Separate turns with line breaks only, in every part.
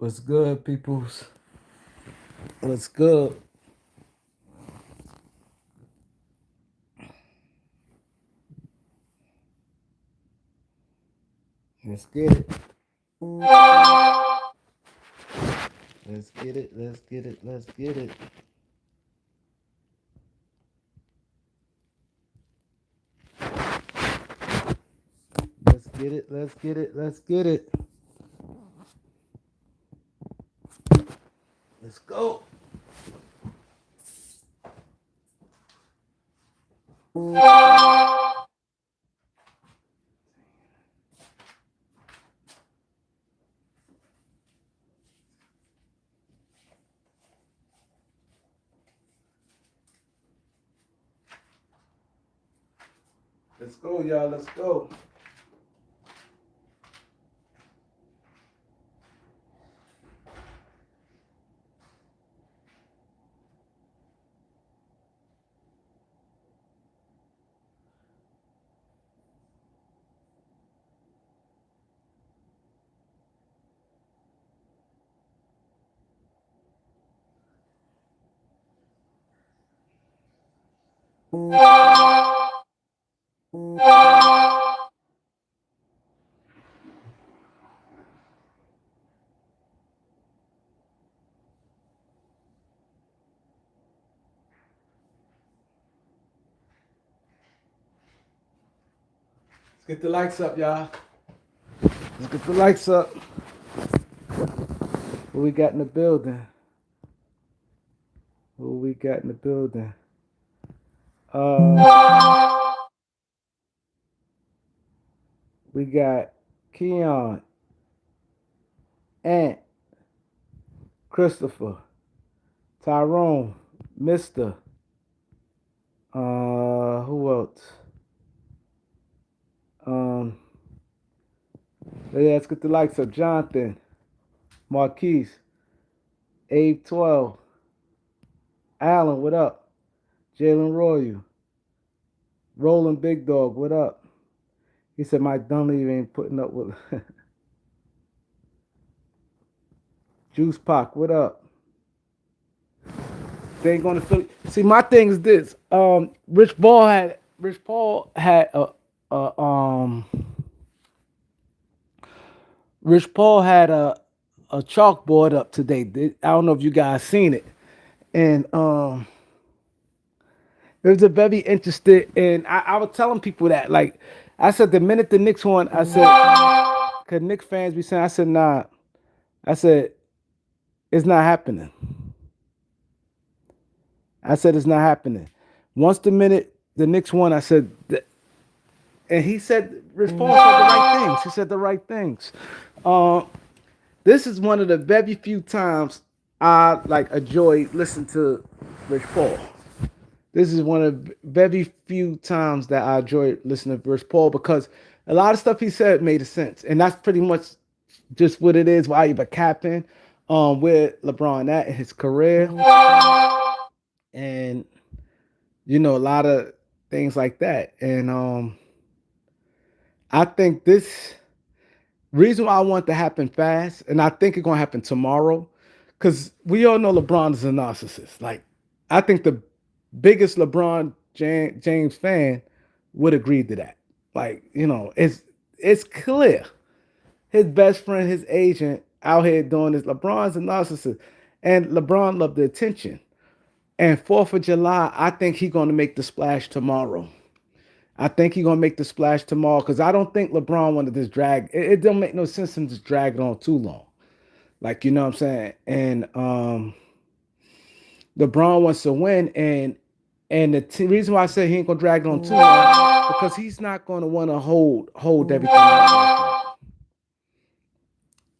What's good, peoples? What's good? Let's get it. Let's get it. Let's get it. Let's get it. Let's get it. Let's get it. Let's get it. Let's go. Let's go, y'all. Let's go. Let's get the lights up, y'all. Let's get the lights up. What we got in the building? What we got in the building? Uh, we got Keon, Ant, Christopher, Tyrone, Mister. Who else? Um, let's get the likes of Jonathan, Marquise, Abe 12, Allen, what up? Jalen Royal, Roland Big Dog, what up? He said Mike Dunleavy ain't putting up with Juice Pac, what up? They ain't gonna Philly. See, my thing is this. Rich Paul had a Rich Paul had a chalkboard up today. I don't know if you guys seen it, and it was a very interested. And I was telling people that, like, I said the minute the Knicks won, I said, could Knicks fans be saying? I said, nah. I said it's not happening. I said it's not happening. Once the minute the Knicks won, I said, and he said, Rich Paul said the right things. He said the right things. Uh, this is one of the very few times I like enjoy listening to Rich Paul. This is one of the very few times that I enjoy listening to Rich Paul because a lot of stuff he said made sense, and that's pretty much just what it is. Why you a captain, where LeBron at in his career, and a lot of things like that. And I think this reason why I want to happen fast, and I think it's gonna happen tomorrow, because we all know LeBron is a narcissist. Like, I think the biggest LeBron James fan would agree to that. Like, it's clear. His best friend, his agent, out here doing this. LeBron's a narcissist, and LeBron loved the attention. And Fourth of July, I think he's gonna make the splash tomorrow. I think he's gonna make the splash tomorrow because I don't think LeBron wanted this drag. It don't make no sense him just drag it on too long. Like, you know what I'm saying? And LeBron wants to win, and the reason why I say he ain't gonna drag it on too long because he's not gonna want to hold everything up.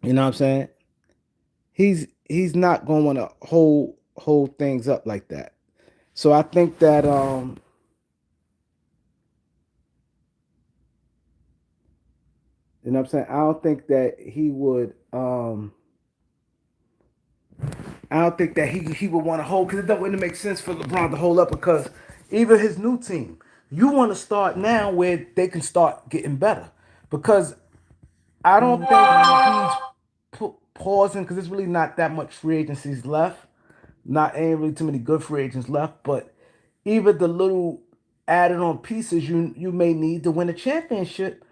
You know what I'm saying? He's not gonna want to hold things up like that. So I think that you know what I'm saying? I don't think that he would I don't think that he would want to hold because it don't really make sense for LeBron to hold up because even his new team, you want to start now where they can start getting better because I don't think he's pausing because there's really not that much free agencies left. Not ain't really too many good free agents left, but even the little added on pieces you may need to win a championship.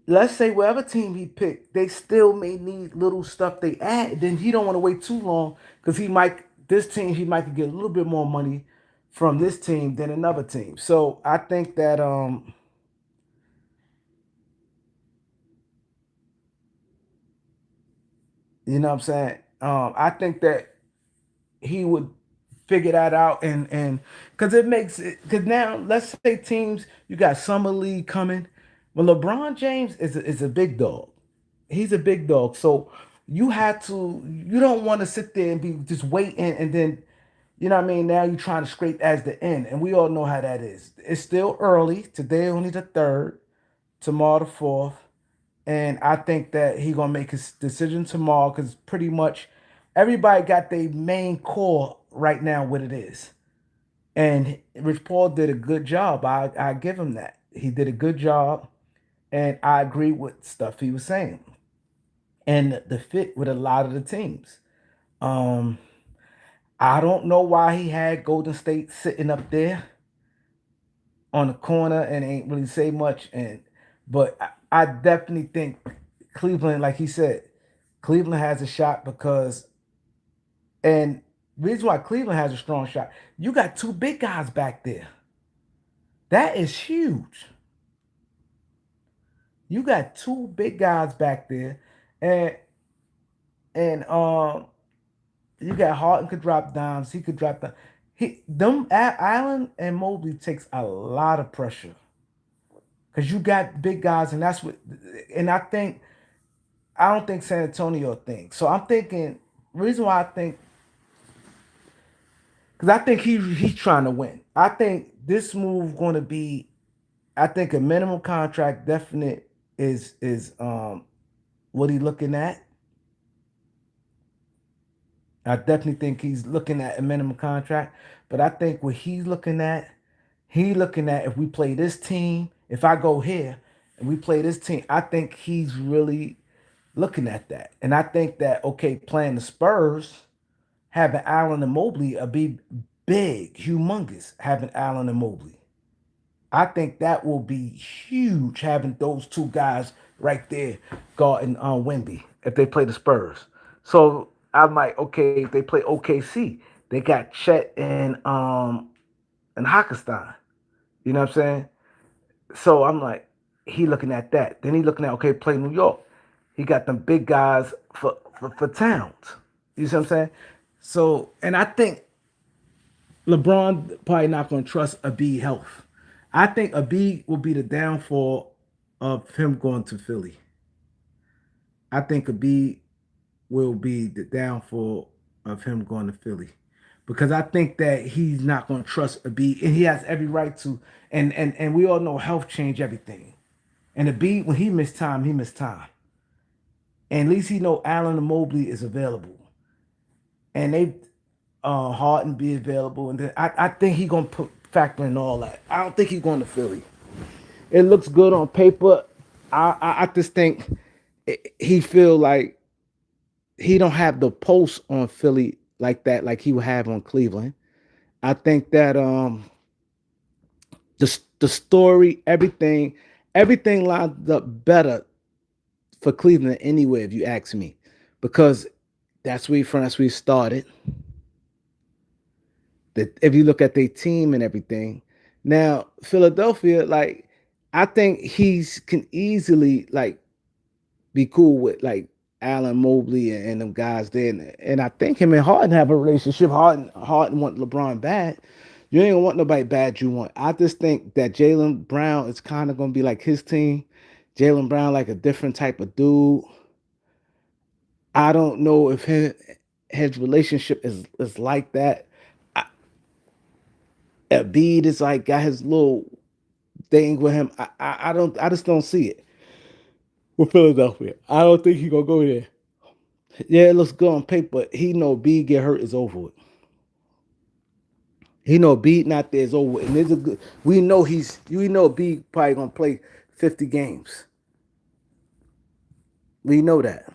Let's say whatever team he picked, they still may need little stuff they add. Then he don't want to wait too long because he might this team he might get a little bit more money from this team than another team. So I think that you know what I'm saying. I think that he would figure that out and because it makes it because now let's say teams you got summer league coming. Well, LeBron James is a big dog. He's a big dog. So you don't want to sit there and be just waiting and then you know what I mean. Now you're trying to scrape as the end, and we all know how that is. It's still early. Today only the third. Tomorrow the fourth. And I think that he gonna make his decision tomorrow because pretty much everybody got their main core right now what it is. And Rich Paul did a good job. I give him that. He did a good job, and I agree with stuff he was saying and the fit with a lot of the teams. Um, I don't know why he had Golden State sitting up there on the corner and ain't really say much. And but I definitely think Cleveland, like he said, Cleveland has a shot because and reason why Cleveland has a strong shot, you got two big guys back there. That is huge. You got two big guys back there, and and you got Harden could drop dimes. He could drop the Allen and Mobley takes a lot of pressure because you got big guys, and that's what. And I don't think San Antonio thinks. So I'm thinking reason why I think because I think he's trying to win. I think this move going to be. I think a minimum contract definite is what he looking at. I definitely think he's looking at a minimum contract, but I think what he looking at if we play this team, if I go here and we play this team, I think he's really looking at that. And I think that okay, playing the Spurs, having Allen and Mobley be big, humongous, having Allen and Mobley. I think that will be huge having those two guys right there guarding Wemby if they play the Spurs. So I'm like, okay, if they play OKC, they got Chet and Hakistan. You know what I'm saying? So I'm like, he looking at that. Then he looking at okay, play New York. He got them big guys for Towns. You see what I'm saying? So and I think LeBron probably not going to trust Embiid health. I think Embiid will be the downfall of him going to Philly. I think Embiid will be the downfall of him going to Philly because I think that he's not going to trust Embiid, and he has every right to. And we all know health change everything. And Embiid, when he missed time, he missed time. And at least he know Allen and Mobley is available, and they Harden be available, and then I think he gonna put factor in all that. I don't think he's going to Philly. It looks good on paper. I just think he feel like he don't have the pulse on Philly like that, like he would have on Cleveland. I think that the story, everything lined up better for Cleveland anyway, if you ask me, because that's where he started. That if you look at their team and everything. Now, Philadelphia, like I think he's can easily like be cool with like Allen Mobley and them guys there. And I think him and Harden have a relationship. Harden want LeBron bad. You ain't gonna want nobody bad you want. I just think that Jalen Brown is kind of gonna be like his team. Jalen Brown like a different type of dude. I don't know if his relationship is like that. I, Embiid is like got his little thing with him. I just don't see it with Philadelphia. I don't think he gonna go there. Yeah, it looks good on paper, but he know B get hurt is over with. He know B not there is over with. And there's a good we know B probably gonna play 50 games. We know that.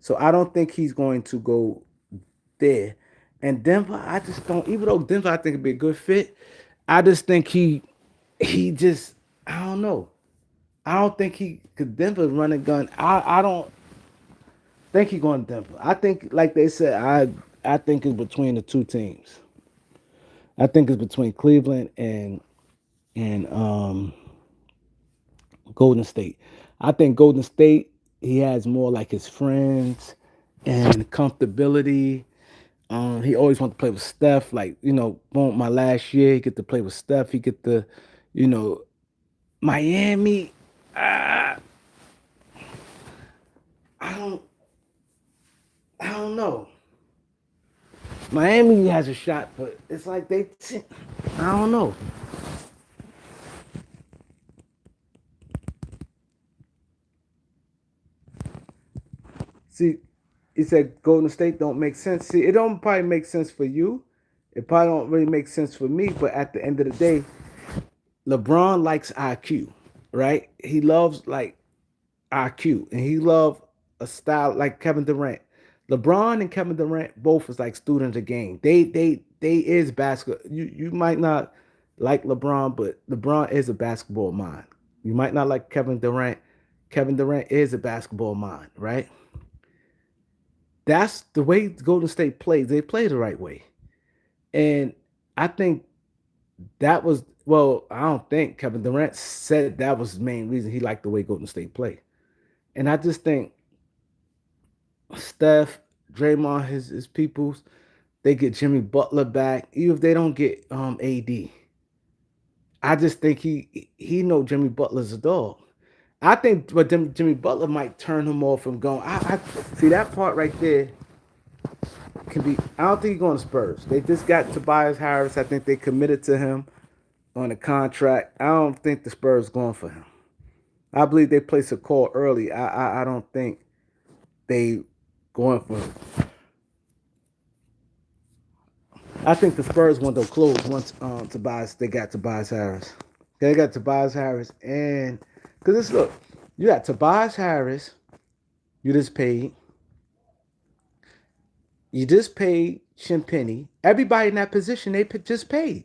So I don't think he's going to go there. And Denver, I just don't. Even though Denver, I think would be a good fit. I just think he just I don't know. I don't think he could Denver run a gun. I don't think he going to Denver. I think like they said, I think it's between the two teams. I think it's between Cleveland and Golden State. I think Golden State he has more like his friends and comfortability. He always wanted to play with Steph. Like boom, my last year he get to play with Steph. He get to, you know, Miami. Uh, I don't, I don't know. Miami has a shot, but it's like I don't know. See, he said Golden State don't make sense. See, it don't probably make sense for you. It probably don't really make sense for me. But at the end of the day, LeBron likes IQ, right? He loves like IQ, and he loves a style like Kevin Durant. LeBron and Kevin Durant both is like students of game. They is basketball. You might not like LeBron, but LeBron is a basketball mind. You might not like Kevin Durant. Kevin Durant is a basketball mind, right? That's the way Golden State plays. They play the right way. And I think that was well, I don't think Kevin Durant said that was the main reason he liked the way Golden State play. And I just think Steph, Draymond, his peoples, they get Jimmy Butler back, even if they don't get AD. I just think he know Jimmy Butler's a dog. I think, but Jimmy Butler might turn him off from going. I see that part right there can be. I don't think he's going to Spurs. They just got Tobias Harris. I think they committed to him on a contract. I don't think the Spurs going for him. I believe they placed a call early. I don't think they going for him. I think the Spurs window closed once Tobias they got Tobias Harris. They got Tobias Harris and because this look, you got Tobias Harris. You just paid. You just paid Shinpenny. Everybody in that position they just paid.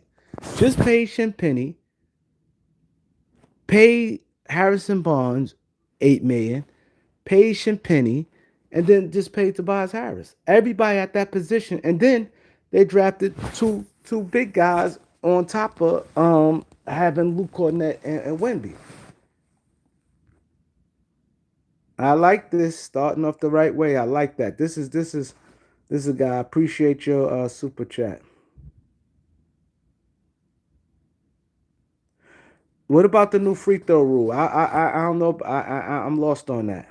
Just paid Shinpenny. Paid Harrison Barnes 8 million. Paid Shinpenny, and then just paid Tobias Harris. Everybody at that position, and then they drafted two big guys on top of having Luke Cornett and Wemby. I like this starting off the right way. I like that. This is a guy. I appreciate your super chat. What about the new free throw rule? I don't know. I'm lost on that.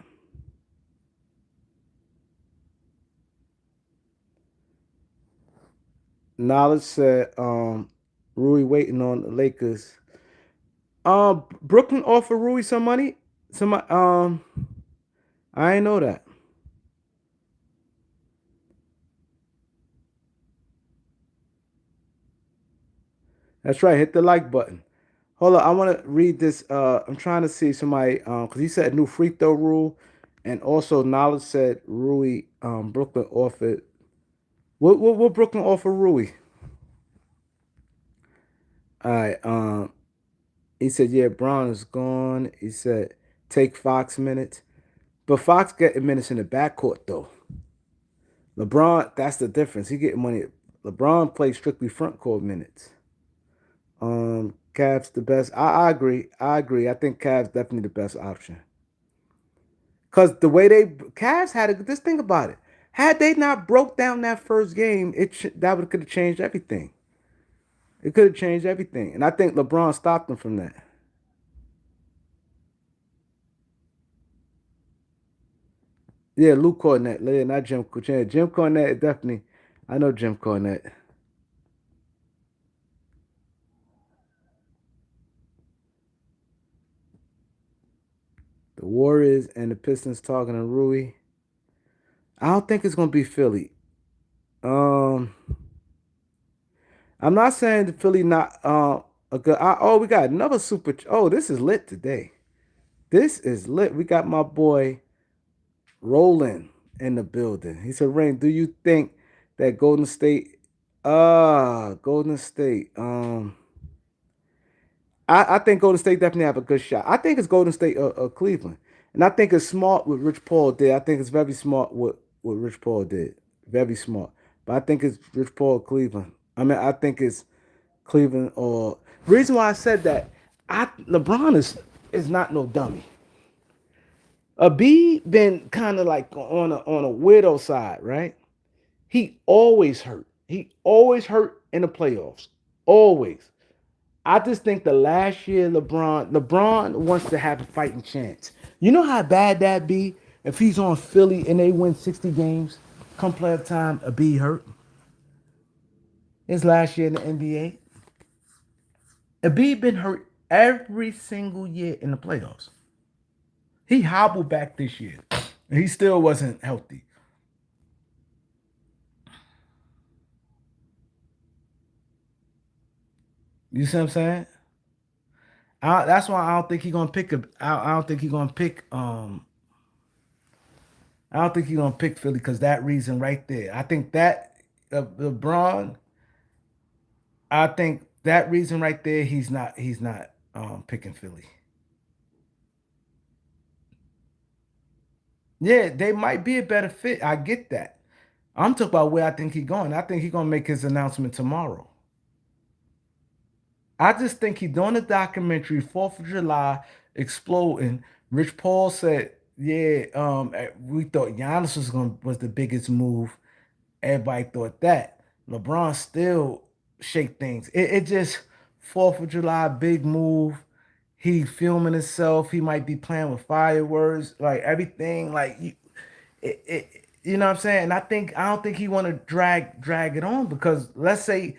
Knowledge said Rui waiting on the Lakers. Brooklyn offered Rui some money. I ain't know that. That's right. Hit the like button. Hold on. I want to read this. I'm trying to see somebody because he said new free throw rule, and also Knowledge said Rui Brooklyn offered. What Brooklyn offer Rui? All right. He said yeah, Braun is gone. He said take Fox minutes, but Fox getting minutes in the backcourt though. LeBron, that's the difference. He getting money. LeBron plays strictly front court minutes. Cavs the best. I agree. I agree. I think Cavs definitely the best option. Cause the way they Cavs had a just think about it. Had they not broke down that first game, that would could have changed everything. It could have changed everything, and I think LeBron stopped them from that. Yeah, Luke Cornett, yeah, not Jim Cornette. Jim Cornette definitely. I know Jim Cornette. The Warriors and the Pistons talking to Rui. I don't think it's gonna be Philly. Um, I'm not saying the Philly not a good. Oh, we got another super. Oh, this is lit today. This is lit. We got my boy Roland. in the building. He said, Rain, do you think that Golden State, I think Golden State definitely have a good shot. I think it's Golden State or Cleveland. And I think it's smart what Rich Paul did. I think it's very smart what Rich Paul did. Very smart. But I think it's Rich Paul or Cleveland. I mean, I think it's Cleveland or reason why I said that, LeBron is not no dummy. A B been kind of like on a weirdo side, right? He always hurt. He always hurt in the playoffs. Always. I just think the last year LeBron wants to have a fighting chance. You know how bad that be if he's on Philly and they win 60 games, come playoff time, a B hurt. His last year in the NBA. A B been hurt every single year in the playoffs. He hobbled back this year. And he still wasn't healthy. You see what I'm saying? That's why I don't think he's gonna pick a. I don't think he's gonna pick. I don't think he's gonna pick Philly because that reason right there. I think that LeBron. I think that reason right there. He's not picking Philly. Yeah, they might be a better fit. I get that. I'm talking about where I think he's going. I think he's gonna make his announcement tomorrow. I just think he doing a documentary, 4th of July, exploding. Rich Paul said, yeah, we thought Giannis was the biggest move. Everybody thought that. LeBron still shake things. It just 4th of July, big move. He filming himself. He might be playing with fireworks, like everything. Like you know what I'm saying? And I don't think he want to drag it on because let's say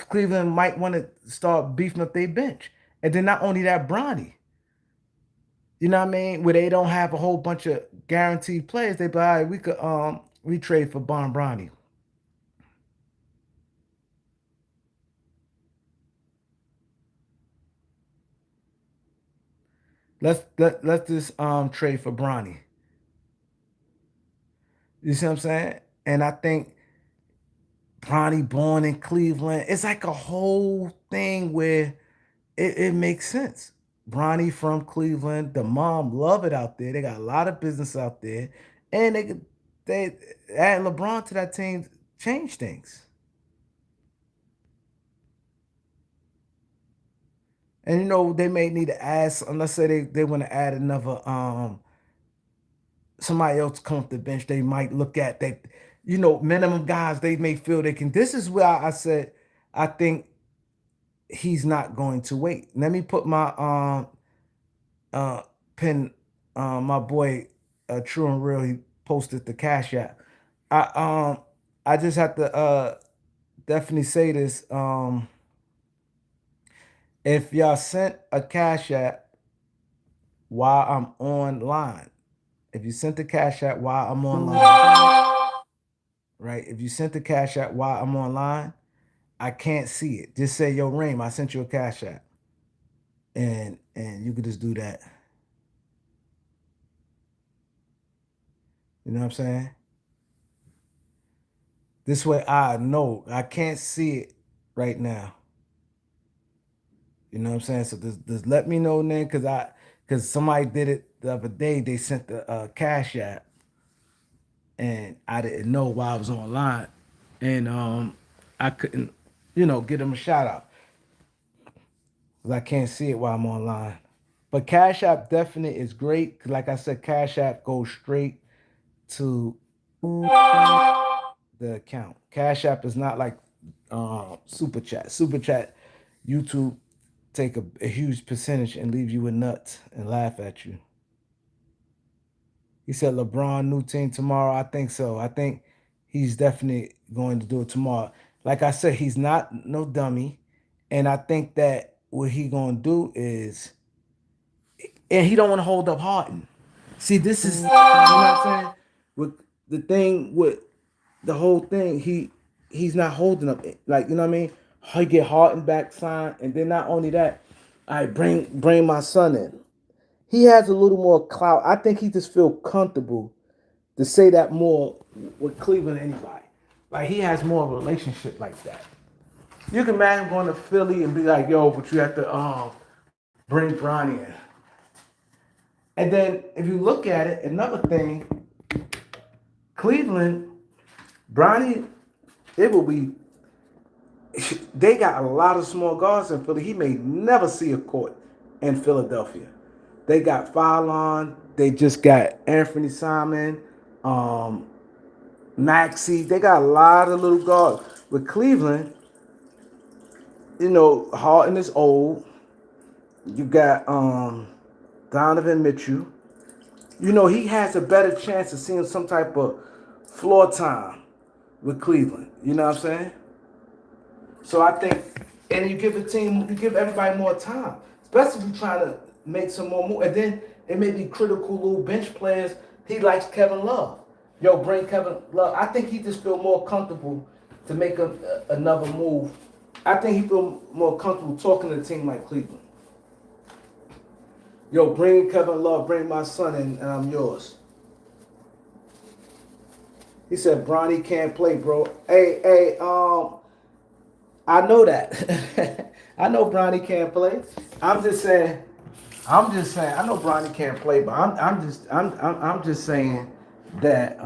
Cleveland might want to start beefing up their bench, and then not only that, Bronny. You know what I mean? Where they don't have a whole bunch of guaranteed players, they be all right, we could we trade for Bronny. Let's just trade for Bronny. You see what I'm saying? And I think Bronny born in Cleveland. It's like a whole thing where it makes sense. Bronny from Cleveland, the mom love it out there. They got a lot of business out there, and they add LeBron to that team, change things. And you know they may need to add. Let's say they want to add another somebody else come off the bench. They might look at that. You know, minimum guys they may feel they can. This is where I said I think he's not going to wait. Let me put my uh pin my boy True and Real, he posted the cash app. I I just have to definitely say this. If y'all sent a cash app while I'm online, if you sent the cash app while I'm online, right? If you sent the cash app while I'm online, I can't see it. Just say, yo, Reem, I sent you a cash app. And you could just do that. You know what I'm saying? This way I know I can't see it right now. You know what I'm saying? So just let me know then because somebody did it the other day. They sent the cash app and I didn't know while I was online. And I couldn't, get them a shout out. Because I can't see it while I'm online. But Cash App definitely is great. 'Cause like I said, Cash App goes straight to the account. Cash App is not like Super Chat. Super Chat, YouTube take a huge percentage and leave you with nuts and laugh at you. He said LeBron new team tomorrow. I think so. I think he's definitely going to do it tomorrow. Like I said, he's not no dummy, and I think that what he gonna do is, and he don't want to hold up Harden. See, this is you know what I'm saying. With the thing with the whole thing, he's not holding up. Like you know what I mean. He get Harden back signed, and then not only that, I bring my son in. He has a little more clout. I think he just feel comfortable to say that more with Cleveland than anybody. Like he has more of a relationship like that. You can imagine going to Philly and be like, "Yo, but you have to bring Bronny in." And then if you look at it, another thing, Cleveland, Bronny, it will be. They got a lot of small guards in Philly. He may never see a court in Philadelphia. They got Fallon. They just got Anthony Simon, um, Maxey. They got a lot of little guards. With Cleveland, Harden is old. You got Donovan Mitchell. He has a better chance of seeing some type of floor time with Cleveland. You know what I'm saying? So I think, and you give everybody more time, especially if you're trying to make some more move. And then it may be critical little bench players. He likes Kevin Love. Yo, bring Kevin Love. I think he just feel more comfortable to make another move. I think he feel more comfortable talking to a team like Cleveland. Yo, bring Kevin Love, bring my son, and I'm yours. He said, Bronny can't play, bro. Hey, I know that. I know Bronny can't play. I'm just saying. I know Bronny can't play, but I'm just saying that.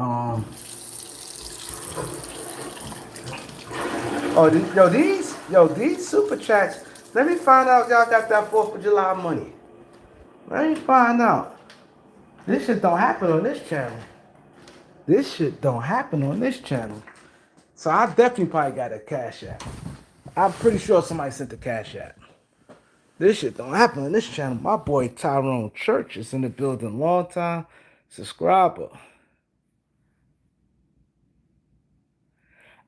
These super chats. Let me find out if y'all got that 4th of July money. Let me find out. This shit don't happen on this channel. This shit don't happen on this channel. So I definitely probably got a cash app. I'm pretty sure somebody sent the cash app. This shit don't happen on this channel. My boy Tyrone Church is in the building. Long time subscriber.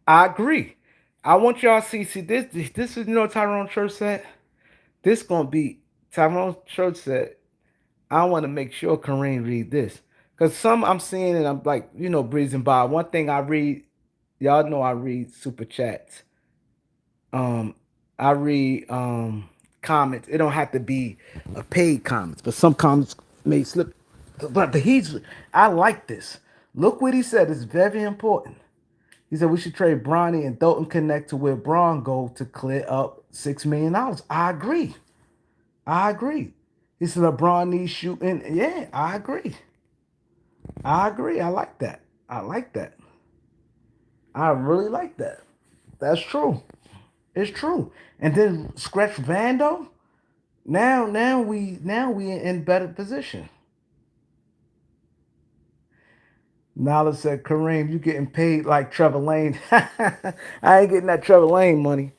I agree. I want y'all to see this is Tyrone Church said. This gonna be Tyrone Church said. I want to make sure Kareem read this. Because some I'm seeing and I'm like, breezing by. One thing I read, y'all know I read super chats. Um, I read comments. It don't have to be a paid comments, but some comments may slip. But I like this. Look what he said. It's very important. He said we should trade Bronny and Dalton Connect to where Braun go to clear up $6 million. I agree. I agree. He said LeBron needs shooting. Yeah, I agree. I agree. I like that. I like that. I really like that. That's true. It's true. And then scratch Vando. Now we in better position. Nala said, Kareem, you getting paid like Trevor Lane. I ain't getting that Trevor Lane money.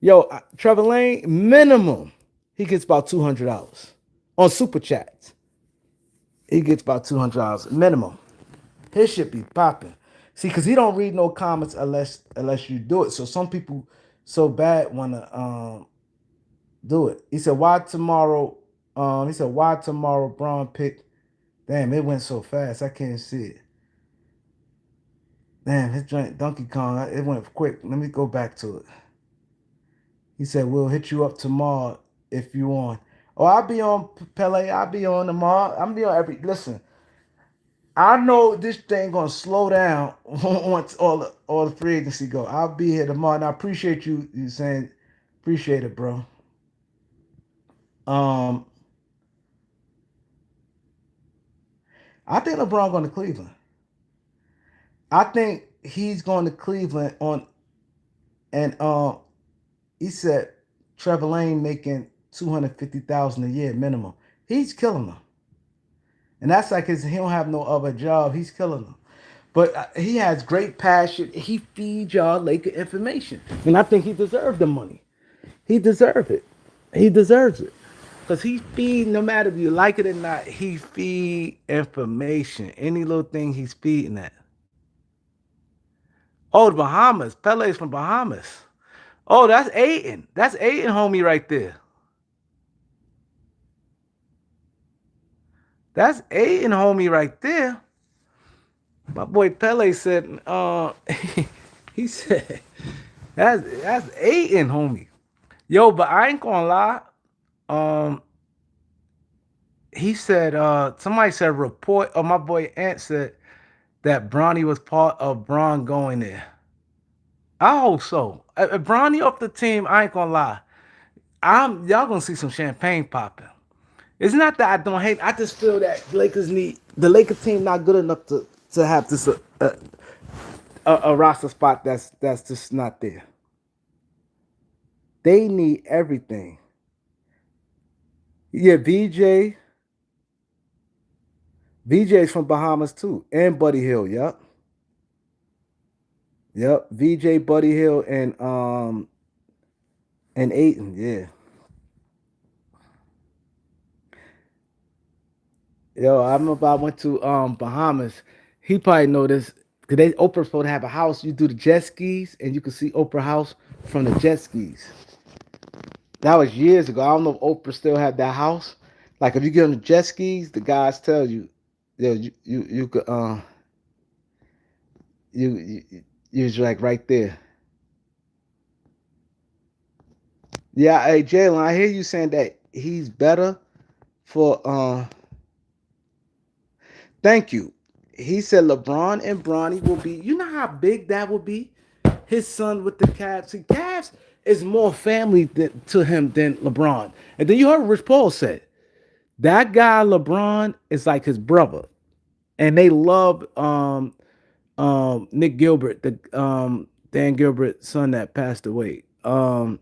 Yo, Trevor Lane, minimum, he gets about $200 on super chats. He gets about $200 minimum. His shit be popping. See, cause he don't read no comments unless you do it. So some people so bad wanna do it. He said, why tomorrow? Why tomorrow Braun picked. Damn, it went so fast. I can't see it. Damn, his joint Donkey Kong, it went quick. Let me go back to it. He said, we'll hit you up tomorrow if you on. Oh, I'll be on Pele. I'll be on tomorrow. I'm be on listen. I know this thing gonna slow down once all the free agency go. I'll be here tomorrow, and I appreciate you saying, appreciate it, bro. Um, I think LeBron going to Cleveland. I think he's going to Cleveland and he said Trevor Lane making $250,000 a year minimum. He's killing them, and that's like he don't have no other job. He's killing them. But he has great passion. He feeds y'all Laker information. And I think he deserves the money. He deserves it. He deserves it. Because he feed, no matter if you like it or not, he feed information. Any little thing he's feeding that. Oh, the Bahamas. Pele's from Bahamas. Oh, that's Aiden. That's Aiden, homie, right there. That's Aiden, homie, right there. My boy Pele said, he said, that's Aiden, homie. Yo, but I ain't gonna lie. Um, he said, somebody said report. Oh, my boy Ant said that Bronny was part of Braun going there. I hope so. If Bronny off the team, I ain't gonna lie. I'm y'all gonna see some champagne popping. It's not that I don't hate. I just feel that Lakers need the Lakers team not good enough to have this a roster spot that's just not there. They need everything. Yeah, VJ's from Bahamas too, and Buddy Hill. Yep, yep. VJ, Buddy Hill, and Aiton. Yeah, yo. I remember I went to Bahamas. He probably know this because they Oprah's supposed to have a house. You do the jet skis, and you can see Oprah house from the jet skis. That was years ago. I don't know if Oprah still had that house. Like if you get on the jet skis, the guys tell you, yo, you could you was like right there. Yeah, hey Jalen, I hear you saying that he's better for thank you. He said LeBron and Bronny will be. You know how big that would be? His son with the Cavs. See, Cavs is more family to him than LeBron. And then you heard Rich Paul said that guy LeBron is like his brother, and they love Nick Gilbert, the Dan Gilbert's son that passed away. Um,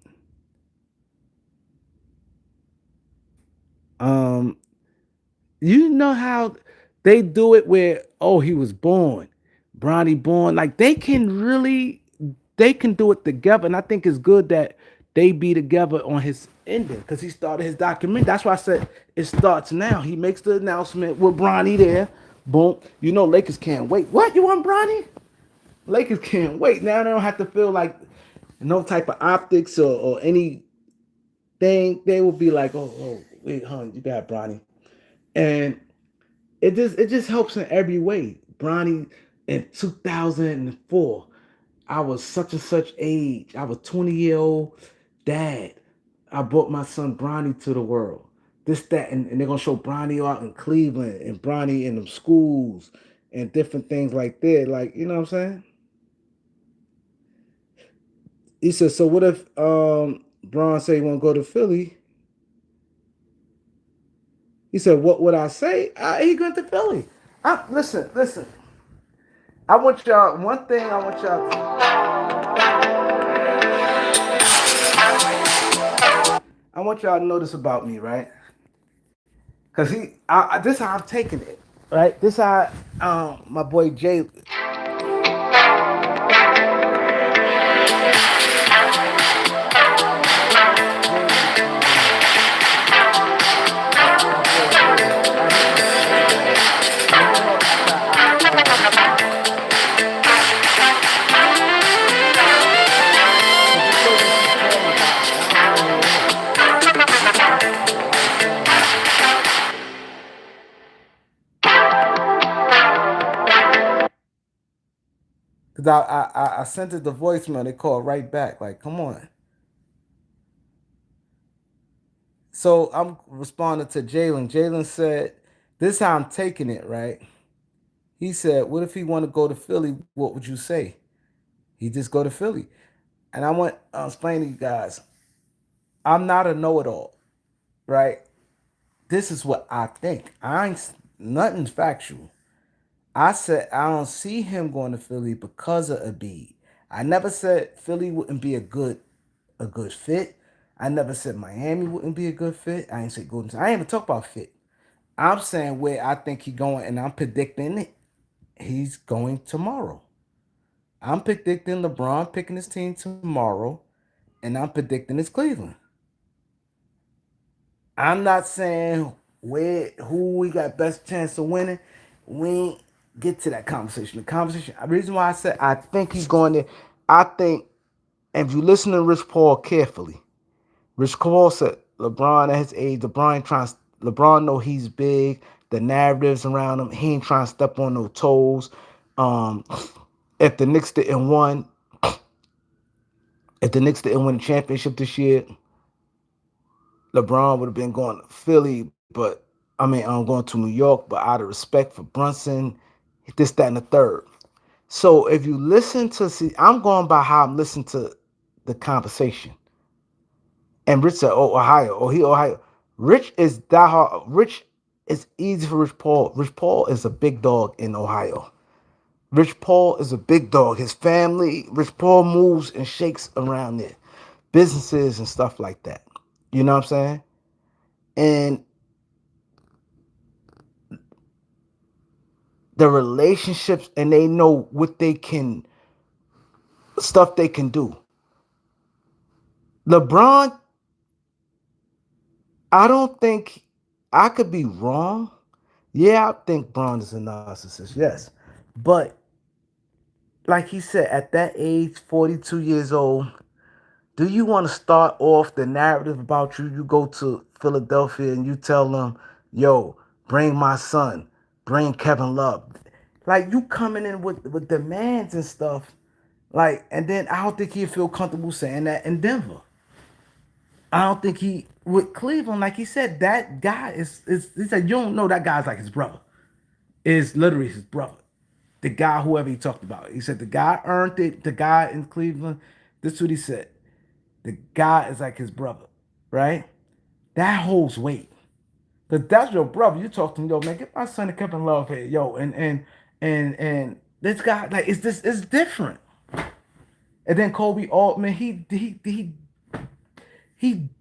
you know how they do it where oh he was born, Bronny born like they can do it together, and I think it's good that they be together on his ending because he started his documentary. That's why I said it starts now. He makes the announcement with Bronny there. Boom. You know Lakers can't wait. What you want, Bronny? Lakers can't wait. Now they don't have to feel like no type of optics or anything. They will be like, oh, wait, hon, you got Bronny. And it just helps in every way. Bronny in 2004, I was such and such age. I was 20-year-old dad. I brought my son Bronny to the world. This, that, and they're gonna show Bronny out in Cleveland and Bronny in them schools and different things like that. Like, you know what I'm saying? He said, so what if Bron say he wanna go to Philly? He said, what would I say? He going to Philly. Listen. I want y'all one thing. I want y'all to know this about me, right? Cause this how I'm taking it, right? This how my boy Jay. Jalen, my boy Jalen. He gonna say that. And you know this how cause it's certain things he tell me about me. I don't know who it is. But I was saying that. Cause I sent it the voicemail. They called right back. Like, come on. So I'm responding to Jalen. Jalen said, "This is how I'm taking it, right?" He said, "What if he want to go to Philly? What would you say?" He just go to Philly, and I want to explain to you guys. I'm not a know-it-all, right? This is what I think. I ain't nothing's factual. I said I don't see him going to Philly because of Embiid. I never said Philly wouldn't be a good fit. I never said Miami wouldn't be a good fit. I ain't say Golden State. I ain't even talk about fit. I'm saying where I think he's going, and I'm predicting it. He's going tomorrow. I'm predicting LeBron picking his team tomorrow, and I'm predicting it's Cleveland. I'm not saying where who we got best chance of winning. We ain't get to that conversation. The reason why I said I think he's going there. I think if you listen to Rich Paul carefully, Rich Paul said LeBron at his age, LeBron know he's big. The narratives around him, he ain't trying to step on no toes. Um, if the Knicks didn't won, if the Knicks didn't win the championship this year, LeBron would have been going to Philly, but I mean, I'm going to New York. But out of respect for Brunson, this, that, and the third. So if you listen to, see, I'm going by how I'm listening to the conversation. And Rich said, "Oh, Ohio. Oh, he Ohio." Rich is that hard. Rich is easy for Rich Paul. Rich Paul is a big dog in Ohio. Rich Paul is a big dog. His family, Rich Paul moves and shakes around there, businesses and stuff like that. You know what I'm saying? And the relationships, and they know what they can, stuff they can do. LeBron, I don't think, I could be wrong. Yeah, I think Braun is a narcissist. Yes, but like he said, at that age, 42 years old, do you want to start off the narrative about you? You go to Philadelphia and you tell them, yo, bring my son, bring Kevin Love. Like, you coming in with demands and stuff. Like, and then I don't think he'd feel comfortable saying that in Denver. I don't think he, with Cleveland, like he said, that guy is he said, you don't know that guy's like his brother. Is literally his brother. The guy, whoever he talked about. He said the guy earned it. The guy in Cleveland, this is what he said. The guy is like his brother, right? That holds weight. Because that's your brother. You talk to him, yo, man, get my son to Kevin Love here, yo. And this guy, like, it's different. And then Kobe Altman, he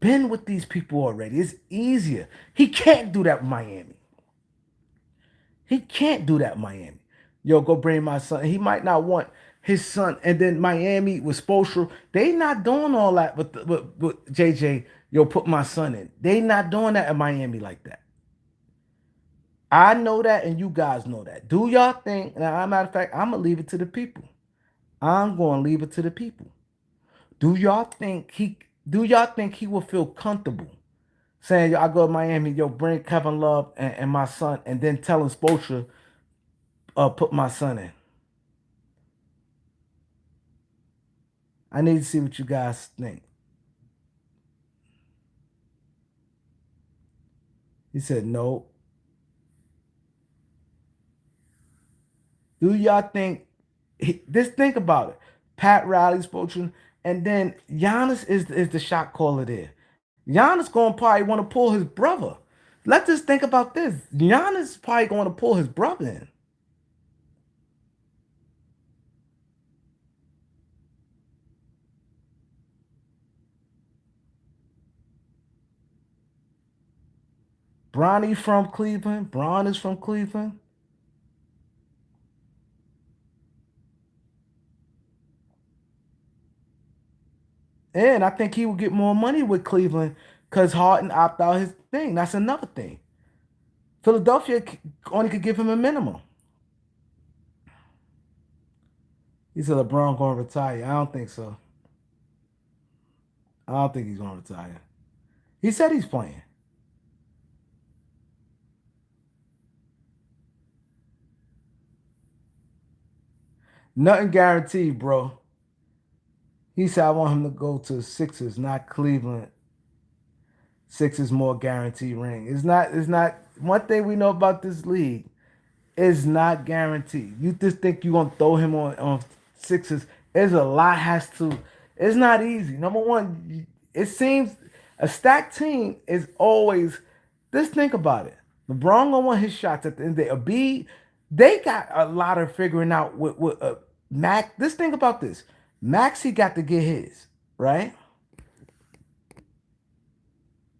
been with these people already. It's easier. He can't do that with Miami. He can't do that in Miami. Yo, go bring my son. He might not want his son. And then Miami with Spoelstra, they not doing all that with JJ. Yo, put my son in. They not doing that in Miami like that. I know that, and you guys know that. Do y'all think? Now, as a matter of fact, I'm gonna leave it to the people. I'm gonna leave it to the people. Do y'all think he? Do y'all think he will feel comfortable saying, "Yo, I go to Miami. Yo, bring Kevin Love and my son," and then telling Spoelstra, "Put my son in." I need to see what you guys think. He said, no. Do y'all think, just think about it. Pat Riley's spoken, and then Giannis is the shot caller there. Giannis going to probably want to pull his brother. Let's just think about this. Giannis probably going to pull his brother in. Bronny from Cleveland. Bron is from Cleveland. And I think he will get more money with Cleveland because Harden opt out his thing. That's another thing. Philadelphia only could give him a minimum. He said LeBron going to retire. I don't think so. I don't think he's going to retire. He said he's playing. Nothing guaranteed, bro. He said I want him to go to Sixers, not Cleveland. Sixers more guaranteed ring. It's not one thing we know about this league is not guaranteed. You just think you're gonna throw him on Sixers. There's a lot has to. It's not easy. Number one, it seems a stacked team is always. Just think about it. LeBron gonna want his shots at the end of the day. A B, they got a lot of figuring out with Mac. Just think about this. Maxie got to get his right.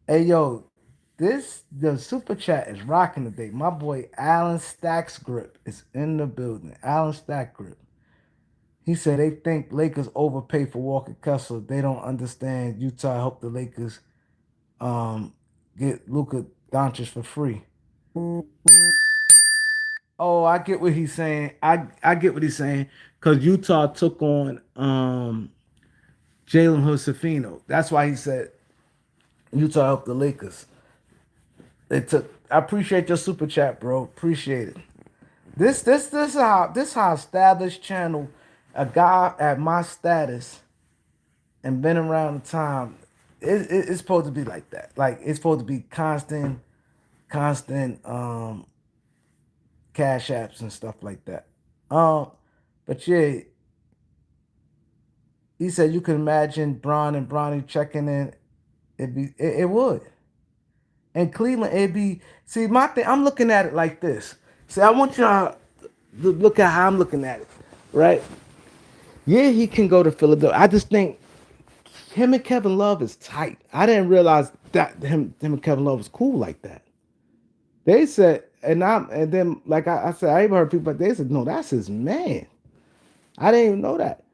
Hey yo, this the super chat is rocking today. My boy Alan Stacks Grip is in the building. Alan Stack Grip. He said they think Lakers overpay for Walker Kessler. They don't understand. Utah helped the Lakers um get Luka Doncic for free. Oh, I get what he's saying. I get what he's saying because Utah took on Jalen Hood. That's why he said Utah helped the Lakers. They took. I appreciate your super chat, bro. Appreciate it. This how established channel a guy at my status and been around the time. It's supposed to be like that. Like it's supposed to be constant. cash apps and stuff like that. Um, but yeah, he said you can imagine Bron and Bronny checking in. It would. And Cleveland, it'd be see my thing. I'm looking at it like this. See, I want y'all to look at how I'm looking at it, right? Yeah, he can go to Philadelphia. I just think him and Kevin Love is tight. I didn't realize that him and Kevin Love was cool like that. They said, and then like I said, I even heard people, but they said, no, that's his man. I didn't even know that.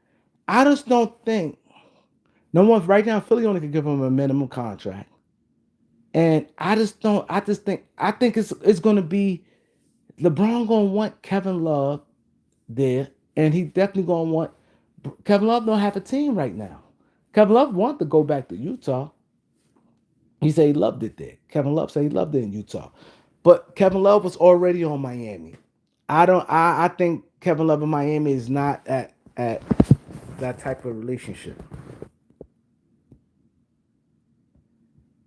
I just don't think no one right now. Philly only could give him a minimum contract, and I just don't. I think it's going to be LeBron going to want Kevin Love there, and he definitely going to want Kevin Love. Don't have a team right now. Kevin Love wanted to go back to Utah. He said he loved it there. Kevin Love said he loved it in Utah, but Kevin Love was already on Miami. I don't. I think Kevin Love in Miami is not at that type of relationship.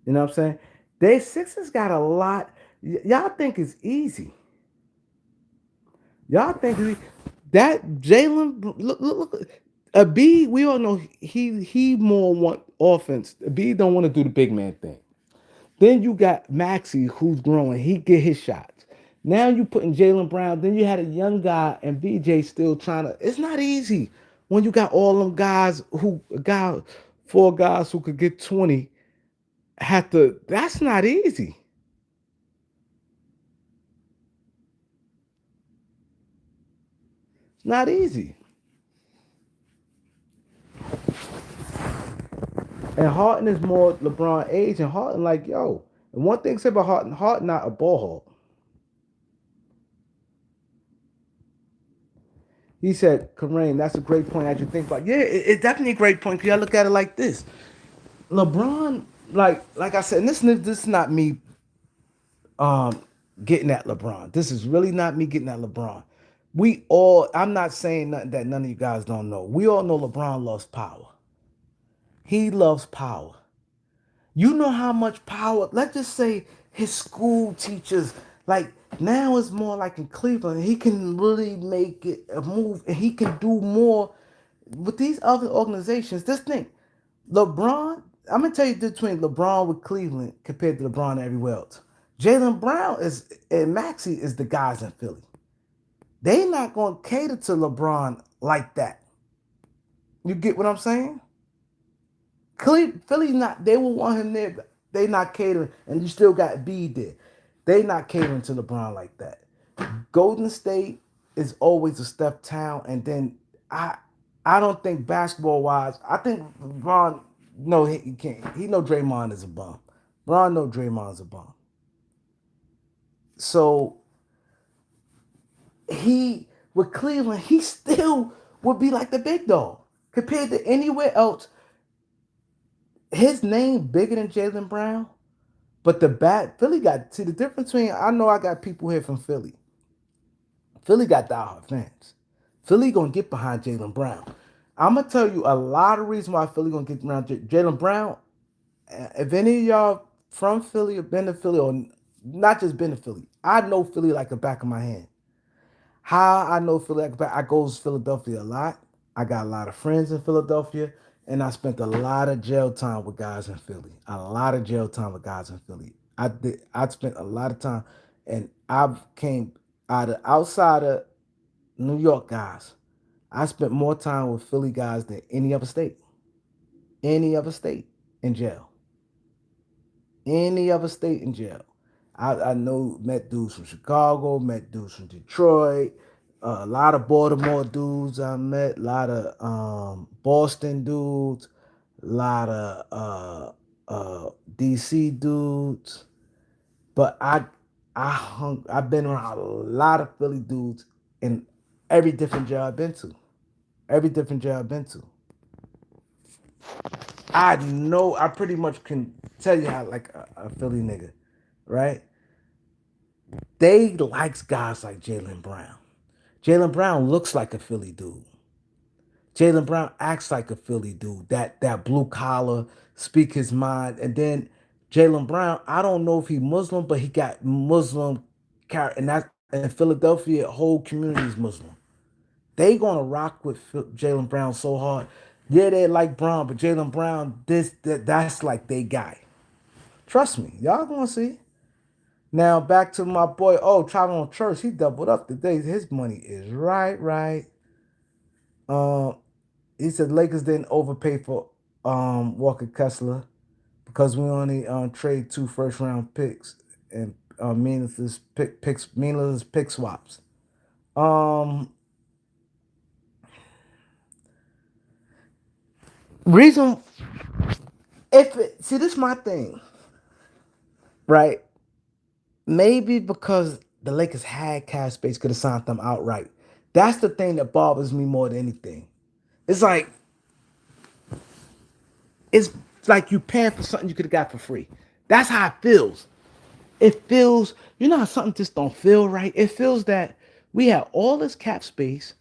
You know what I'm saying? They Sixers got a lot. Y'all think it's easy. Y'all think that Jalen look a B. We all know he more want offense. A B don't want to do the big man thing. Then you got Maxi who's growing. He get his shots. Now you putting Jalen Brown. Then you had a young guy and VJ still trying to. It's not easy when you got all them guys who got 4 guys who could get 20. Have to. That's not easy. It's not easy. And Harden is more LeBron age, and Harden like yo. And one thing said about Harden, Harden not a ball hawk. He said, Kareem, that's a great point as you think about. Yeah, it's definitely a great point. Cause y'all look at it like this. LeBron, like I said, and this is not me um getting at LeBron. This is really not me getting at LeBron. We all, I'm not saying nothing that none of you guys don't know. We all know LeBron loves power. He loves power. You know how much power, let's just say his school teachers, like now it's more like in Cleveland, he can really make it a move and he can do more with these other organizations. This thing, LeBron, I'm gonna tell you the between LeBron with Cleveland compared to LeBron everywhere else. Jalen Brown is and Maxey is the guys in Philly. They not gonna cater to LeBron like that. You get what I'm saying? Philly not. They will want him there. They not catering, and you still got B there. They not catering to LeBron like that. Golden State is always a step town, and then I, I don't think basketball wise. I think LeBron. No, he can't. He know Draymond is a bum. LeBron know Draymond's a bum. So he with Cleveland, he still would be like the big dog compared to anywhere else. His name bigger than Jalen Brown. But the bat Philly got see the difference between I know I got people here from Philly. Philly got diehard fans. Philly gonna get behind Jalen Brown. I'm gonna tell you a lot of reasons why Philly gonna get around Jalen Brown. If any of y'all from Philly or been to Philly or not just been to Philly, I know Philly like the back of my hand. How I know Philly like the back, I go to Philadelphia a lot. I got a lot of friends in Philadelphia, and I spent a lot of jail time with guys in Philly. A lot of jail time with guys in Philly. I did. I spent a lot of time, and I came outside of New York guys. I spent more time with Philly guys than any other state in jail, any other state in jail. I know met dudes from Chicago, met dudes from Detroit, a lot of Baltimore dudes I met, a lot of Boston dudes, a lot of DC dudes. But I've been around a lot of Philly dudes in every different jail I've been to. Every different jail I've been to. I know I pretty much can tell you how like a Philly nigga, right? They likes guys like Jalen Brown. Jalen Brown looks like a Philly dude. Jalen Brown acts like a Philly dude. That blue collar, speak his mind. And then Jalen Brown, I don't know if he Muslim, but he got Muslim character,
and Philadelphia whole community is Muslim. They gonna rock with Jalen Brown so hard. Yeah, they like Brown, but Jalen Brown, that's like they guy. Trust me, y'all gonna see. Now back to my boy. Oh, Travon Church, he doubled up today. His money is right, right. Um, he said Lakers didn't overpay for Walker Kessler because we only trade 2 first round picks and meaningless pick swaps. Um, reason if it, see this is my thing, right? Maybe because the Lakers had cap space, could have signed them outright. That's the thing that bothers me more than anything. It's like it's like you paying for something you could have got for free. That's how it feels. It feels, you know how something just don't feel right? It feels that we had all this cap space.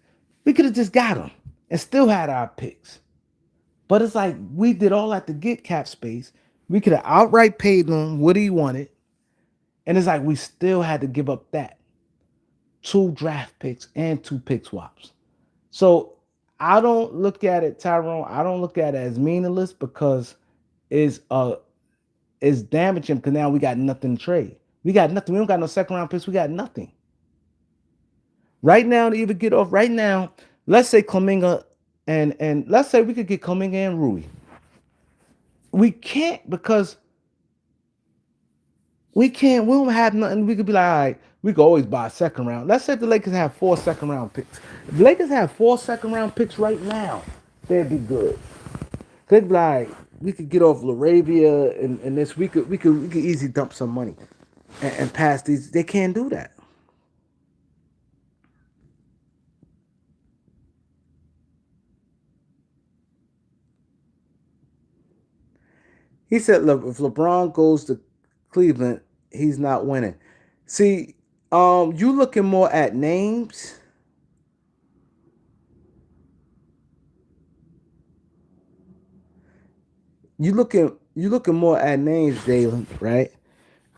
We could have just got them and still had our picks. But it's like we did all that to get cap space. We could have outright paid him what he wanted. And it's like we still had to give up that 2 draft picks and 2 pick swaps. So I don't look at it, Tyrone. I don't look at it as meaningless because it's damaging because now we got nothing to trade. We got nothing. We don't got no second round picks. We got nothing. Right now to even get off right now, let's say Kuminga and let's say we could get Kuminga and Rui. We can't because we don't have nothing. We could be like, all right, we could always buy a second round. Let's say if the Lakers have 4 second round picks. If the Lakers have 4 second round picks right now, they'd be good. They'd be like, we could get off Laravia and this. We could easily dump some money and pass these. They can't do that. He said if LeBron goes to Cleveland, he's not winning. See, you looking more at names. You looking more at names, Jalen, right?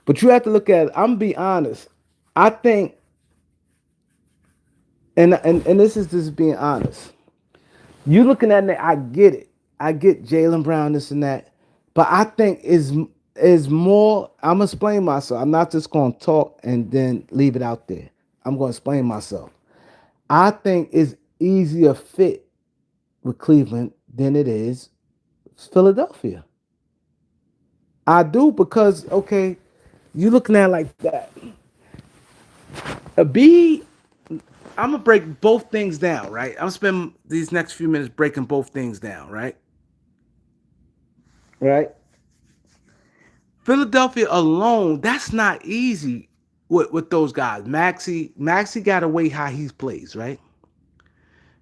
But you have to look at. I'm gonna be honest. I think, and this is just being honest. You looking at it, I get it. I get Jalen Brown, this and that. But I think is more. I'm gonna explain myself. I'm not just gonna talk and then leave it out there. I'm gonna explain myself. I think it's easier fit with Cleveland than it is Philadelphia. I do because okay, you looking at it like that. A B, I'm gonna break both things down, right? I'm gonna spend these next few minutes breaking both things down, right? Right. Philadelphia alone, that's not easy with those guys. Maxi got a way how he plays, right?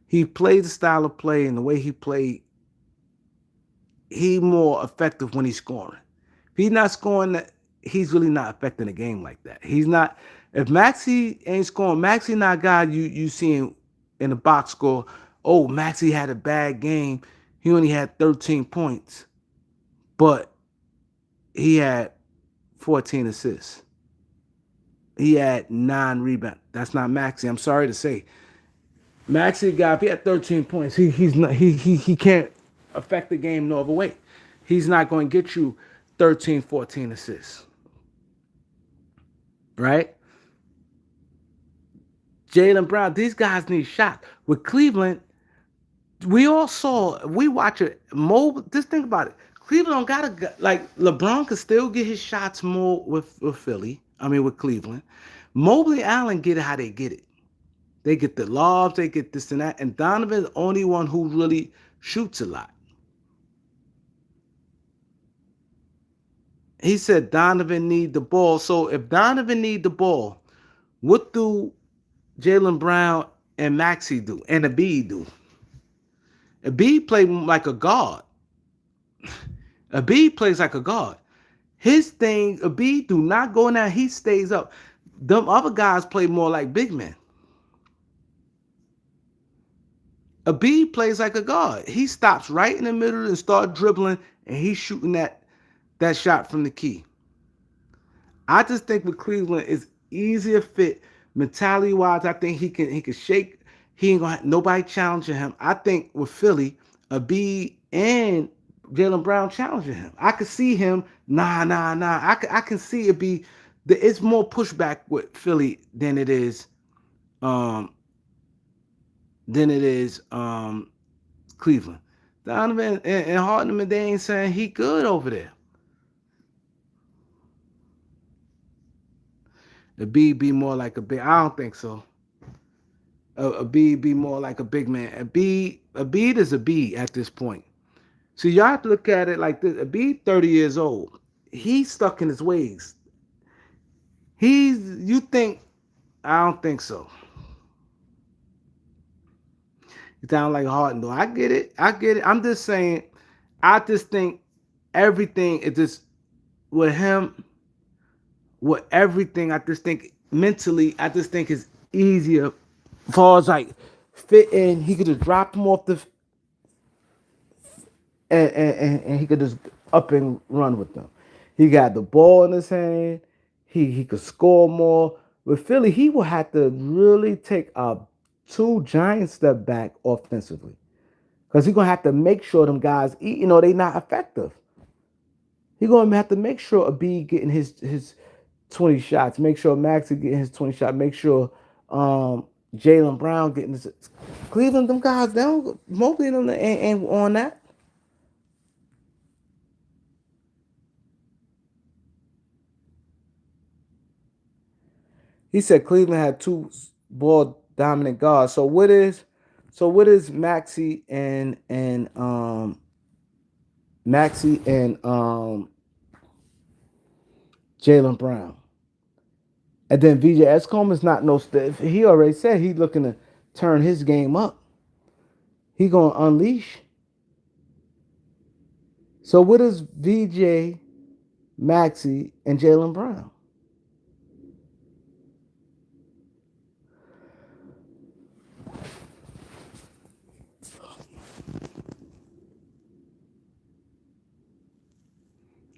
He plays the style of play and the way he played, he more effective when he's scoring. If he's not scoring, he's really not affecting the game like that. He's not. If Maxi ain't scoring, Maxi not a guy you seeing in the box score. Oh, Maxi had a bad game. He only had 13 points, but he had 14 assists. He had 9 rebounds. That's not Maxi. I'm sorry to say. Maxi guy, if he had 13 points, he's not he can't affect the game no other way. He's not going to get you 13, 14 assists. Right? Jalen Brown, these guys need shots. With Cleveland, we watch it. Just think about it. Cleveland don't gotta like LeBron could still get his shots more with Philly. I mean with Cleveland. Mobley Allen get it how they get it. They get the lobs, they get this and that. And Donovan's the only one who really shoots a lot. He said Donovan need the ball. So if Donovan need the ball, what do Jalen Brown and Maxi do? And Embiid do? Embiid play like a guard. Embiid plays like a guard. His thing, Embiid do not go in there. He stays up. Them other guys play more like big men. Embiid plays like a guard. He stops right in the middle and start dribbling, and he's shooting that shot from the key. I just think with Cleveland, it's easier fit mentality wise, I think he can shake. He ain't gonna have nobody challenging him. I think with Philly, a B and Jalen Brown challenging him. I could see him. Nah. I can see it be. It's more pushback with Philly um than it is Cleveland. Donovan and Harden, they ain't saying he good over there. A B be more like a big. I don't think so. A B be more like a big man. A B is a B at this point. So y'all have to look at it like this. A B 30 years old. He's stuck in his ways. You think, I don't think so. You sound like Harden though. I get it. I get it. I'm just saying, I just think everything is just with him, with everything, I just think mentally, I just think it's easier as far as like fit in. He could just drop him off the and he could just up and run with them. He got the ball in his hand. He could score more. With Philly, he will have to really take a two giant step back offensively. Because he's gonna have to make sure them guys eat, they not effective. He's gonna have to make sure a B getting his 20 shots, make sure Maxi getting his 20 shots, make sure Jalen Brown getting his Cleveland, them guys, they don't mostly them ain't on that. He said Cleveland had two ball dominant guards. So what is Maxi and Jalen Brown? And then VJ Escom is not no stiff. He already said he's looking to turn his game up. He gonna unleash. So what is VJ, Maxi, and Jalen Brown?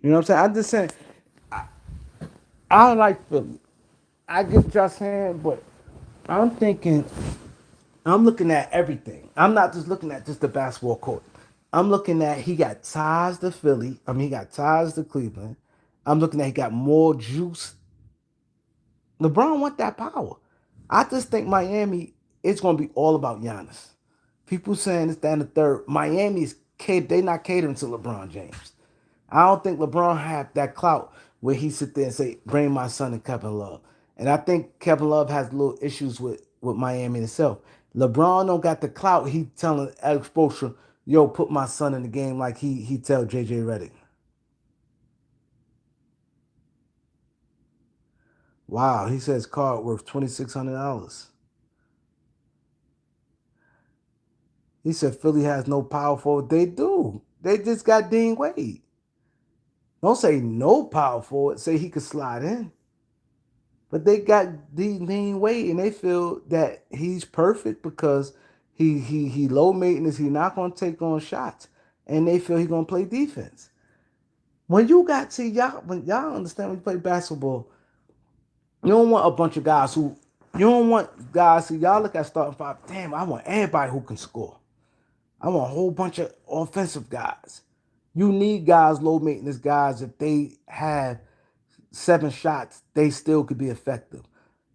You know what I'm saying? I'm just saying I like Philly. I get what y'all saying, but I'm thinking I'm looking at everything. I'm not just looking at just the basketball court. I'm looking at he got ties to Philly. I mean, he got ties to Cleveland. I'm looking at he got more juice. LeBron want that power. I just think Miami it's going to be all about Giannis. People saying it's down the third. Miami's they not catering to LeBron James. I don't think LeBron have that clout where he sit there and say, "Bring my son and Kevin Love." And I think Kevin Love has little issues with Miami itself. LeBron don't got the clout. He telling Alex Spoelstra, "Yo, put my son in the game," like he tell JJ Redick. Wow, he says card worth $2,600. He said Philly has no power forward. They do. They just got Dean Wade. Don't say no power forward. Say he could slide in. But they got Dean Wade, and they feel that he's perfect because he low maintenance. He's not gonna take on shots, and they feel he's gonna play defense. When you got see y'all when y'all understand when you play basketball, you don't want a bunch of guys who you don't want guys who y'all look at starting five. Damn, I want everybody who can score. I want a whole bunch of offensive guys. You need guys, low maintenance guys. If they have 7 shots, they still could be effective.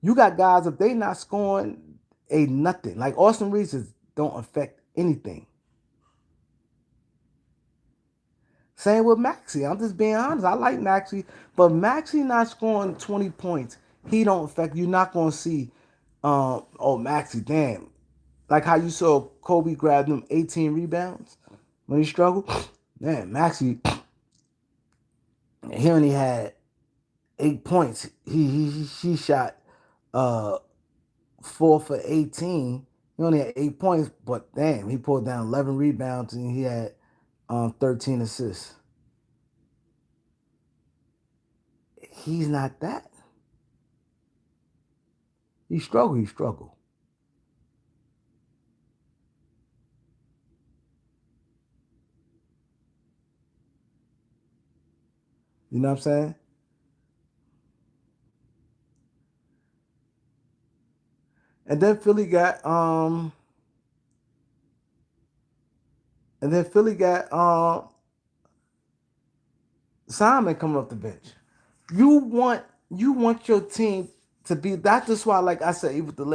You got guys, if they not scoring a nothing, like Austin Reeves don't affect anything. Same with Maxi. I'm just being honest. I like Maxi, but Maxi not scoring 20 points. He don't affect. You're not gonna see. Oh Maxi, damn. Like how you saw Kobe grab them 18 rebounds when he struggled. Man, Maxi, he only had 8 points. He shot uh 4 for 18. He only had 8 points, but damn, he pulled down 11 rebounds and he had 13 assists. He's not that. He struggled. He struggled. You know what I'm saying? And then Philly got and then Philly got Simon coming off the bench. You want you want your team to be. That's just why, like I said, even with the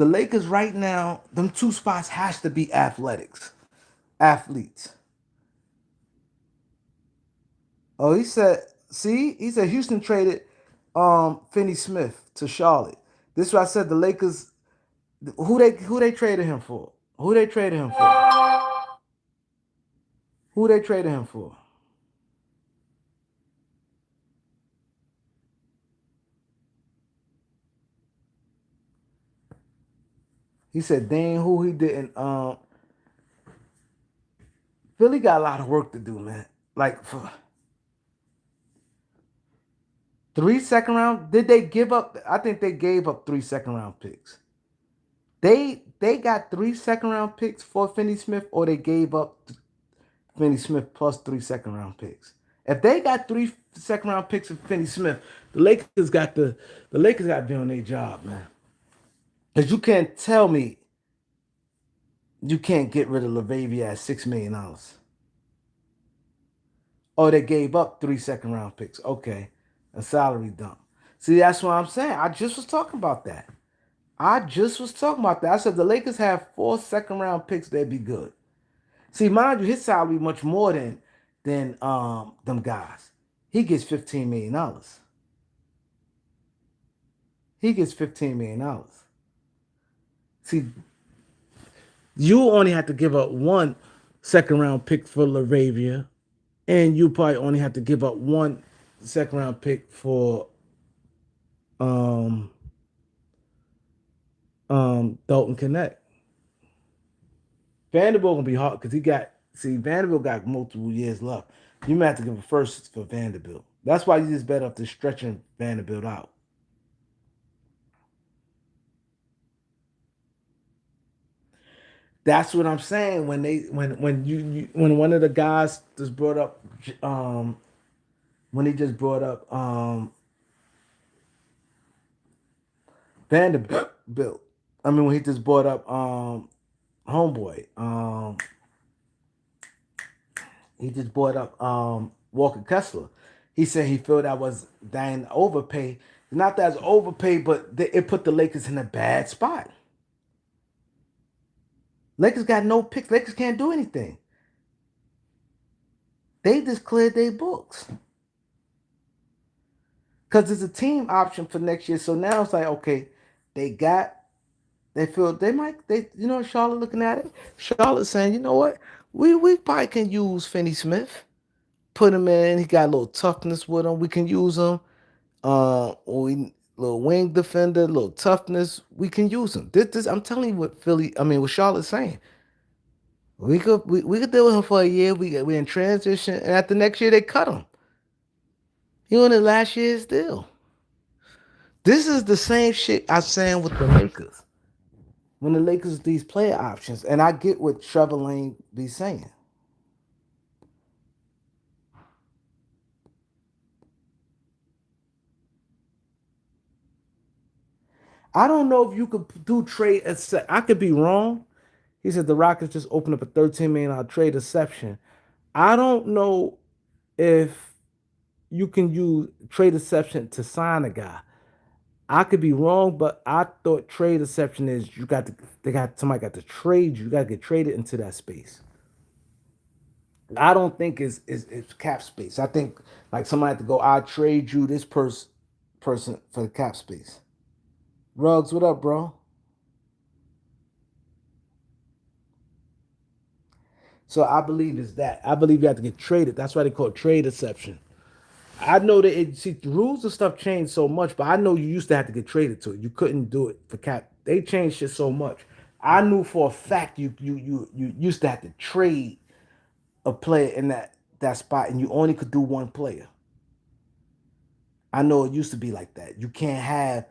Lakers right now, them two spots has to be athletes. Oh, he said, see, he said Houston traded Finney Smith to Charlotte. This is what I said. The Lakers, who they traded him for? Who they traded him for? Who they traded him for? He said, dang, who he didn't. Philly got a lot of work to do, man. Like for 3 second round, did they give up? I think they gave up 3 second round picks. They got 3 second round picks for Finney Smith, or they gave up Finney Smith plus 3 second round picks. If they got 3 second round picks for Finney Smith, the Lakers got to be on their job, man. Because you can't tell me you can't get rid of LaVavia at $6 million. Oh, they gave up 3 second round picks. Okay. A salary dump. See, that's what I'm saying. I just was talking about that. I just was talking about that. I said the Lakers have 4 second round picks, they'd be good. See, mind you, his salary much more than them guys. He gets $15 million. He gets $15 million. See, you only have to give up 1 second round pick for LaRavia, and you probably only have to give up 1 second round pick for um Dalton Connect. Vanderbilt gonna be hard because Vanderbilt got multiple years left. You might have to give a first for Vanderbilt. That's why you just bet up to stretching Vanderbilt out. That's what I'm saying. When one of the guys just brought up when he just brought up Vanderbilt. I mean when he just brought up homeboy. He just brought up Walker Kessler. He said he felt that was dang overpay. Not that it's overpay, but it put the Lakers in a bad spot. Lakers got no picks. Lakers can't do anything. They just cleared their books because it's a team option for next year. So now it's like, okay, they got, they feel they might, Charlotte looking at it. Charlotte saying, you know what, we probably can use Finney Smith. Put him in. He got a little toughness with him. We can use him. We little wing defender, little toughness. We can use him. This I'm telling you what what Charlotte's saying. We could deal with him for a year. We in transition, and after next year they cut him. He on his last year's deal. This is the same shit I saying with the Lakers. When the Lakers these player options, and I get what Trevor Lane be saying. I don't know if you could do trade. I could be wrong. He said the Rockets just opened up a $13 million trade exception. I don't know if you can use trade exception to sign a guy. I could be wrong, but I thought trade exception is somebody got to trade you. You got to get traded into that space. I don't think it's cap space. I think like somebody had to go. I trade you this person for the cap space. Ruggs, what up, bro? So I believe it's that. I believe you have to get traded. That's why they call it trade exception. I know that the rules and stuff changed so much, but I know you used to have to get traded to it. You couldn't do it for cap. They changed shit so much. I knew for a fact you used to have to trade a player in that spot, and you only could do one player. I know it used to be like that. You can't have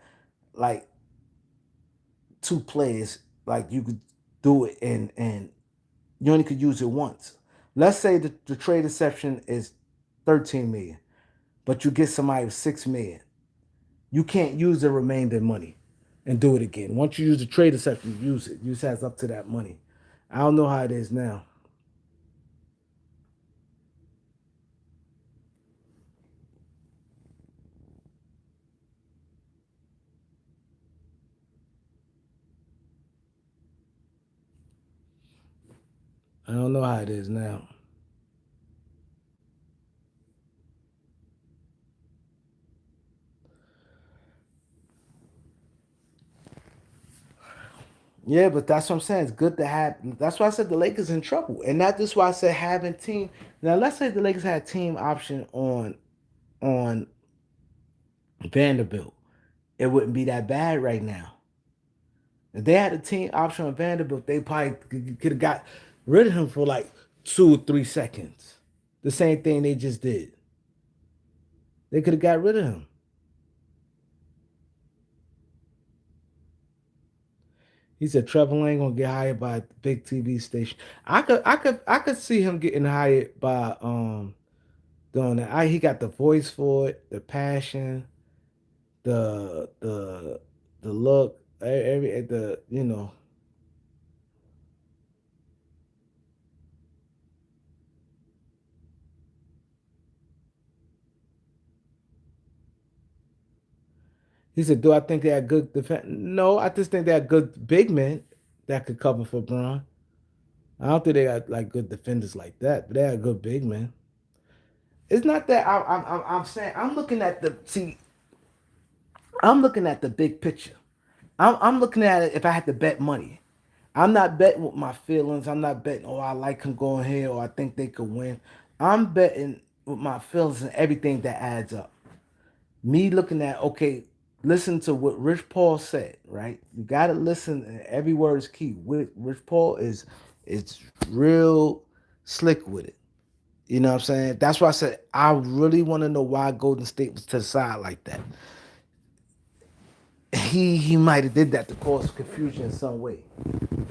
like two players. Like you could do it, and you only could use it once. Let's say the trade exception is 13 million, but you get somebody with 6 million. You can't use the remainder money. and do it again. Once you use the trade exception, you use it. You just has up to that money. I don't know how it is now. I don't know how it is now. Yeah, but that's what I'm saying. It's good to have. That's why I said the Lakers in trouble, and that's just why I said having team. Now let's say the Lakers had team option on Vanderbilt, it wouldn't be that bad right now. If they had a team option on Vanderbilt, they probably could have got rid of him for like 2 or 3 seconds. The same thing they just did. They could have got rid of him. He said Trevor Lane gonna get hired by a big TV station. I could see him getting hired by doing that. He got the voice for it, the passion, the the the look, every the He said, "Do I think they had good defense? No, I just think they had good big men that could cover for Braun. I don't think they got like good defenders like that, but they had good big men. It's not that I'm saying I'm looking at the see. I'm looking at the big picture. I'm looking at it if I had to bet money. I'm not betting with my feelings. I'm not betting, oh, I like him going here or I think they could win. I'm betting with my feelings and everything that adds up. Me looking at, okay, listen to what Rich Paul said, right? You got to listen, and every word is key. Rich Paul is real slick with it. You know what I'm saying? That's why I said I really want to know why Golden State was to the side like that. He might have did that to cause confusion in some way.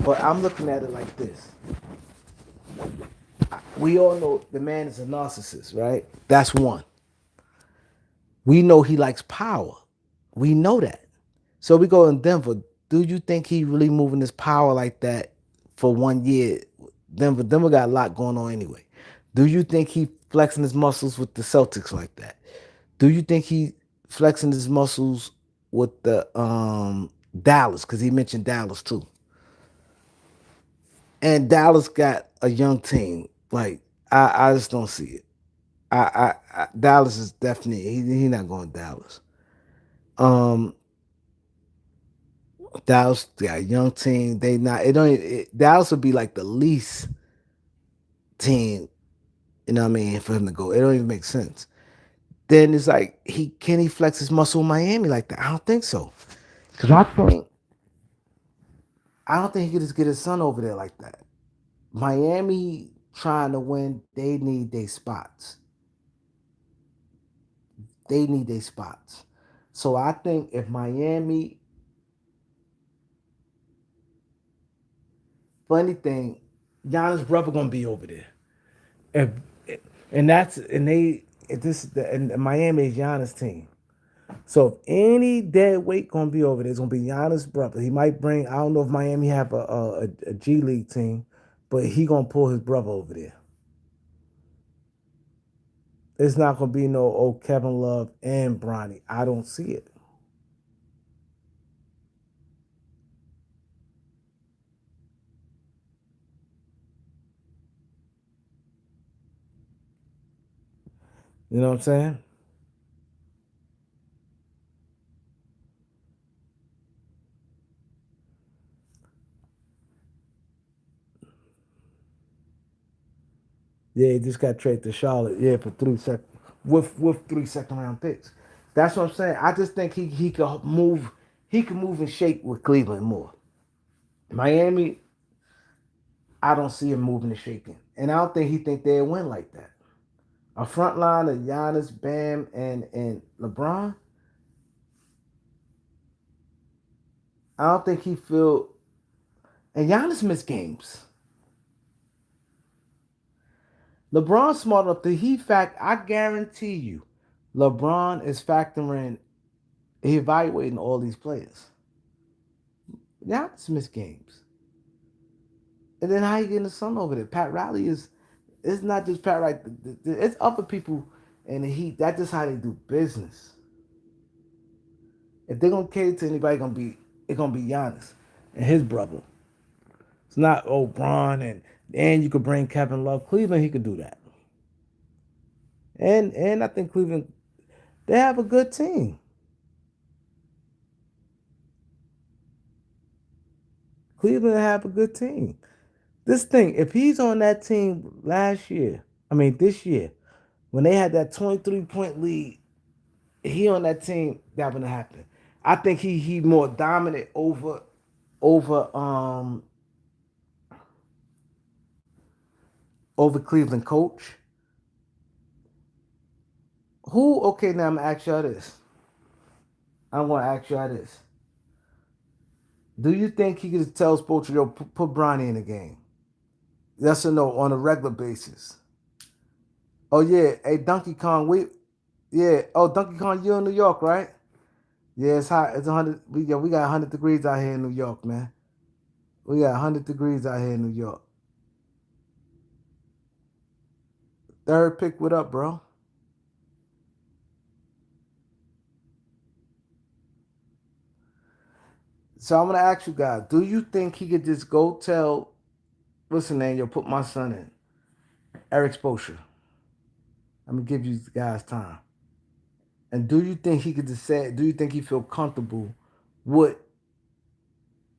But I'm looking at it like this. We all know the man is a narcissist, right? That's one. We know he likes power. We know that. So we go in Denver. Do you think he really moving his power like that for 1 year? Denver got a lot going on anyway. Do you think he flexing his muscles with the Celtics like that? Do you think he flexing his muscles with the Dallas? Because he mentioned Dallas too. And Dallas got a young team. Like I just don't see it. Dallas is definitely he not going to Dallas. Um, Dallas got a young team. They not it don't Dallas would be like the least team. You know what I mean for him to go. It don't even make sense. Then it's like he flex his muscle in Miami like that? I don't think so. Cause I don't think he could just get his son over there like that. Miami trying to win, they need their spots. They need their spots. So I think if Miami, funny thing, Giannis' brother gonna be over there. If, and that's and they if this and Miami is Giannis' team. So if any dead weight gonna be over there, it's gonna be Giannis' brother. He might bring. I don't know if Miami have a G League team, but he gonna pull his brother over there. It's not gonna be no Kevin Love and Bronny. I don't see it. You know what I'm saying? Yeah, he just got traded to Charlotte. Yeah, for 3 sec with 3 second round picks. That's what I'm saying. I just think he could move. He could move and shake with Cleveland more. Miami, I don't see him moving and shaking, and I don't think he think they'll win like that. A front line of Giannis, Bam, and LeBron. I don't think he feel. And Giannis missed games. LeBron smart enough to he fact. I guarantee you, LeBron is factoring. He evaluating all these players. Giannis missed games. And then how you getting the Sun over there? Pat Riley is. It's not just Pat Riley. It's other people in the Heat. That's just how they do business. If they're gonna cater to anybody, it's gonna be Giannis and his brother. It's not Bron and you could bring Kevin Love. Cleveland, he could do that. And I think Cleveland, they have a good team. Cleveland have a good team. This thing, if he's on that team last year, I mean this year, when they had that 23-point lead, he on that team, that wouldn't happen. I think he more dominant over over Cleveland coach. Who okay now I'm gonna ask y'all this. I'm gonna ask y'all this. Do you think he could tell Spoelstra, yo, put Bronny in the game? Yes or no, on a regular basis? Oh yeah, hey Donkey Kong, yeah. Oh Donkey Kong, you in New York, right? Yeah, it's hot. It's 100. We got 100 degrees out here in New York, man. We got 100 degrees out here in New York. Third pick, what up, bro? So I'm gonna ask you guys: do you think he could just go tell, what's the name? Yo, put my son in, Eric Spoelstra. I'm gonna give you guys time. And do you think he could just say? Do you think he feel comfortable with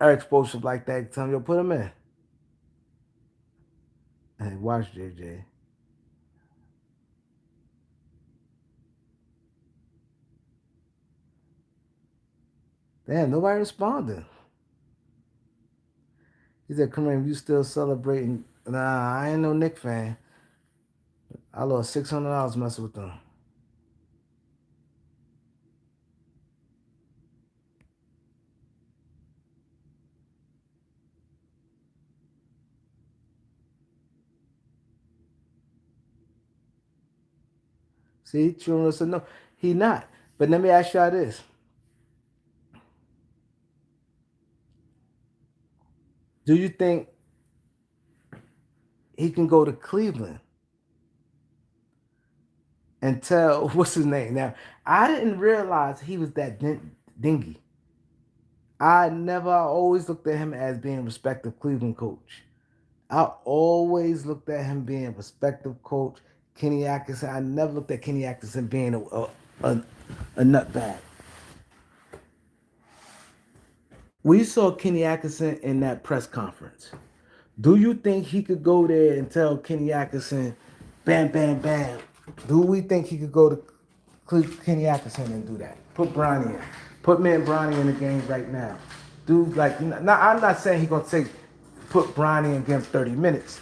Eric Spoelstra like that? Tell him, yo, put him in. Hey, watch JJ. Damn, nobody responded. He said, Kareem, you still celebrating? Nah, I ain't no Knick fan. I lost $600 messing with them. See, Truman said no, he not. But let me ask y'all this: do you think he can go to Cleveland and tell what's his name? Now, I didn't realize he was that dingy. I always looked at him as being a respected Cleveland coach. I always looked at him being a respected coach. Kenny Atkinson, I never looked at Kenny Atkinson being a nutbag. We saw Kenny Atkinson in that press conference. Do you think he could go there and tell Kenny Atkinson, bam, bam, bam? Do we think he could go to Kenny Atkinson and do that? Put Bronny in. Put me and Bronny in the game right now. Dude, like, now I'm not saying he's gonna put Bronny and give him 30 minutes.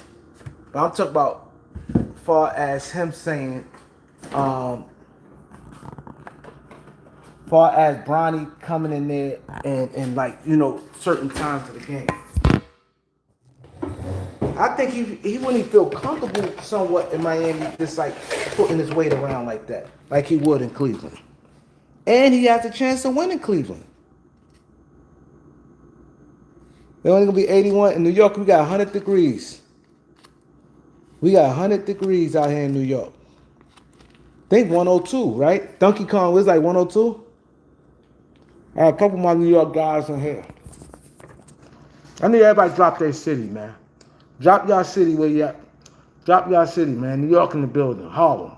But I'm talking about far as him saying, um, far as Bronny coming in there and like, certain times of the game. I think he wouldn't feel comfortable somewhat in Miami, just like putting his weight around like that, like he would in Cleveland. And he has a chance to win in Cleveland. They're only gonna be 81 in New York. We got 100 degrees. We got 100 degrees out here in New York. I think 102, right? Donkey Kong was like 102. I had a couple of my New York guys in here. I need everybody to drop their city, man. Drop y'all city where you at. Drop y'all city, man. New York in the building. Harlem.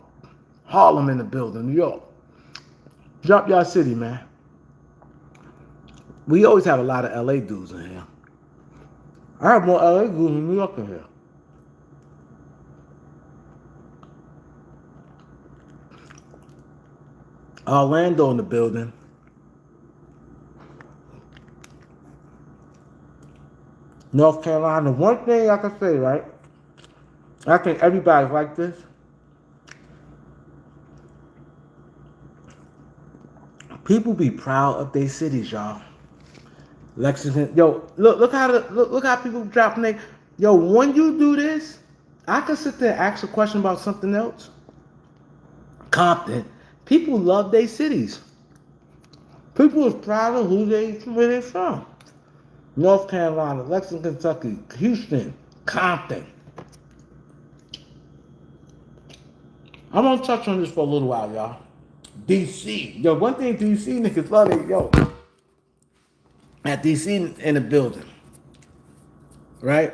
Harlem in the building. New York. Drop y'all city, man. We always have a lot of LA dudes in here. I have more LA dudes than New York in here. Orlando in the building. North Carolina. One thing I can say, right? I think everybody's like this. People be proud of their cities, y'all. Lexington, yo, look how people dropping they. Yo, when you do this, I can sit there and ask a question about something else. Compton, people love their cities. People is proud of where they from. North Carolina, Lexington, Kentucky, Houston, Compton. I'm gonna touch on this for a little while, y'all. DC. Yo, one thing DC niggas love it, yo. At DC in the building, right?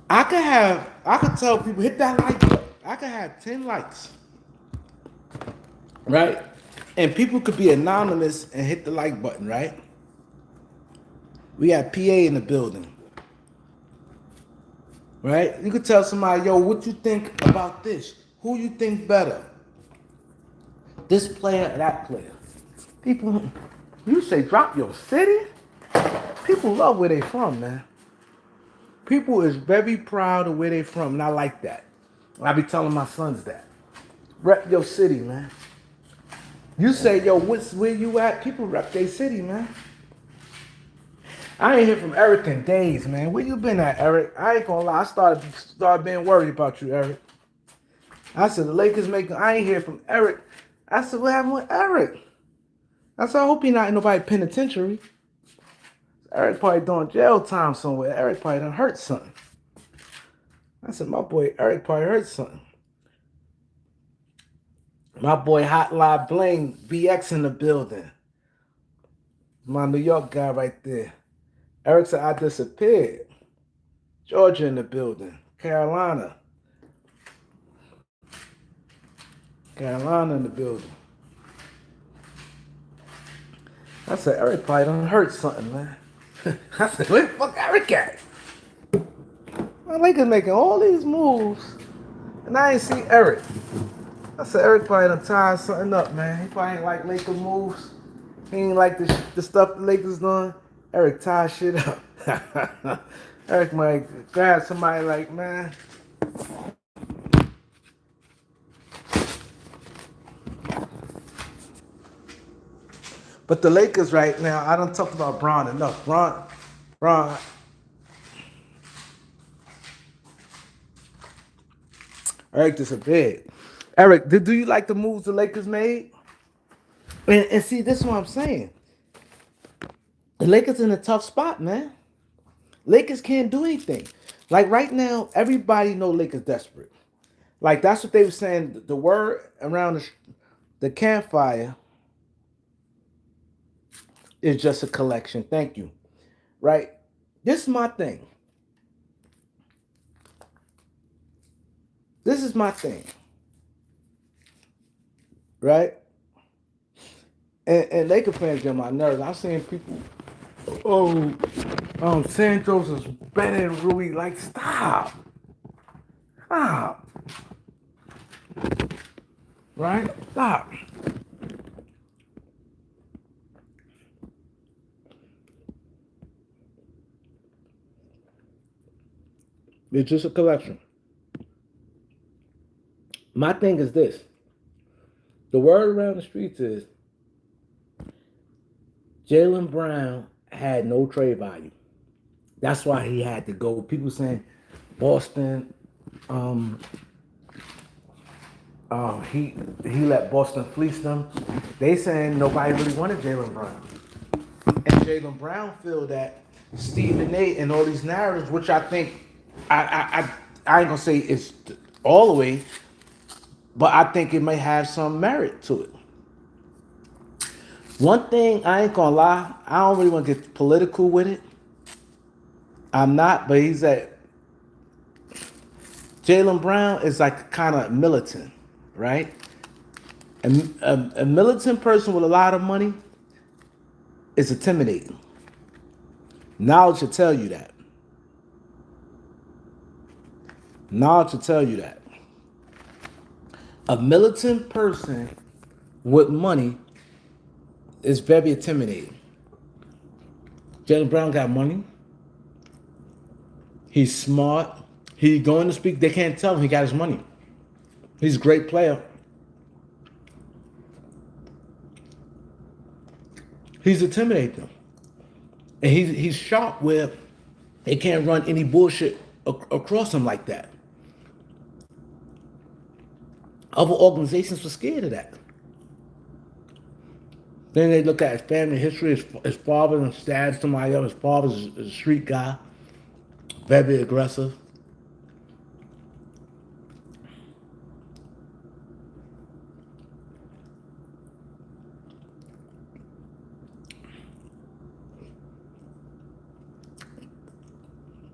I could tell people hit that like button. I could have 10 likes, right? And people could be anonymous and hit the like button, right? We got PA in the building, right? You could tell somebody, yo, what you think about this? Who you think better? This player or that player? People, you say drop your city? People love where they from, man. People is very proud of where they from, and I like that. I be telling my sons that. Rep your city, man. You say, yo, where you at? People rep their city, man. I ain't hear from Eric in days, man. Where you been at, Eric? I ain't gonna lie. I started being worried about you, Eric. I said the Lakers making. I ain't hear from Eric. I said, what happened with Eric? I said, I hope he not in nobody penitentiary. Eric probably doing jail time somewhere. Eric probably done hurt something. I said, my boy Eric probably hurt something. My boy Hotline Bling, BX in the building. My New York guy right there. Eric said, I disappeared. Georgia in the building. Carolina. Carolina in the building. I said, Eric probably done hurt something, man. I said, where the fuck Eric at? My Lakers making all these moves, and I ain't see Eric. I said, Eric probably done tied something up, man. He probably ain't like Lakers moves. He ain't like the stuff the Lakers doing. Eric tied shit up. Eric might grab somebody like, man. But the Lakers right now, I don't talk about Bron enough. Bron. Eric disappeared. Eric, do you like the moves the Lakers made? And see, this is what I'm saying. The Lakers in a tough spot, man. Lakers can't do anything. Like right now, everybody know Lakers desperate. Like that's what they were saying. The word around the campfire is just a collection. Thank you. Right? This is my thing. This is my thing. Right? And Laker fans get on my nerves. I'm seeing people, oh, Santos is better than Rui. Like, stop. Stop. Right? Stop. It's just a collection. My thing is this. The word around the streets is Jaylen Brown had no trade value. That's why he had to go. People saying Boston, um, he let Boston fleece them. They saying nobody really wanted Jaylen Brown, and Jaylen Brown feel that Stephen A. and all these narratives, which I think I ain't gonna say it's all the way, but I think it may have some merit to it. One thing I ain't gonna lie, I don't really want to get political with it. I'm not, but he's at Jaylen Brown is like kind of militant, right? A militant person with a lot of money is intimidating. Knowledge will tell you that. Knowledge will tell you that. A militant person with money is very intimidating. Jaylen Brown got money. He's smart. He going to speak. They can't tell him he got his money. He's a great player. He's intimidating them. And he's sharp where they can't run any bullshit across him like that. Other organizations were scared of that. Then they look at his family history. His father and stabbed somebody else. His father's a street guy, very aggressive.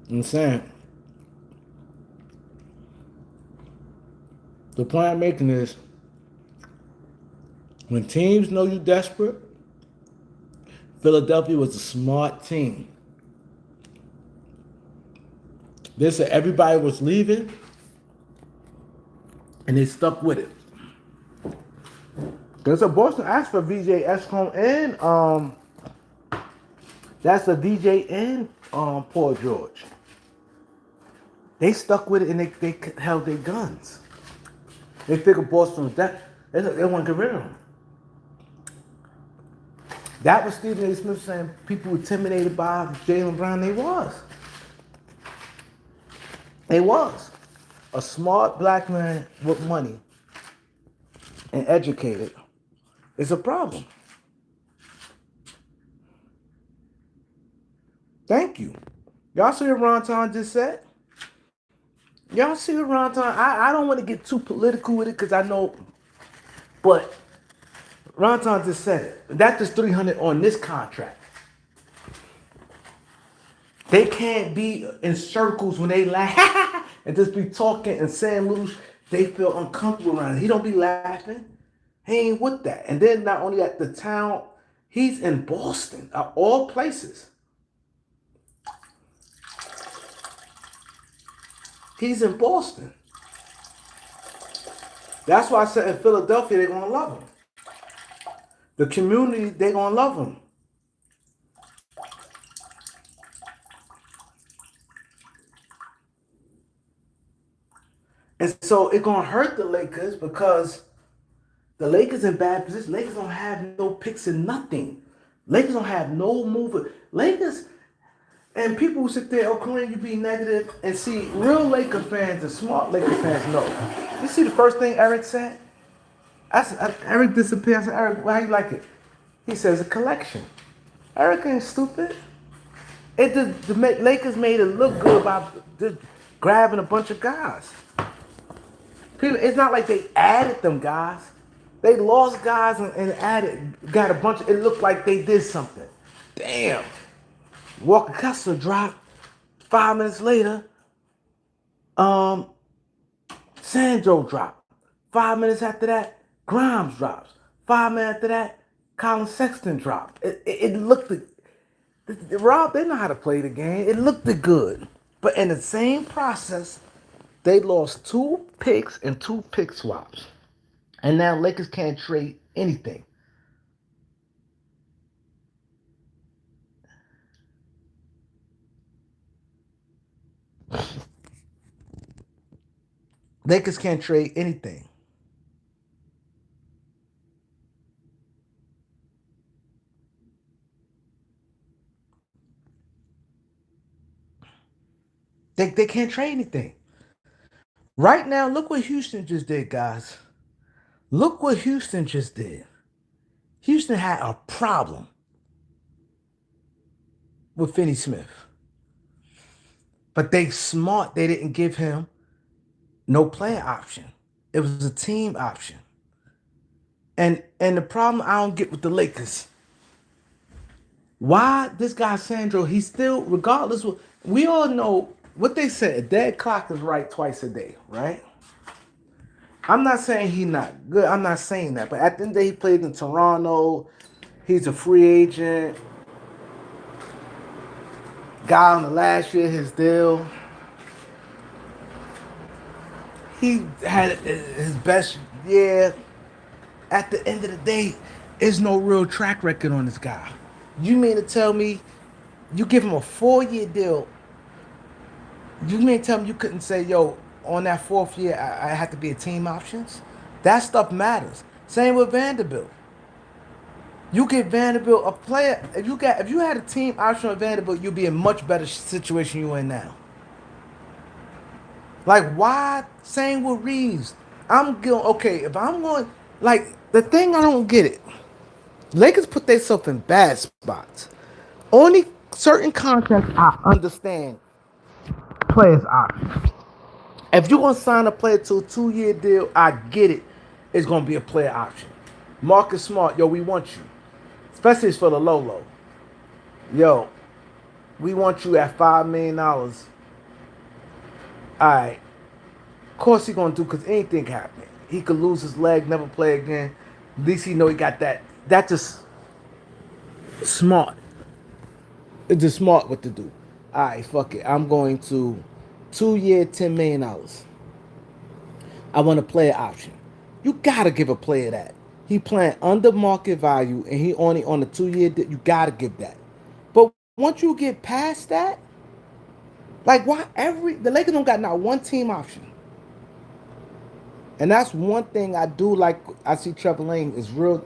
I'm saying the point I'm making is when teams know you desperate, Philadelphia was a smart team. They said everybody was leaving, and they stuck with it. There's a Boston asked for VJ Escom and that's a DJ and Paul George. They stuck with it and they held their guns. They figured Boston was that they want to get rid of them. That was Stephen A. Smith saying people were intimidated by Jaylen Brown. They was. They was. A smart black man with money and educated is a problem. Thank you. Y'all see what Ron Ton just said? Y'all see what Ron Ton? I don't want to get too political with it because I know, but Ron Ton just said it. That's just 300 on this contract. They can't be in circles when they laugh and just be talking and saying little. They feel uncomfortable around it. He don't be laughing. He ain't with that. And then not only at the town, he's in Boston, of all places. He's in Boston. That's why I said in Philadelphia they're gonna love him. The community, they're gonna love him. And so it's gonna hurt the Lakers because the Lakers in bad position. Lakers don't have no picks and nothing. Lakers don't have no mover. Lakers and people who sit there, oh, Kareem, you be negative, and see real Laker fans and smart Laker fans know. You see the first thing Eric said? Eric disappeared. I said, Eric, how you like it? He says a collection. Eric ain't stupid. The Lakers made it look good by just grabbing a bunch of guys. People, it's not like they added them guys. They lost guys and got a bunch. It looked like they did something. Damn. Walker Kessler dropped. 5 minutes later, Sandro dropped. 5 minutes after that, Grimes drops. 5 minutes after that, Colin Sexton dropped. It looked. Rob, they know how to play the game. It looked good. But in the same process, they lost 2 picks and 2 pick swaps. And now Lakers can't trade anything. Lakers can't trade anything. They can't trade anything. Right now, look what Houston just did, guys. Look what Houston just did. Houston had a problem with Finney Smith. But they smart. They didn't give him no player option. It was a team option. And the problem I don't get with the Lakers, why this guy Sandro, he's still, regardless, we all know what they said, a dead clock is right twice a day, right? I'm not saying he's not good. I'm not saying that. But at the end of the day, he played in Toronto. He's a free agent. Guy on the last year, his deal. He had his best year. At the end of the day, there's no real track record on this guy. You mean to tell me you give him a 4-year deal? You mean to tell me you couldn't say, yo, on that 4th year, I had to be a team options? That stuff matters. Same with Vanderbilt. You get Vanderbilt a player. If you had a team option on Vanderbilt, you'd be in much better situation you in now. Like, why? Same with Reeves. I'm going, okay, if I'm going, like, the thing I don't get it. Lakers put themselves in bad spots. Only certain contracts I understand players options. If you're gonna sign a player to a 2 year deal, I get it. It's gonna be a player option. Marcus Smart, yo, we want you. Especially for the low low. Yo, we want you at $5 million. Alright. Of course he gonna do because anything can happen. He could lose his leg, never play again. At least he know he got that. That's just smart. It's just smart what to do. Alright, fuck it. I'm going to 2 year, $10 million. I want a player option. You gotta give a player that. He playing under market value and he only on a 2 year. You gotta give that. But once you get past that, like why every the Lakers don't got not one team option. And that's one thing I do like. I see Trevor Lane is real.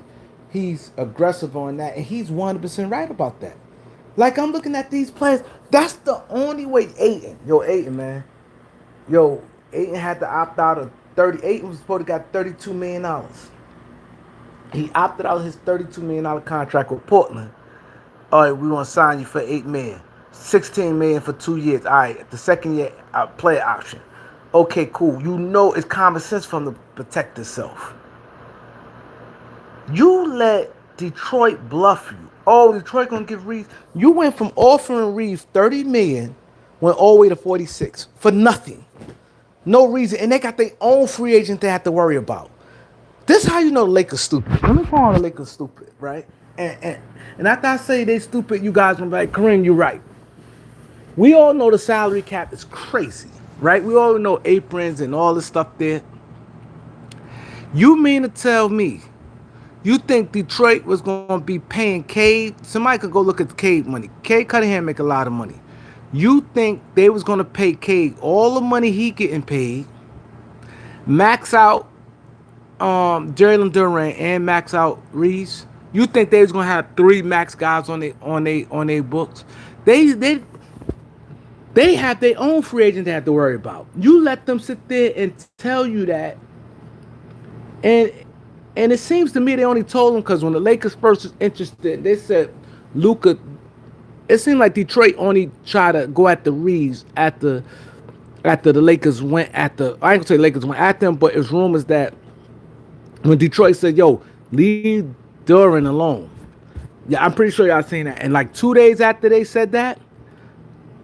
He's aggressive on that, and he's 100% right about that. Like I'm looking at these players. That's the only way. Aiton, yo, Aiton, man, yo, Aiton had to opt out of 30. Aiton was supposed to got $32 million. He opted out of his $32 million contract with Portland. All right, we want to sign you for $8 million, $16 million for 2 years. All right, the second year player option. Okay, cool. You know it's common sense for him to protect himself. You let Detroit bluff you. Oh, Detroit gonna give Reeves. You went from offering Reeves $30 million, went all the way to 46 for nothing, no reason, and they got their own free agent they have to worry about. This is how you know the Lakers stupid. Let me call the Lakers stupid, right? And after I say they stupid, you guys gonna be like, Kareem, you're right. We all know the salary cap is crazy, right? We all know aprons and all this stuff there. You mean to tell me you think Detroit was going to be paying Cade? Somebody could go look at the Cade money. Cade Cunningham make a lot of money. You think they was going to pay Cade all the money he getting paid, max out Jalen Durant and max out Reeves? You think they was going to have three max guys on their books? They they they have their own free agent they have to worry about. You let them sit there and tell you that, and and it seems to me they only told them because when the Lakers first was interested, they said Luka. It seemed like Detroit only tried to go at the Reeves after the Lakers went at the. I ain't gonna say Lakers went at them, but it's rumors that when Detroit said, "Yo, leave Duran alone," yeah, I'm pretty sure y'all seen that. And like 2 days after they said that,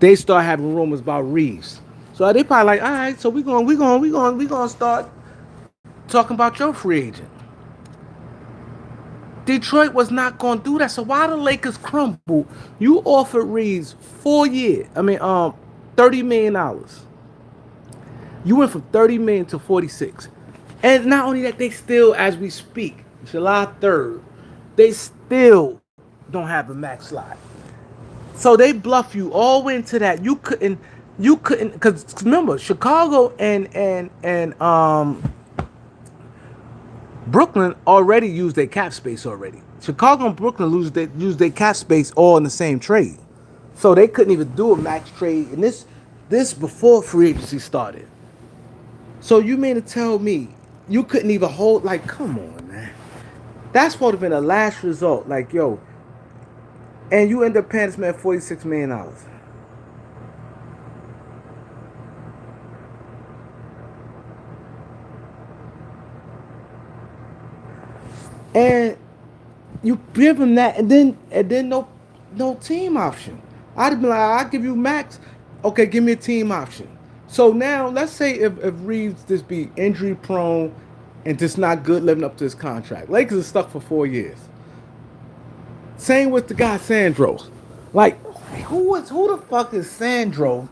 they start having rumors about Reeves. So they probably like, all right, so we gonna start talking about your free agent. Detroit was not going to do that. So why the Lakers crumble? You offered Reeves 4 years. $30 million. You went from 30 million to 46. And not only that, they still, as we speak, July 3rd, they still don't have a max slot. So they bluff you all into that. You couldn't, because remember, Chicago and Brooklyn already used their cap space already. Chicago and Brooklyn used their cap space all in the same trade. So they couldn't even do a max trade. And this before free agency started. So you mean to tell me you couldn't even hold, like, come on, man. That's supposed to have been a last result. Like, yo, and you end up paying this man $46 million. And you give him that, and then no team option. I'd be like, I'll give you max. Okay, give me a team option. So now let's say if Reeves just be injury prone and just not good living up to his contract. Lakers are stuck for 4 years. Same with the guy Sandro. Like, who the fuck is Sandro?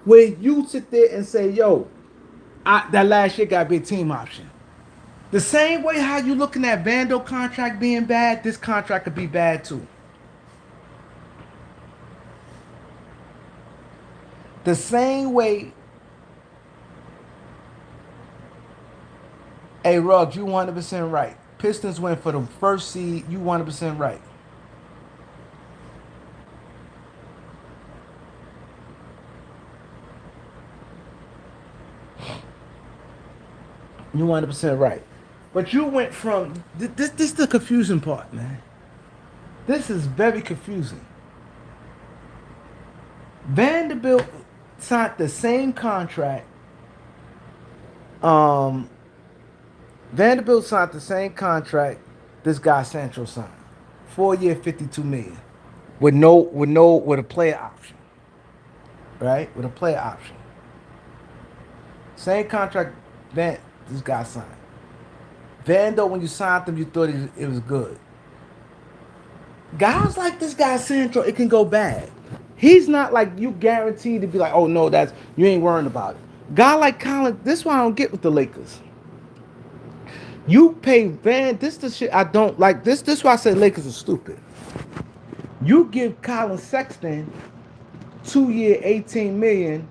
Where you sit there and say, yo, that last year gotta be a team option. The same way how you looking at Vando contract being bad, this contract could be bad too. The same way, hey Ruggs, you 100% right. Pistons went for the first seed, you 100% right. You 100% right. But you went from this the confusing part, man. this is very confusing. Vanderbilt signed the same contract. Um, Vanderbilt signed the same contract this guy Sancho signed. 4 year, 52 million. With a player option. Right? With a player option. Same contract Van this guy signed. Vando, when you signed him, you thought it was good. Guys like this guy Sancho, it can go bad. He's not like you guaranteed to be like, oh no, that's you ain't worrying about it. Guy like Colin, this is why I don't get with the Lakers. You pay Van, this the shit I don't like. This why I say Lakers are stupid. You give Colin Sexton 2 year, 18 million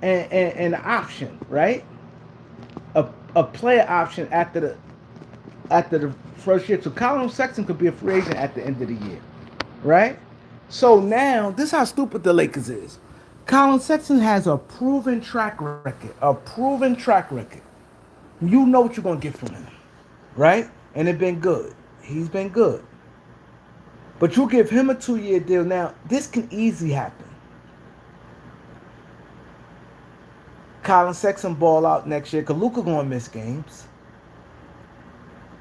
and an option, right? A player option after the first year. So Colin Sexton could be a free agent at the end of the year, right? So now this is how stupid the Lakers is. Colin Sexton has a proven track record, a proven track record. You know what you're gonna get from him, right? And it's been good. He's been good. But you give him a 2 year deal now. This can easily happen. Colin Sexton ball out next year because Luka gonna miss games.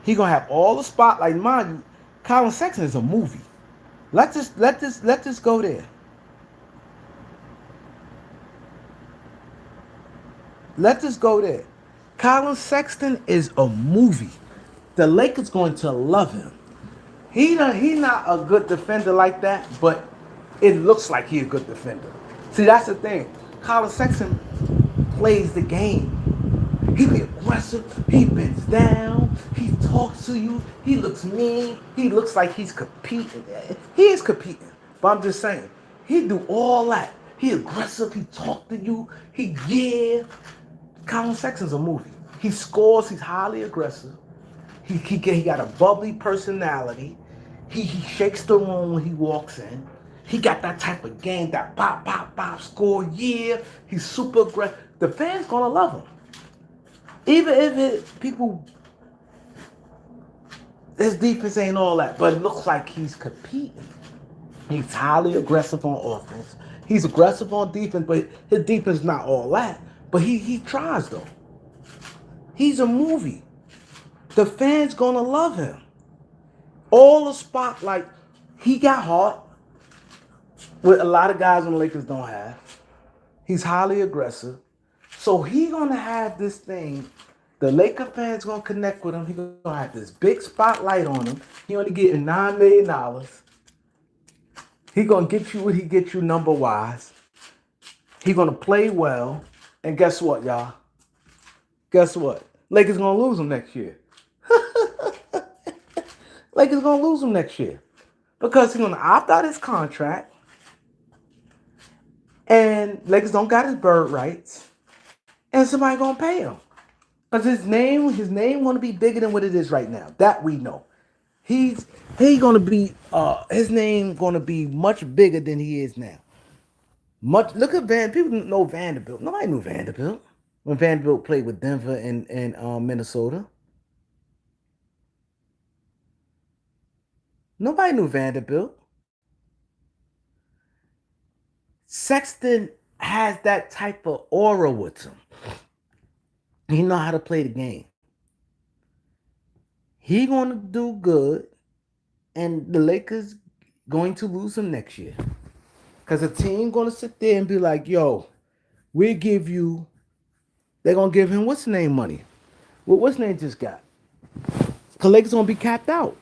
He gonna have all the spotlight. Mind you, Colin Sexton is a movie. Let this go there. Let this go there. Colin Sexton is a movie. The Lakers going to love him. He not a good defender like that, but it looks like he a good defender. See, that's the thing. Colin Sexton plays the game. He be aggressive. He bends down. He talks to you. He looks mean. He looks like he's competing. He is competing. But I'm just saying, he do all that. He aggressive. He talk to you. He yeah. Colin Sexton's a movie. He scores. He's highly aggressive. He got a bubbly personality. He shakes the room when he walks in. He got that type of game, that pop, pop, pop, score, yeah. He's super aggressive. The fans gonna love him. Even if people, his defense ain't all that, but it looks like he's competing. He's highly aggressive on offense. He's aggressive on defense, but his defense not all that. But he tries though. He's a movie. The fans gonna love him. All the spotlight. He got heart, what a lot of guys on the Lakers don't have. He's highly aggressive. So he gonna have this thing. The Laker fans gonna connect with him. He gonna have this big spotlight on him. He only getting $9 million. He gonna get you what he get you number wise. He gonna play well. And guess what, y'all? Guess what? Lakers gonna lose him next year. Lakers gonna lose him next year because he's gonna opt out his contract, and Lakers don't got his bird rights, and somebody gonna pay him because his name gonna be bigger than what it is right now. That we know. He gonna be his name gonna be much bigger than he is now. Much look at people know Vanderbilt. Nobody knew Vanderbilt when Vanderbilt played with Denver and Minnesota. Nobody knew Vanderbilt. Sexton has that type of aura with him. He know how to play the game. He gonna do good, and the Lakers going to lose him next year. Because the team gonna sit there and be like, yo, we give you, they're gonna give him what's the name money. What's the name just got? Because Lakers gonna be capped out.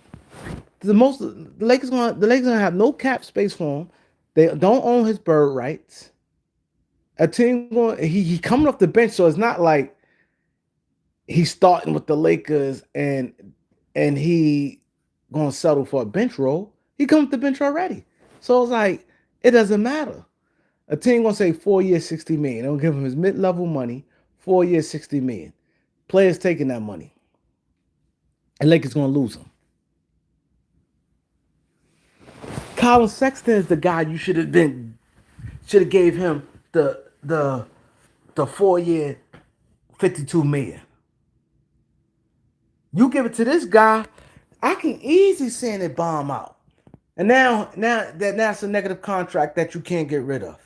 The Lakers gonna have no cap space for him. They don't own his bird rights. A team going he coming off the bench, so it's not like he's starting with the Lakers and he gonna settle for a bench role. He comes to the bench already. So it's like it doesn't matter. A team gonna say 4 years, 60 million. They'll give him his mid-level money, 4 years, 60 million. Players taking that money. And Lakers gonna lose him. Colin Sexton is the guy you should have gave him the 4 year 52 million. You give it to this guy, I can easily send it bomb out. And now that's a negative contract that you can't get rid of.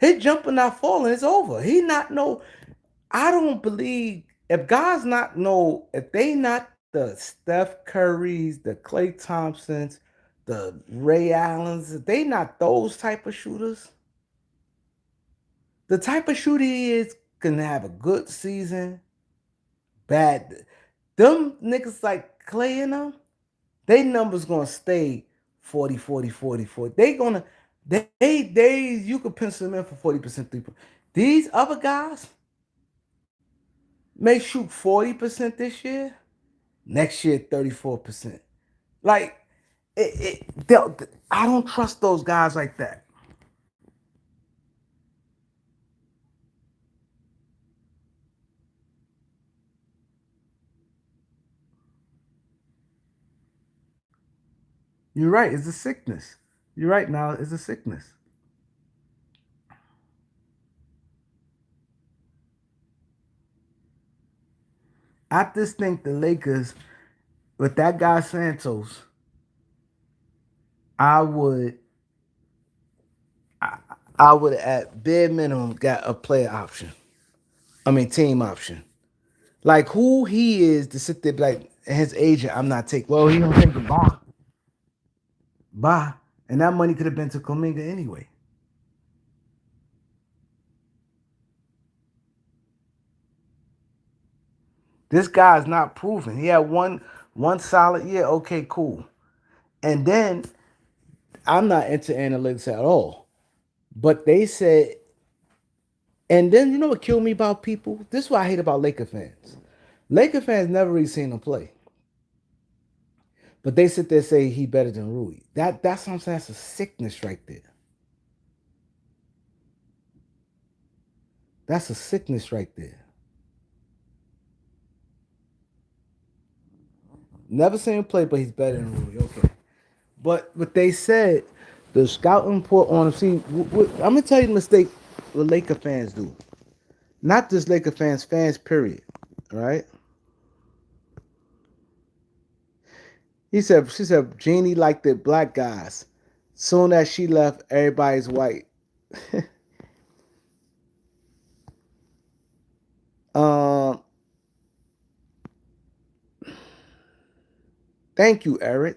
His jumping not falling is over. He not no. I don't believe if guys not know if they not the Steph Currys, the Klay Thompsons, the Ray Allens, if they not those type of shooters. The type of shooter he is can have a good season, bad. Them niggas like Clay and them, they numbers gonna stay 40, 40, 40, 40. They gonna they you could pencil them in for 40% 3 point. These other guys may shoot 40% this year, next year 34%. Like I don't trust those guys like that. You're right, it's a sickness. You're right now, it's a sickness. I just think the Lakers with that guy Santos, I would I, I would at bare minimum got a player option. I mean team option. Like who he is to sit there like his agent, I'm not taking. Well, he don't take the bond. Bye. And that money could have been to Kuminga anyway. This guy's not proven. He had one solid year. Okay, cool. And then I'm not into analytics at all. But they said, and then you know what killed me about people? This is what I hate about Laker fans. Laker fans never really seen him play. But they sit there and say he better than Rui. That's what I'm saying. That's a sickness right there. That's a sickness right there. Never seen him play, but he's better than Rui. Okay. But what they said, the scouting report on him. See, I'm gonna tell you the mistake the Laker fans do. Not just Laker fans, fans period. Right? She said, Jeannie liked the black guys. Soon as she left, everybody's white. um, Thank you, Eric.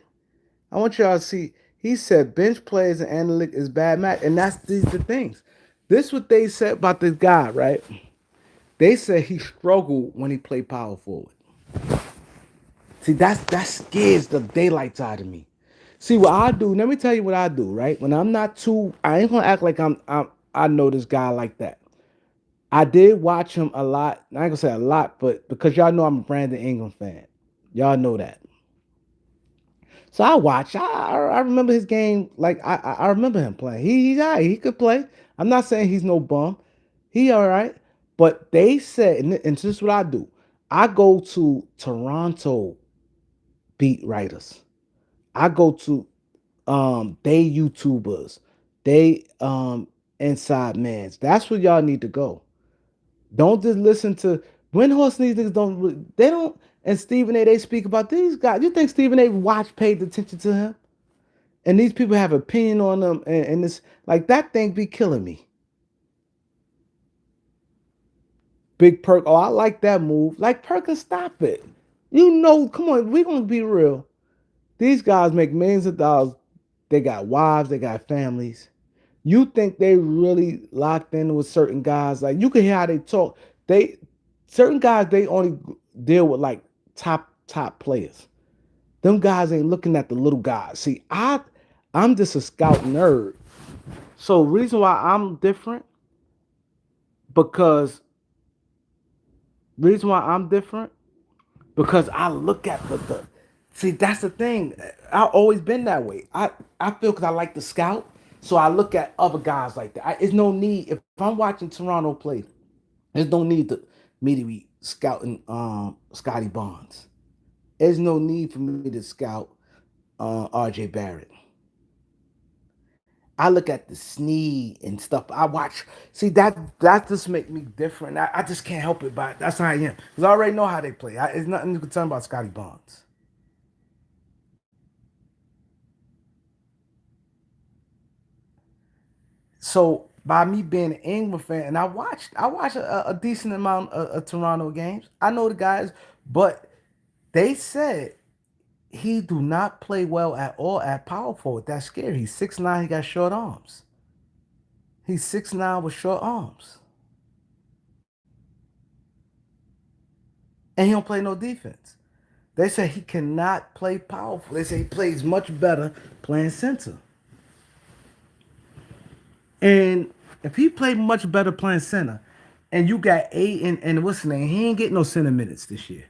I want y'all to see. He said bench players and analytic is bad match, and that's these the things. This what they said about this guy, right? They said he struggled when he played power forward. See, that scares the daylights out of me. See what I do. Let me tell you what I do. Right when I'm not too, I ain't gonna act like I know this guy like that. I did watch him a lot. I ain't gonna say a lot, but because y'all know I'm a Brandon Ingram fan, y'all know that. So I watch. I remember his game. Like I remember him playing. He's all right. He could play. I'm not saying he's no bum. He all right. But they said, and this is what I do. I go to Toronto beat writers. I go to they YouTubers, they inside mans. That's where y'all need to go. Don't just listen to Windhorse and these niggas they don't and Stephen A. They speak about these guys. You think Stephen A. watched paid attention to him? And these people have opinion on them and it's like that thing be killing me. Big Perk, oh, I like that move. Like Perkins, stop it. You know, come on, we gonna be real. These guys make millions of dollars. They got wives, they got families. You think they really locked in with certain guys? Like you can hear how they talk. They certain guys they only deal with like top players. Them guys ain't looking at the little guys. See, I'm just a scout nerd. So reason why I'm different because reason why I'm different because I look at the see that's the thing. I've always been that way. I feel because I like to scout, so I look at other guys like that. It's no need if I'm watching Toronto play. There's no need to me to be scouting Scotty Barnes. There's no need for me to scout RJ Barrett. I look at the Sneed and stuff. I watch. See that just make me different. I just can't help it. But that's how I am. Cause I already know how they play. It's nothing you can tell me about Scotty Barnes. So by me being an England fan, and I watched a decent amount of Toronto games. I know the guys, but they said he do not play well at all at power forward. That's scary. He's 6'9". He got short arms. He's 6'9" with short arms, and he don't play no defense. They say he cannot play powerful. They say he plays much better playing center. And if he played much better playing center, and you got eight and what's his name, he ain't getting no center minutes this year.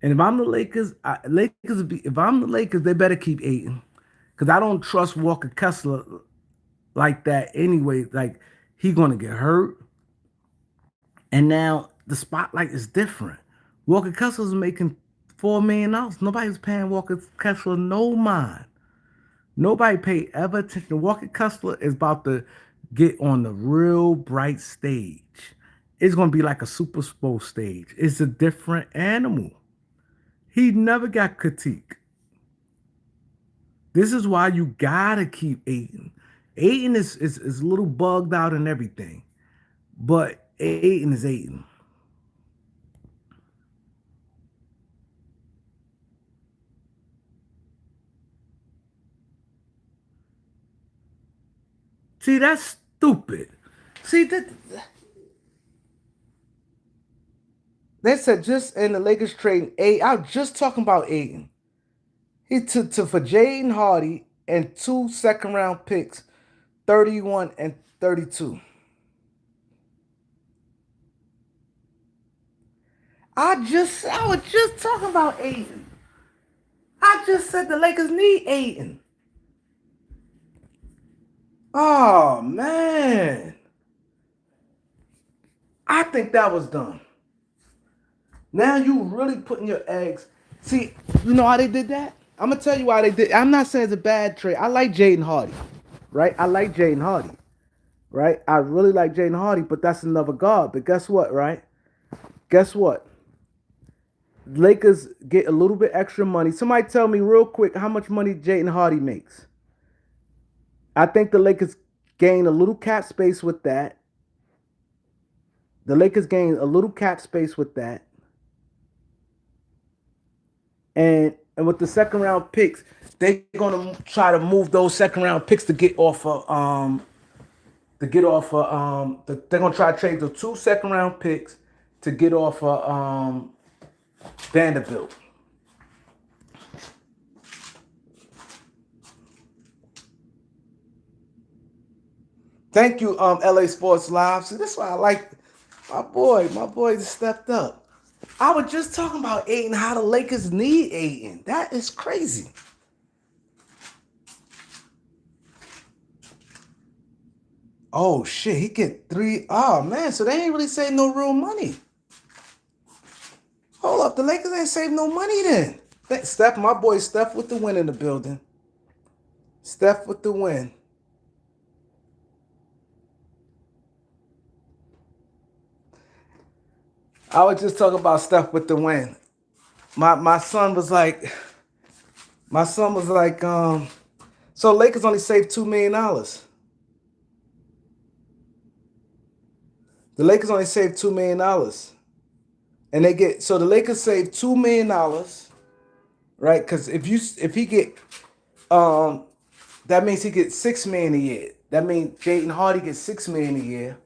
And if I'm the Lakers, if I'm the Lakers, they better keep Aiton, because I don't trust Walker Kessler like that anyway. Like he gonna get hurt, and now the spotlight is different. Walker Kessler's making $4 million. Nobody's paying Walker Kessler no mind. Nobody paid ever attention. Walker Kessler is about to get on the real bright stage. It's gonna be like a Super Bowl stage. It's a different animal. He never got critique. This is why you gotta keep Aiton. Aiton is a little bugged out and everything, but Aiton is Aiton. See, that's stupid. See, they said just in the Lakers trading eight. I was just talking about Aiton. He took for Jaden Hardy and 2 second round picks, 31 and 32. I was just talking about Aiton. I just said the Lakers need Aiton. Oh man. I think that was done. Now you really putting your eggs. See, you know how they did that? I'm gonna tell you why they did. I'm not saying it's a bad trade. I like Jaden Hardy, right? I like Jaden Hardy, right? I really like Jaden Hardy, but that's another guard. But guess what, right? Guess what? Lakers get a little bit extra money. Somebody tell me real quick how much money Jaden Hardy makes. I think the Lakers gain a little cap space with that. The Lakers gain a little cap space with that. And with the second round picks, they're gonna try to move those second round picks they're gonna try to trade the 2 second round picks to get off of Vanderbilt. Thank you, LA Sports Live. See, that's why I like my boy just stepped up. I was just talking about Aiton, how the Lakers need Aiton. That is crazy. Oh shit, he get three. Oh man, so they ain't really saved no real money. Hold up, the Lakers ain't saved no money then. Steph, my boy Steph with the win in the building. Steph with the win. I was just talking about Steph with the win. My son was like, so Lakers only saved $2 million. The Lakers only saved $2 million. And they get so the Lakers save $2 million, right? Because if he get that means he gets $6 million a year. That means Jaden Hardy gets $6 million a year,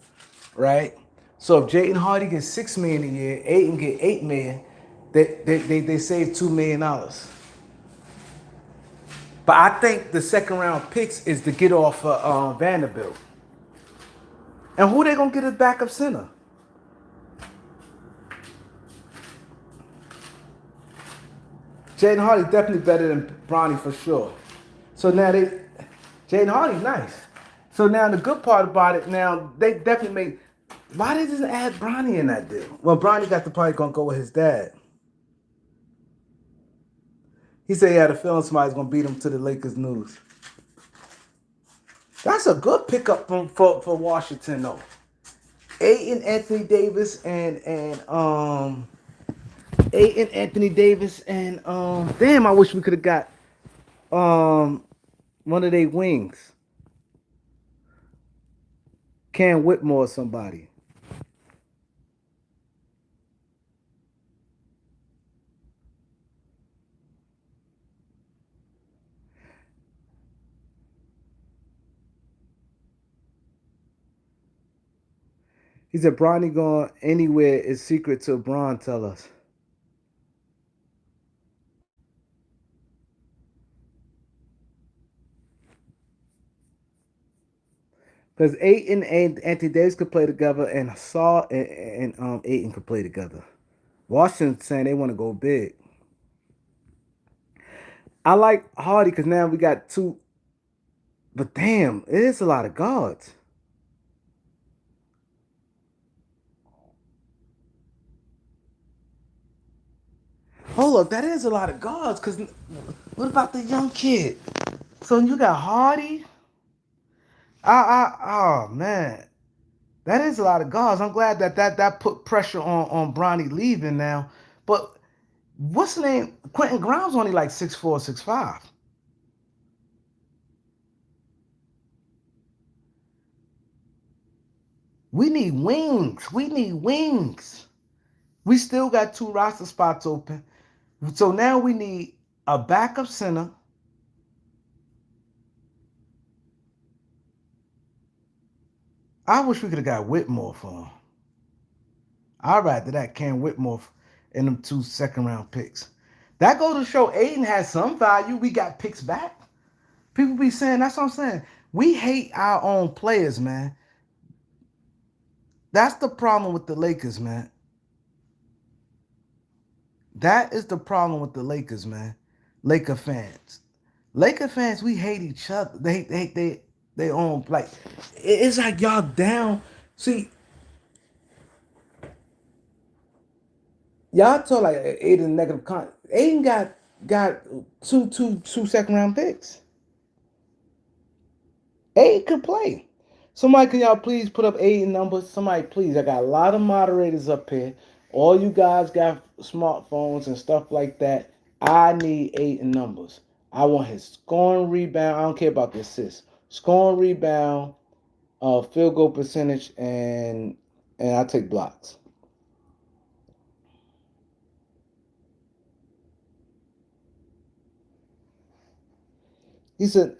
right? So if Jaden Hardy gets $6 million a year, Aiton get $8 million, they save $2 million. But I think the second round picks is to get off Vanderbilt. And who they gonna get as backup center? Jaden Hardy definitely better than Bronny for sure. So now Jaden Hardy's nice. So now the good part about it, now they definitely make. Why they just add Bronny in that deal? Well, Bronny got the probably gonna go with his dad. He said he had a feeling somebody's gonna beat him to the Lakers news. That's a good pickup for Washington though. Aiton, Anthony Davis, Aiton, Anthony Davis, and damn, I wish we could have got one of their wings.
Cam Whitmore or somebody. He said Bronny going anywhere is secret till Braun tell us. Because Aiton and Anthony Davis could play together, and Saw and Aiton could play together. Washington saying they want to go big. I like Hardy because now we got two, but damn, it is a lot of guards. Hold up, that is a lot of guards. Because what about the young kid? So you got Hardy. Oh man, that is a lot of guards. I'm glad that put pressure on Bronny leaving now. But what's the name? Quentin Grimes only like 6'4", 6'5". We need wings. We need wings. We still got two roster spots open. So now we need a backup center. I wish we could have got Whitmore for him. I'd rather that Cam Whitmore in them 2 second-round picks. That goes to show Aiden has some value. We got picks back. People be saying, that's what I'm saying. We hate our own players, man. That's the problem with the Lakers, man. That is the problem with the Lakers, man. Laker fans. Laker fans, we hate each other. They own like it's like y'all down. See, y'all talk like Aiden negative con. Aiden got two second-round picks. Aiden could play. Somebody, can y'all please put up Aiden numbers? Somebody, please. I got a lot of moderators up here. All you guys got smartphones and stuff like that. I need Aiden numbers. I want his scoring rebound. I don't care about the assist. Scoring rebound, field goal percentage, and I take blocks. He said,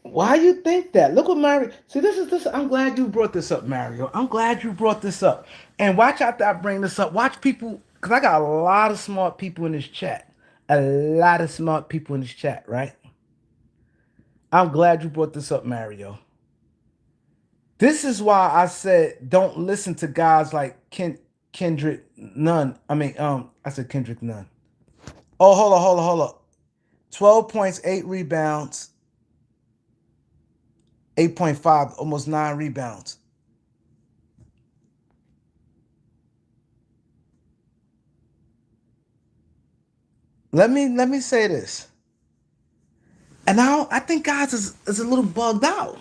"Why you think that? Look what Mario. See, this is this. I'm glad you brought this up, Mario. I'm glad you brought this up. And watch after I bring this up. Watch people, because I got a lot of smart people in this chat. A lot of smart people in this chat, right? I'm glad you brought this up, Mario. This is why I said don't listen to guys like Kendrick Nunn. I said Kendrick Nunn. Oh, hold on. 12 points, 8 rebounds, 8.5, almost 9 rebounds. Let me say this. And now I think guys is a little bugged out.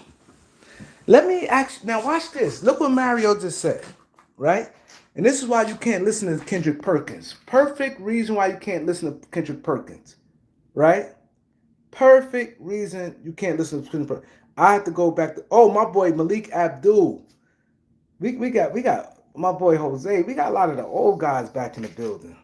Let me actually now watch this. Look what Mario just said, right? And this is why you can't listen to Kendrick Perkins. Perfect reason why you can't listen to Kendrick Perkins, right? Perfect reason you can't listen to Kendrick Perkins. I have to go back to my boy Malik Abdul. We got my boy Jose. We got a lot of the old guys back in the building.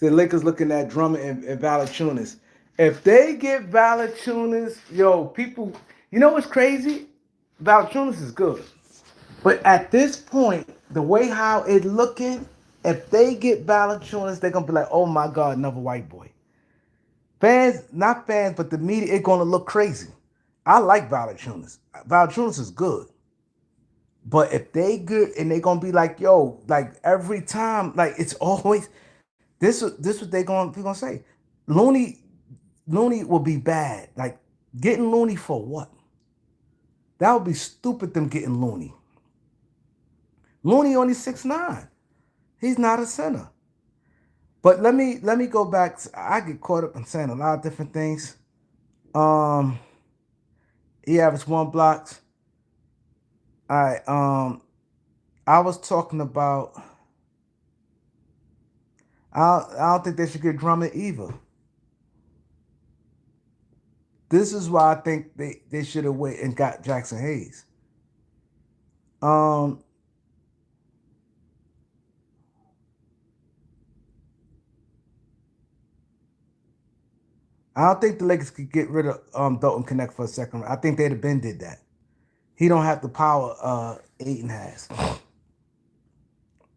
The Lakers looking at Drummond and Valanciunas. If they get Valanciunas, yo, people, you know what's crazy? Valanciunas is good, but at this point, the way how it looking, if they get Valanciunas, they're gonna be like, oh my God, another white boy. Fans, not fans, but the media, it's gonna look crazy. I like Valanciunas. Valanciunas is good. But if they good and they gonna be like, yo, like every time, like it's always this what they gonna say. Looney Looney will be bad. Like getting Looney for what? That would be stupid them getting Looney. Looney only 6'9". He's not a center. But let me go back. I get caught up in saying a lot of different things. Um he averaged 1 blocks. All right. I was talking about I don't think they should get Drummond either.
This is why I think they should have went and got Jackson Hayes. Um, I don't think the Lakers could get rid of Dalton Connect for a second round. I think they'd have been did that. He don't have the power Aiton has.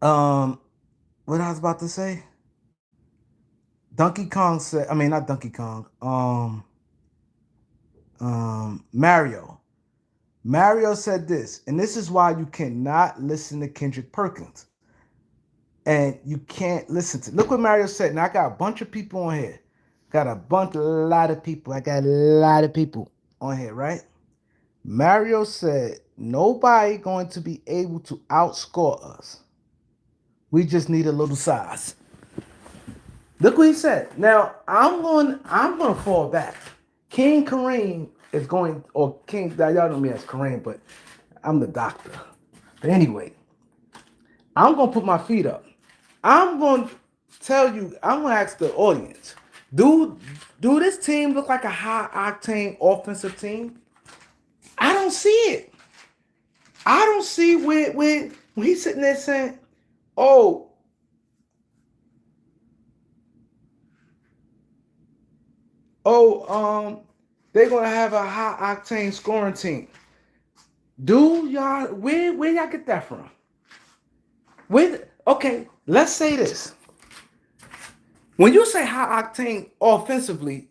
Um, what I was about to say? Donkey Kong said. I mean, not Donkey Kong. Mario. Mario said this, and this is why you cannot listen to Kendrick Perkins, and you can't listen to. Look what Mario said. Now I got a bunch of people on here. Got a lot of people. I got a lot of people on here, right? Mario said, nobody going to be able to outscore us. We just need a little size. Look what he said. Now I'm going to fall back. King Kareem is going, or King, y'all know me as Kareem, but I'm the doctor. But anyway, I'm going to put my feet up. I'm going to tell you, I'm going to ask the audience, do this team look like a high octane offensive team? I don't see it. I don't see when he's sitting there saying, "Oh, they're gonna have a high octane scoring team." Do y'all where y'all get that from? Okay, let's say this. When you say high octane offensively,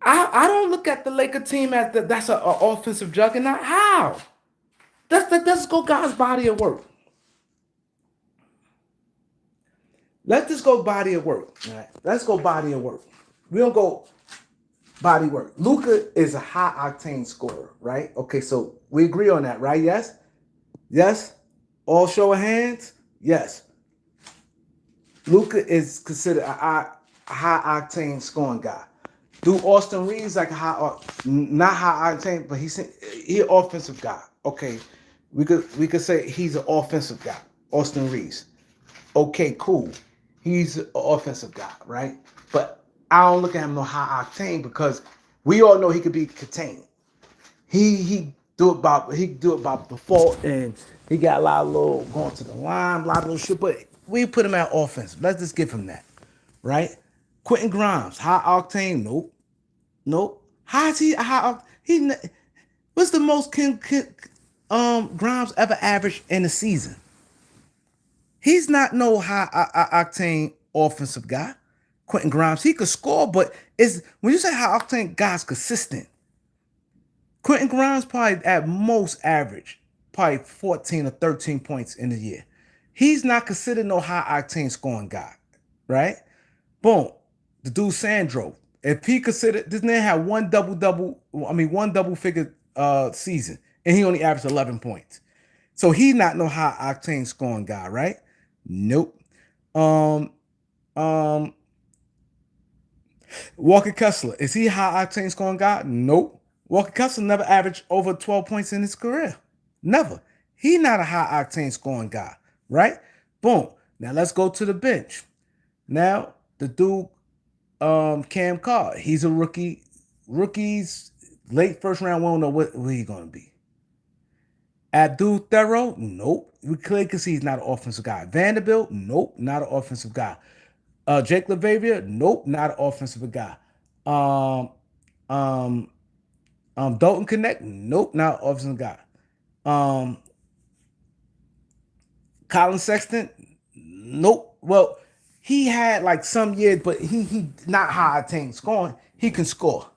I don't look at the Laker team as that's an offensive juggernaut. How? Let's go God's body of work. Let's just go body of work. All right? Let's go body of work. We don't go body work. Luka is a high octane scorer, right? Okay, so we agree on that, right? Yes? Yes? All show of hands? Yes. Luka is considered a high octane scoring guy. Do Austin Reeves like a not high octane, but he's an offensive guy. Okay, we could say he's an offensive guy. Austin Reeves. Okay, cool. He's an offensive guy, right? But I don't look at him no high octane because we all know he could be contained. He do it by default, and he got a lot of little going to the line, a lot of little shit. But we put him at offense. Let's just give him that, right? Quentin Grimes, high octane, nope, nope. How is he high? What's the most Grimes ever averaged in a season? He's not no high octane offensive guy. Quentin Grimes, he could score, but is when you say high octane, guy's consistent. Quentin Grimes probably at most average, probably 14 or 13 points in a year. He's not considered no high octane scoring guy, right? Boom. The dude Sandro. If he considered this man had one double figure season, and he only averaged 11 points. So he's not no high octane scoring guy, right? Nope. Um, um, Walker Kessler, is he a high octane scoring guy? Nope. Walker Kessler never averaged over 12 points in his career. Never. He not a high octane scoring guy, right? Boom. Now let's go to the bench. Now the dude, Cam Carr, he's a rookie. Rookies late first round. We don't know what he's gonna be. Abdul Thero, nope. We clearly can see he's not an offensive guy. Vanderbilt, nope, not an offensive guy. Jake LaVavia, nope, not an offensive guy. Um, um, Dalton Connect, nope, not an offensive guy. Um, Colin Sexton, nope. Well, he had like some years, but he not high octane scoring. He can score.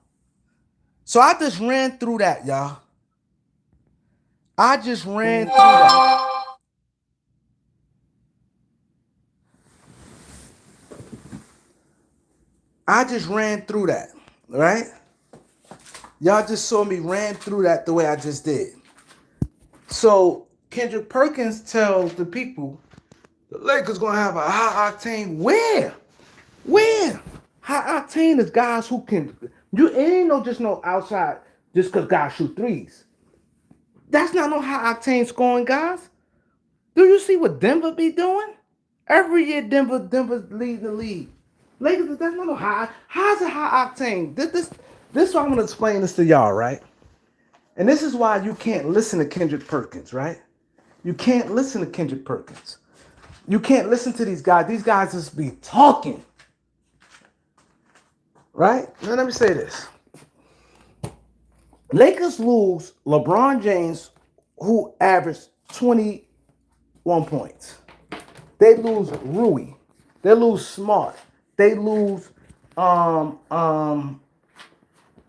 So I just ran through that, y'all. I just ran through that. I just ran through that, right? Y'all just saw me ran through that the way I just did. So Kendrick Perkins tells the people the Lakers gonna have a high octane. Where? Where? High octane is guys who can. You ain't no just no outside just because guys shoot threes. That's not no high octane scoring guys. Do you see what Denver be doing? Every year Denver's leading the league. Lakers, that's not no high. How's a high octane? This This is why I'm gonna explain this to y'all, right? And this is why you can't listen to Kendrick Perkins, right? You can't listen to Kendrick Perkins. You can't listen to these guys. These guys just be talking, right? Now let me say this. Lakers lose LeBron James, who averaged 21 points. They lose Rui. They lose Smart. They lose um um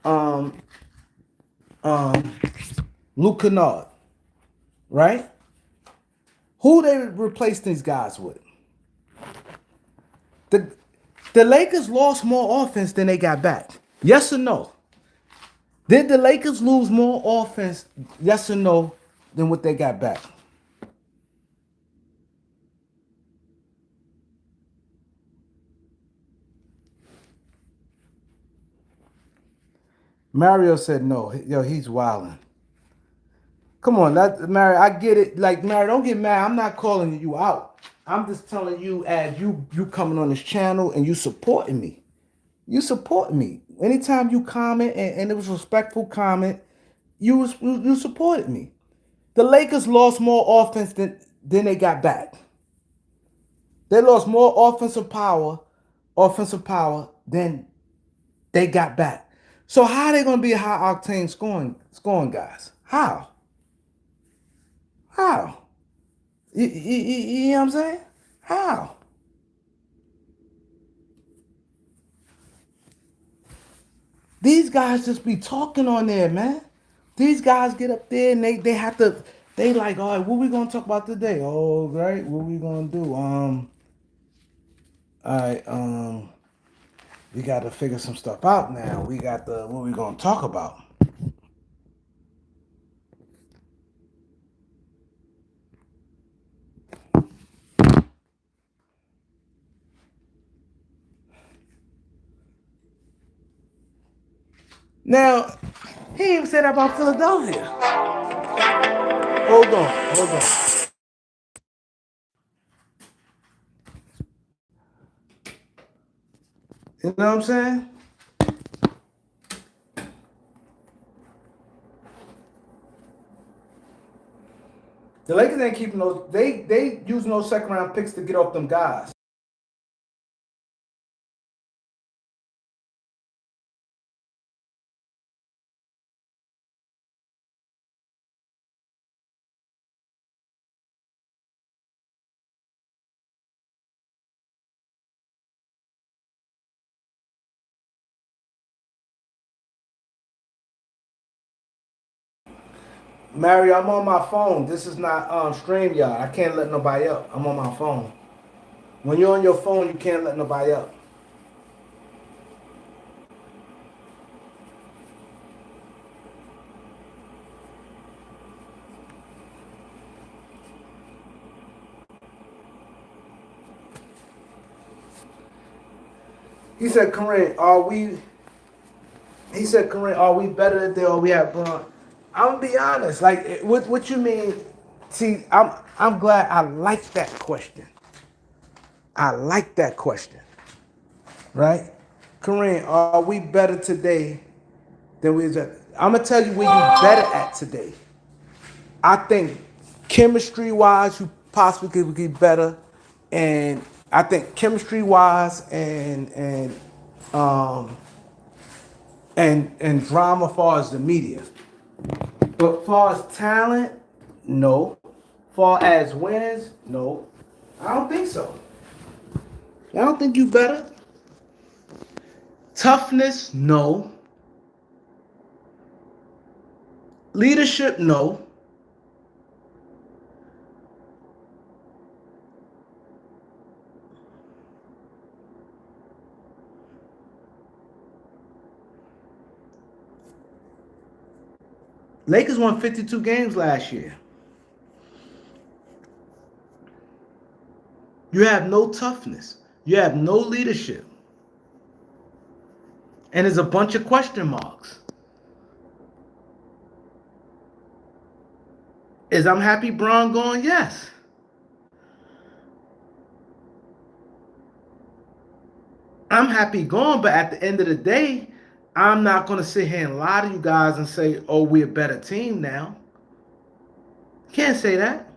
um Luke Kennard, right? Who they replaced these guys with? The the Lakers lost more offense than they got back. Yes or no? Did the Lakers lose more offense, yes or no, than what they got back? Mario said no. Yo, he's wilding. Come on, that Mario, I get it. Like Mario, don't get mad. I'm not calling you out. I'm just telling you as you coming on this channel and you supporting me. You support me. Anytime you comment and it was a respectful comment, you supported me. The Lakers lost more offense than they got back. They lost more offensive power than they got back. So how are they gonna be a high octane scoring guys? How? How? You know what I'm saying? How? These guys just be talking on there, man. These guys get up there and they have to they like, all right, what we gonna talk about today? Oh, right, what we gonna do? All right, we gotta figure some stuff out now. We got the what we gonna talk about. Now, he even said that about Philadelphia. Hold on. You know what I'm saying? The Lakers ain't keeping those. They using those second round picks to get off them guys. Mario, I'm on my phone. This is not StreamYard. I can't let nobody up. I'm on my phone. When you're on your phone, you can't let nobody up. He said, Kareem, are we? He said, Kareem, are we better than they or we have Braun? I'm gonna be honest. Like, what you mean? See, I'm glad. I like that question. I like that question. Right, Kareem, are we better today than we? I'm gonna tell you where you better at today. I think chemistry wise, you possibly could get better, and I think chemistry wise um and drama far as the media. But far as talent, no. Far as wins, no. I don't think so. I don't think you better. Toughness, no. Leadership, no. Lakers won 52 games last year. You have no toughness. You have no leadership. And there's a bunch of question marks. Is I'm happy Braun going? Yes. I'm happy going, but at the end of the day, I'm not going to sit here and lie to you guys and say, oh, we're a better team now. Can't say that.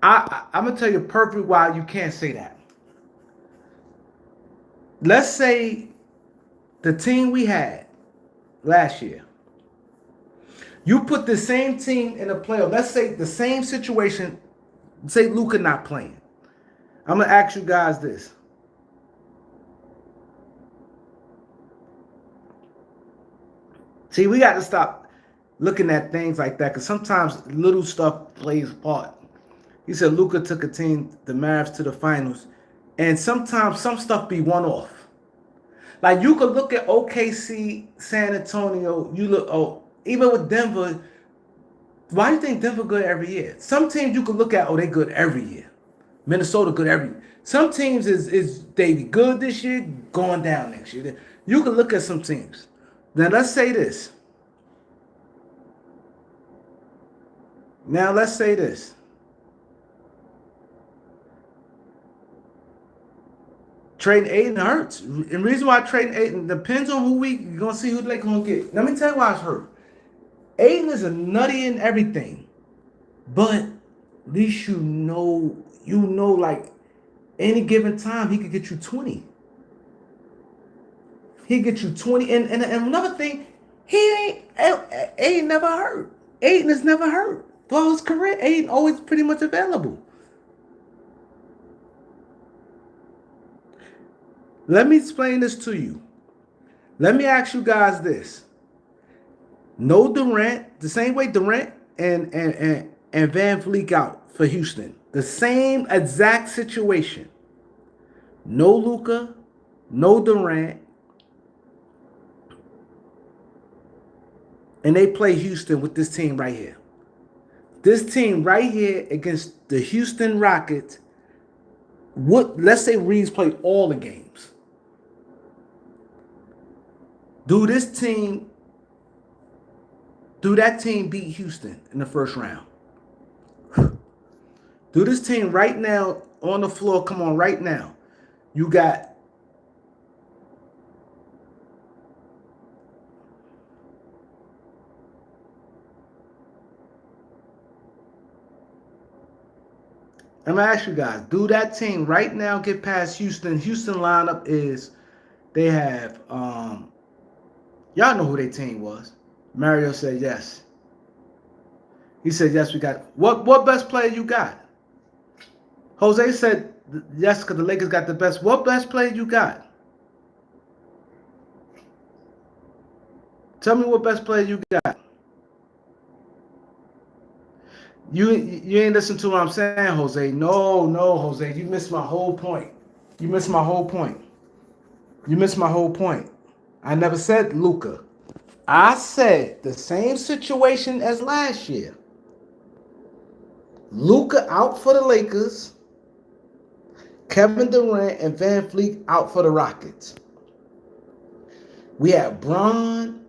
I'm going to tell you perfectly why you can't say that. Let's say the team we had last year, you put the same team in a playoff. Let's say the same situation, say Luka not playing. I'm going to ask you guys this. See, we got to stop looking at things like that because sometimes little stuff plays a part. He said Luka took a team, the Mavs, to the finals, and sometimes some stuff be one off. Like you could look at OKC, San Antonio. You look, oh, even with Denver. Why do you think Denver good every year? Some teams you could look at, oh, they good every year. Minnesota good every year. Some teams is they good this year, going down next year. You can look at some teams. Now let's say this. Now let's say this. Trading Aiden hurts. And the reason why trading Aiden depends on who you're gonna see who they gonna get. Let me tell you why it's hurt. Aiden is a nutty in everything, but at least like any given time he could get you 20. He get you 20. And another thing, Aiden never hurt. Aiden is never hurt. Throughout his career, Aiden always pretty much available. Let me explain this to you. Let me ask you guys this. No Durant, the same way Durant and Van Vliet out for Houston. The same exact situation. No Luka, no Durant. And they play Houston with this team right here. This team right here against the Houston Rockets. Let's say Reeves played all the games. Do that team beat Houston in the first round? Do this team right now on the floor, come on, right now. You got I'm gonna ask you guys, do that team right now get past Houston? Houston lineup is they have y'all know who their team was. Mario said yes. He said yes, we got what best player you got? Jose said yes, because the Lakers got the best. What best player you got? Tell me what best player you got. You ain't listen to what I'm saying, Jose. No, Jose. You missed my whole point. You missed my whole point. You missed my whole point. I never said Luka. I said the same situation as last year. Luka out for the Lakers. Kevin Durant and Van Vliet out for the Rockets. We have Bron,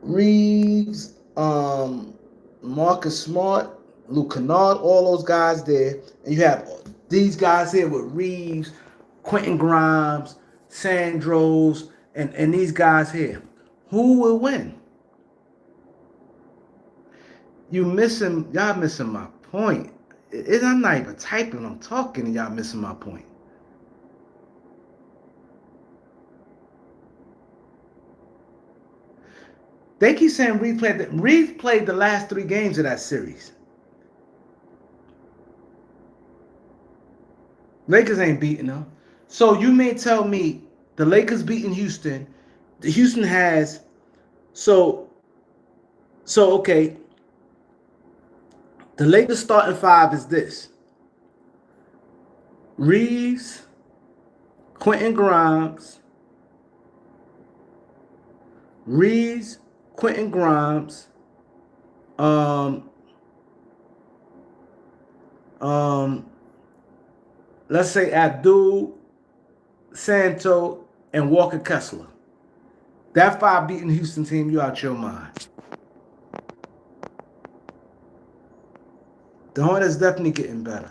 Reeves, Marcus Smart, Luke Kennard, all those guys there. And you have these guys here with Reeves, Quentin Grimes, Sandros, and these guys here. Who will win? Y'all missing my point. I'm not even typing, I'm talking, and y'all missing my point. They keep saying Reeves played the last 3 games of that series. Lakers ain't beating them. So you may tell me the Lakers beating Houston. The Houston has so okay. The Lakers starting 5 is this. Reeves, Quentin Grimes, let's say Abdul, Santo, and Walker Kessler. That 5 beating the Houston team, you out your mind. The Hornets definitely getting better.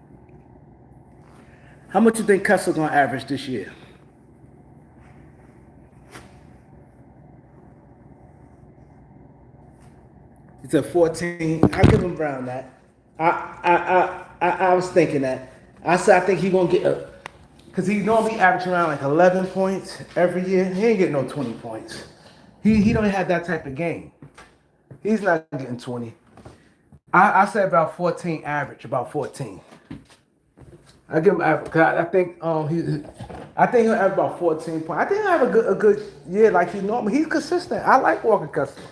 How much you think Kessler gonna average this year? He said 14. I give him Brown that. I was thinking that. I said I think he gonna get a, because he normally average around like 11 points every year. He ain't getting no 20 points. He don't have that type of game. He's not getting 20. I said about 14 average, about 14. I give him average. I think I think he'll have about 14 points. I think he'll have a good year like he normally. He's consistent. I like Walker Kessler.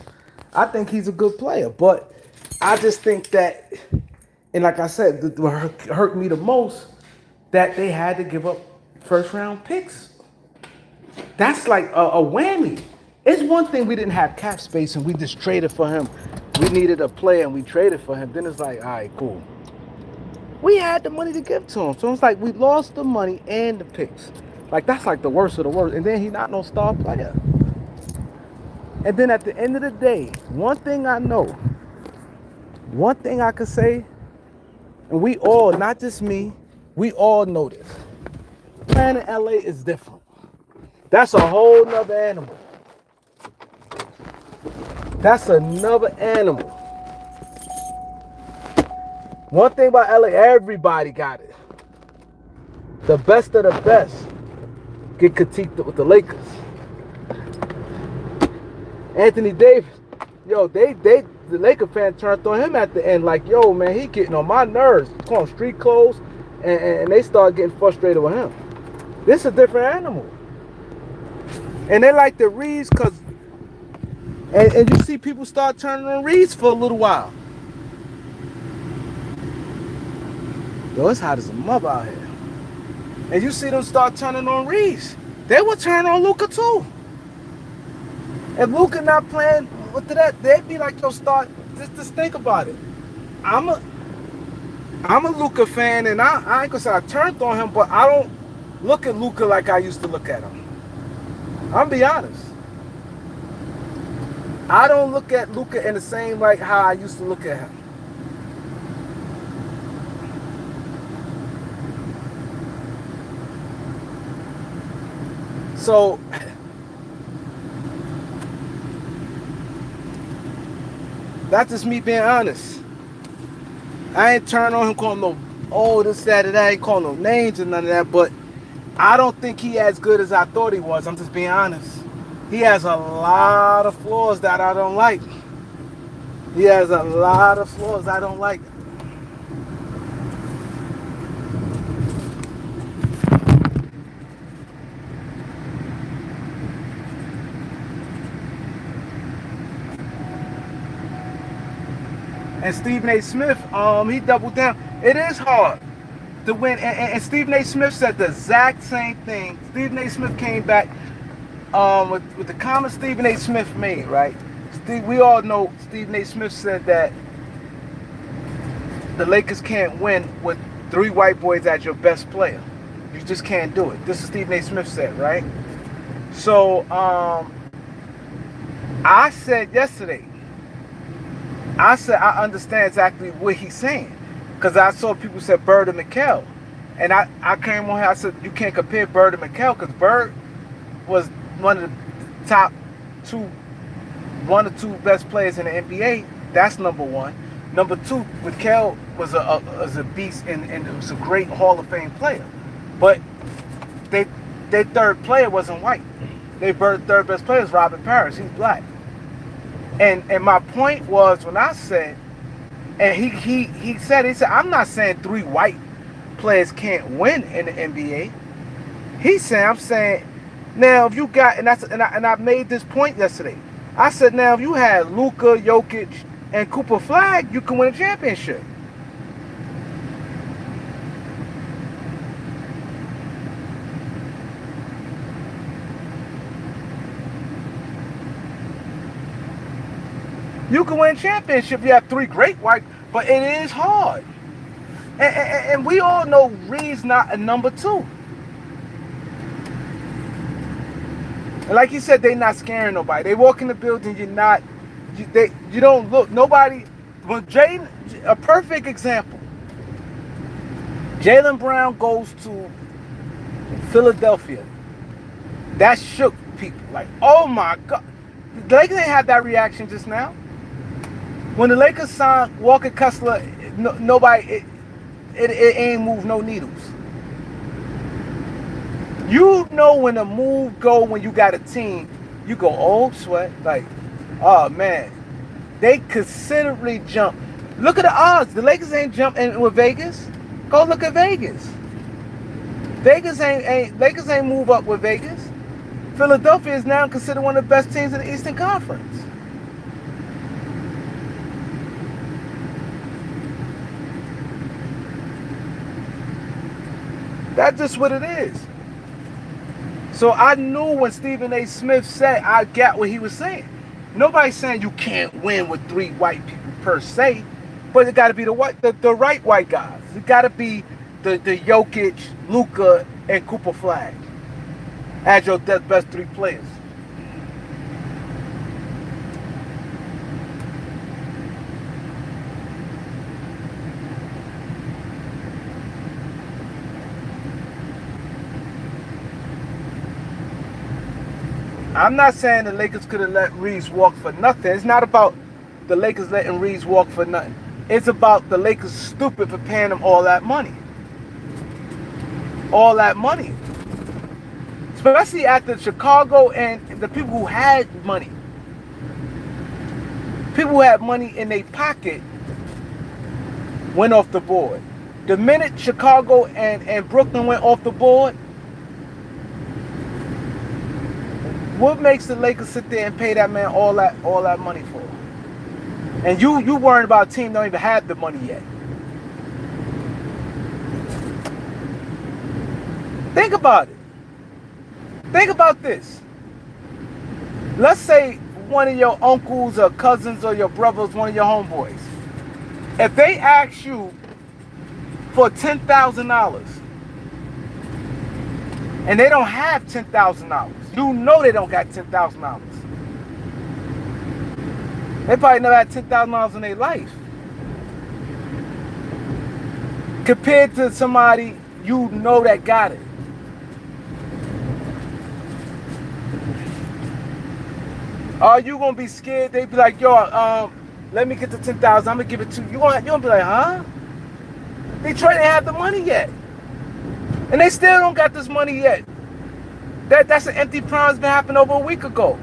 I think he's a good player, but I just think that, and like I said, what hurt me the most that they had to give up first round picks. That's like a whammy. It's one thing we didn't have cap space and we just traded for him. We needed a player and we traded for him. Then it's like, all right, cool. We had the money to give to him. So it's like we lost the money and the picks. Like that's like the worst of the worst. And then he's not no star player. And then at the end of the day, one thing I know, one thing I could say, and we all, not just me, we all know this. Playing in LA is different. That's a whole nother animal. That's another animal. One thing about LA, everybody got it. The best of the best get critiqued with the Lakers. Anthony Davis, yo, the Laker fan turned on him at the end like, yo, man, he getting on my nerves. Call him street clothes, and they start getting frustrated with him. This is a different animal. And they like the Reeves because, and you see people start turning on Reeves for a little while. Yo, it's hot as a mother out here. And you see them start turning on Reeves. They will turn on Luka too. If Luka not playing with that, they'd be like, yo, start, just think about it. I'm a Luka fan, and I ain't gonna say I turned on him, but I don't look at Luka like I used to look at him. I'm be honest. I don't look at Luka in the same like how I used to look at him. So that's just me being honest. I ain't turn on him calling no, oh, this, that, and that. I ain't calling no names and none of that, but I don't think he as good as I thought he was. I'm just being honest. He has a lot of flaws that I don't like. He has a lot of flaws I don't like. And Stephen A. Smith, he doubled down. It is hard to win. And Stephen A. Smith said the exact same thing. Stephen A. Smith came back with the comment Stephen A. Smith made, right? We all know Stephen A. Smith said that the Lakers can't win with 3 white boys as your best player. You just can't do it. This is Stephen A. Smith said, right? So I said yesterday, I said I understand exactly what he's saying. Because I saw people say Bird and McHale. And I came on here, I said you can't compare Bird and McHale because Bird was one of the top 1 or 2 best players in the NBA. That's number 1. Number 2, McHale was a beast and was a great Hall of Fame player. But their third player wasn't white. Their third best player is Robert Parrish. He's black. And my point was when I said, and he said, I'm not saying 3 white players can't win in the NBA. I'm saying, now if you got, and I made this point yesterday. I said, now if you had Luka, Jokic, and Cooper Flag, you can win a championship. You can win a championship. You have 3 great white, but it is hard. And we all know Reed's not a number 2. And like you said, they're not scaring nobody. They walk in the building, you don't look. Nobody, well, a perfect example. Jaylen Brown goes to Philadelphia. That shook people. Like, oh my God. The Lakers ain't had that reaction just now. When the Lakers signed Walker Kessler, nobody, it ain't moved no needles. You know when a move go when you got a team, you go, oh, sweat. Like, oh, man. They considerably jump. Look at the odds. The Lakers ain't jumping with Vegas. Go look at Vegas. Lakers ain't move up with Vegas. Philadelphia is now considered one of the best teams in the Eastern Conference. That's just what it is. So I knew when Stephen A. Smith said, I got what he was saying. Nobody's saying you can't win with 3 white people per se, but it got to be the right white guys. It got to be the Jokic, Luka, and Cooper Flag as your best 3 players. I'm not saying the Lakers could have let Reeves walk for nothing. It's not about the Lakers letting Reeves walk for nothing. It's about the Lakers stupid for paying him all that money. All that money. Especially after Chicago and the people who had money. People who had money in their pocket went off the board. The minute Chicago and Brooklyn went off the board, what makes the Lakers sit there and pay that man all that money for? And you worrying about a team that don't even have the money yet. Think about it. Think about this. Let's say one of your uncles or cousins or your brothers, one of your homeboys, if they ask you for $10,000 and they don't have $10,000, you know they don't got $10,000. They probably never had $10,000 in their life. Compared to somebody you know that got it. Are you gonna be scared? They be like, yo, let me get the 10,000. I'm gonna give it to you. You gonna be like, huh? Detroit ain't have the money yet, and they still don't got this money yet. That's an empty promise been happening over a week ago.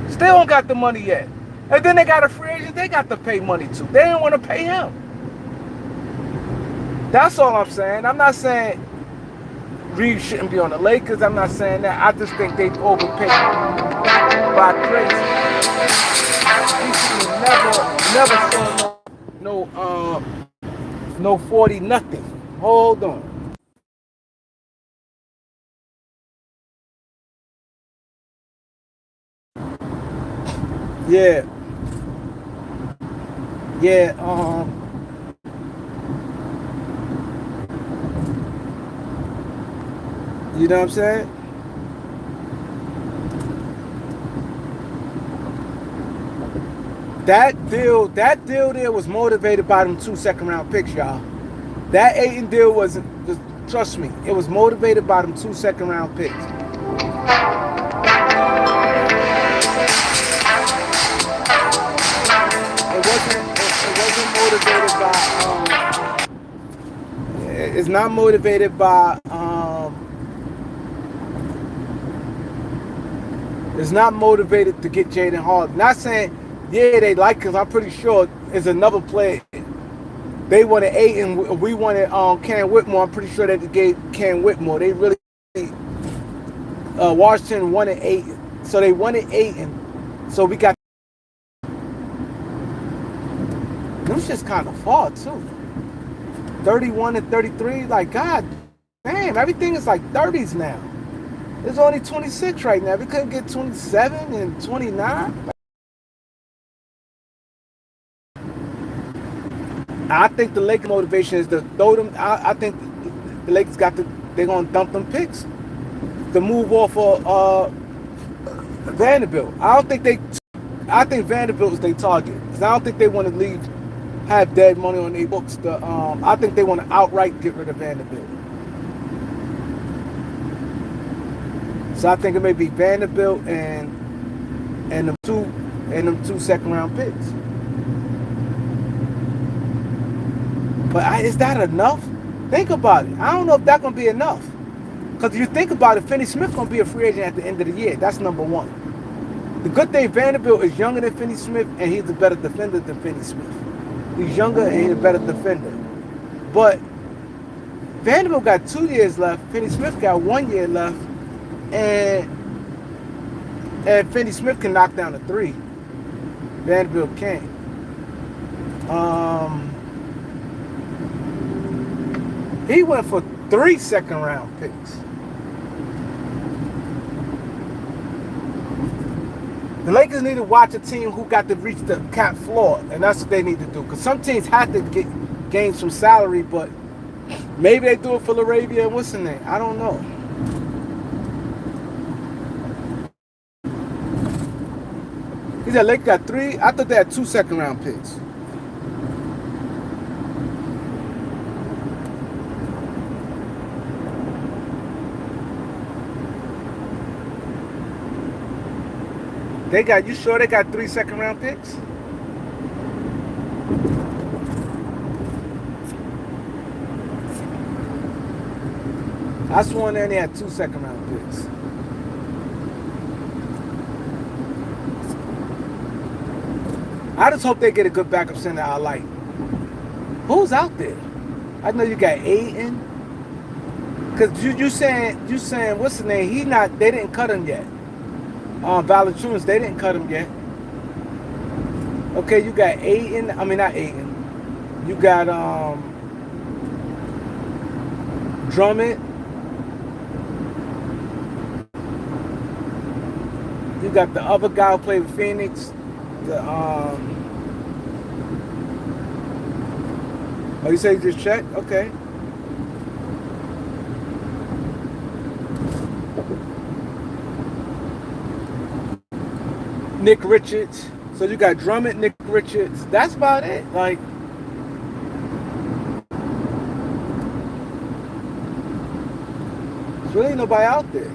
Still don't got the money yet, and then they got a free agent. They got to pay money to. They didn't want to pay him. That's all I'm saying. I'm not saying Reeves shouldn't be on the Lakers. I'm not saying that. I just think they overpaid by crazy. He never saw no 40 nothing. Hold on. Yeah. Yeah, you know what I'm saying? That deal there was motivated by them 2 second-round picks, y'all. That Ayton deal wasn't, trust me, it was motivated by them 2 second-round picks. It wasn't motivated by, it's not motivated by, it's not motivated to get Jaden Harden. Not saying, yeah, they like, because I'm pretty sure it's another player. They wanted Ayton, we wanted Cam Whitmore. I'm pretty sure they gave Cam Whitmore. They really, Washington wanted Ayton. So they wanted Ayton. So we got, them shit's kind of far too. 31 and 33, like, God damn, everything is like 30s now. It's only 26 right now. We couldn't get 27 and 29. I think the Lakers' motivation is to throw them. I think the Lakers they're going to dump them picks to move off of Vanderbilt. I think Vanderbilt is their target. Because I don't think they want to have dead money on their books. I think they want to outright get rid of Vanderbilt. So I think it may be Vanderbilt and them two second round picks. But is that enough? Think about it. I don't know if that's gonna be enough. Because if you think about it, Finney Smith gonna be a free agent at the end of the year. That's number one. The good thing, Vanderbilt is younger than Finney Smith, and he's a better defender than Finney Smith. He's younger and he's a better defender. But Vanderbilt got 2 years left. Finney Smith got 1 year left, and Finney Smith can knock down a three. Vanderbilt can't. He went for 3 second round picks. The Lakers need to watch a team who got to reach the cap floor, and that's what they need to do. Because some teams have to gain some salary, but maybe they do it for Laravia and what's the name? I don't know. He said Lakers got 3. I thought they had 2 second round picks. You sure they got 3 second round picks? I sworn they had 2 second round picks. I just hope they get a good backup center I like. Who's out there? I know you got Aiden. Cause you saying what's the name? They didn't cut him yet. Valanciunas, they didn't cut him yet. Okay, you got Aiden. I mean, not Aiden. You got Drummond. You got the other guy who played with Phoenix. Oh, you say you just checked? Okay. Nick Richards. So you got Drummond, Nick Richards. That's about it. Like, there's really nobody out there.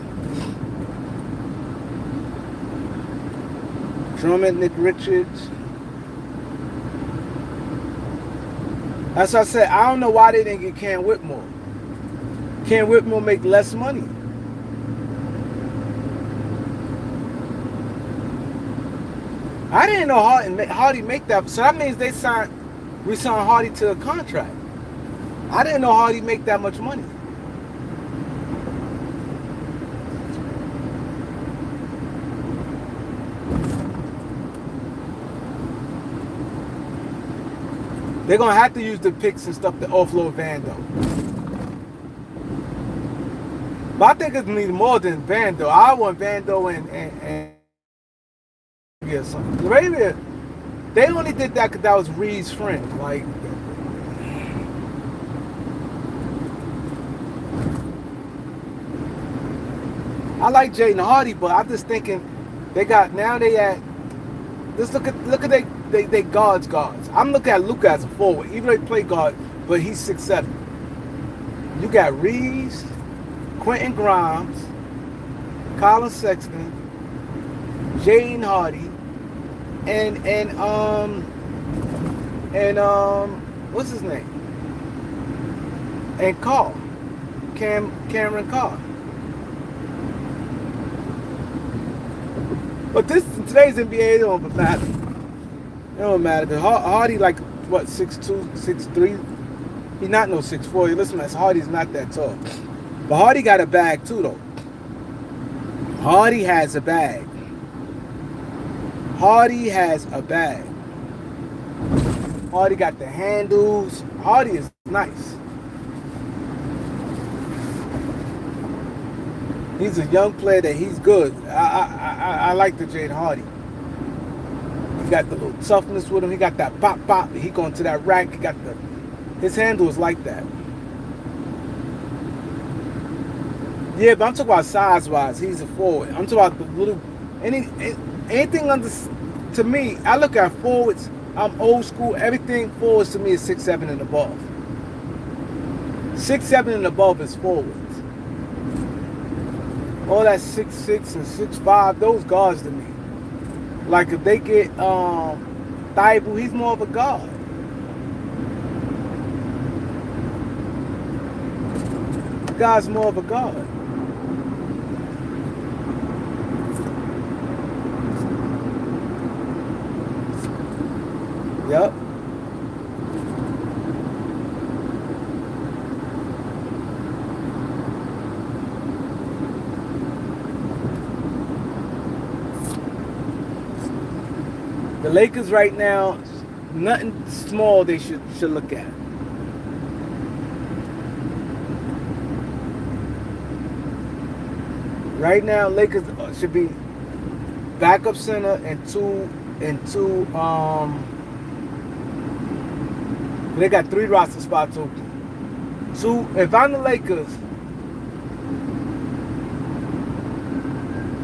Drummond, Nick Richards. That's what I said. I don't know why they didn't get Cam Whitmore. Cam Whitmore make less money. I didn't know Hardy make that. So that means we signed Hardy to a contract. I didn't know Hardy make that much money. They're going to have to use the picks and stuff to offload Vando. But I think it's need more than Vando. I want Vando and yeah, something. Laravia, they only did that because that was Reed's friend. Like, I like Jaden Hardy, but I'm just thinking let's look at they guards. I'm looking at Luka as a forward, even though he play guard, but he's 6'7". You got Reeves, Quentin Grimes, Colin Sexton, Jaden Hardy, and what's his name? And Cameron Carr. But today's NBA, it don't matter. It don't matter. Cause Hardy like what 6'2", 6'3". He's not no 6'4". Listen, Hardy's not that tall. But Hardy got a bag too, though. Hardy has a bag. Hardy got the handles. Hardy is nice. He's a young player that he's good. I like the Jaden Hardy. He got the little toughness with him. He got that pop. He going to that rack. His handle is like that. Yeah, but I'm talking about size-wise. He's a forward. I'm talking about the little anything under. To me, I look at forwards. I'm old school. Everything forwards to me is 6'7" and above. 6'7" and above is forwards. All that 6'6" and 6'5", those guards to me. Like if they get Thibault, he's more of a guard. The guy's more of a guard. Yep. The Lakers right now, nothing small they should look at. Right now, Lakers should be backup center and two. They got 3 roster spots open. Two. If I'm the Lakers,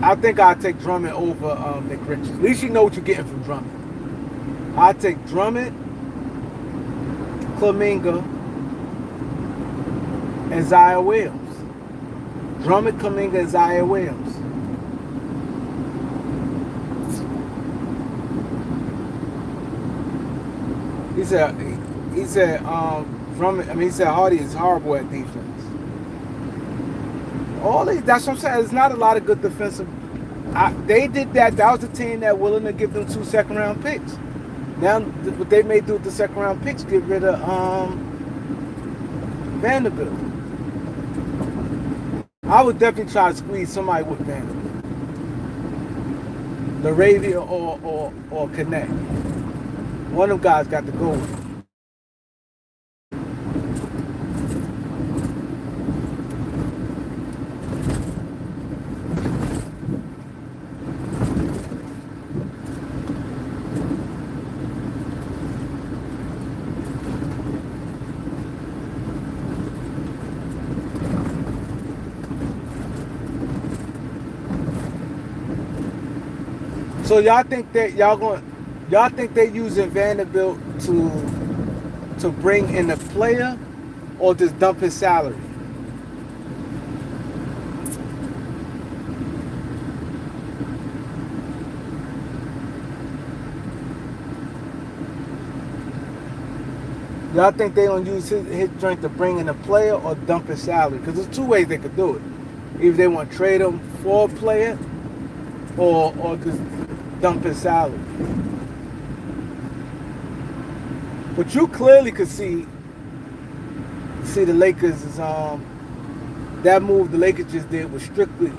I think I'd take Drummond over Nick Richards. At least you know what you're getting from Drummond. I'd take Drummond, Kuminga, and Zion Williams. Drummond, Kuminga, and Zion Williams. He said Drummond. I mean, he said Hardy is horrible at defense. That's what I'm saying. There's not a lot of good defensive. They did that. That was the team that willing to give them 2 second-round picks. Now, what they may do with the second-round picks, get rid of Vanderbilt. I would definitely try to squeeze somebody with Vanderbilt, Laravia or Connect. One of them guys got to go with. So y'all think they using Vanderbilt to bring in a player or just dump his salary? Y'all think they gonna use his joint to bring in a player or dump his salary? Because there's 2 ways they could do it. Either they want to trade him for a player or just dump his salary. But you clearly could see the Lakers is that move the Lakers just did was strictly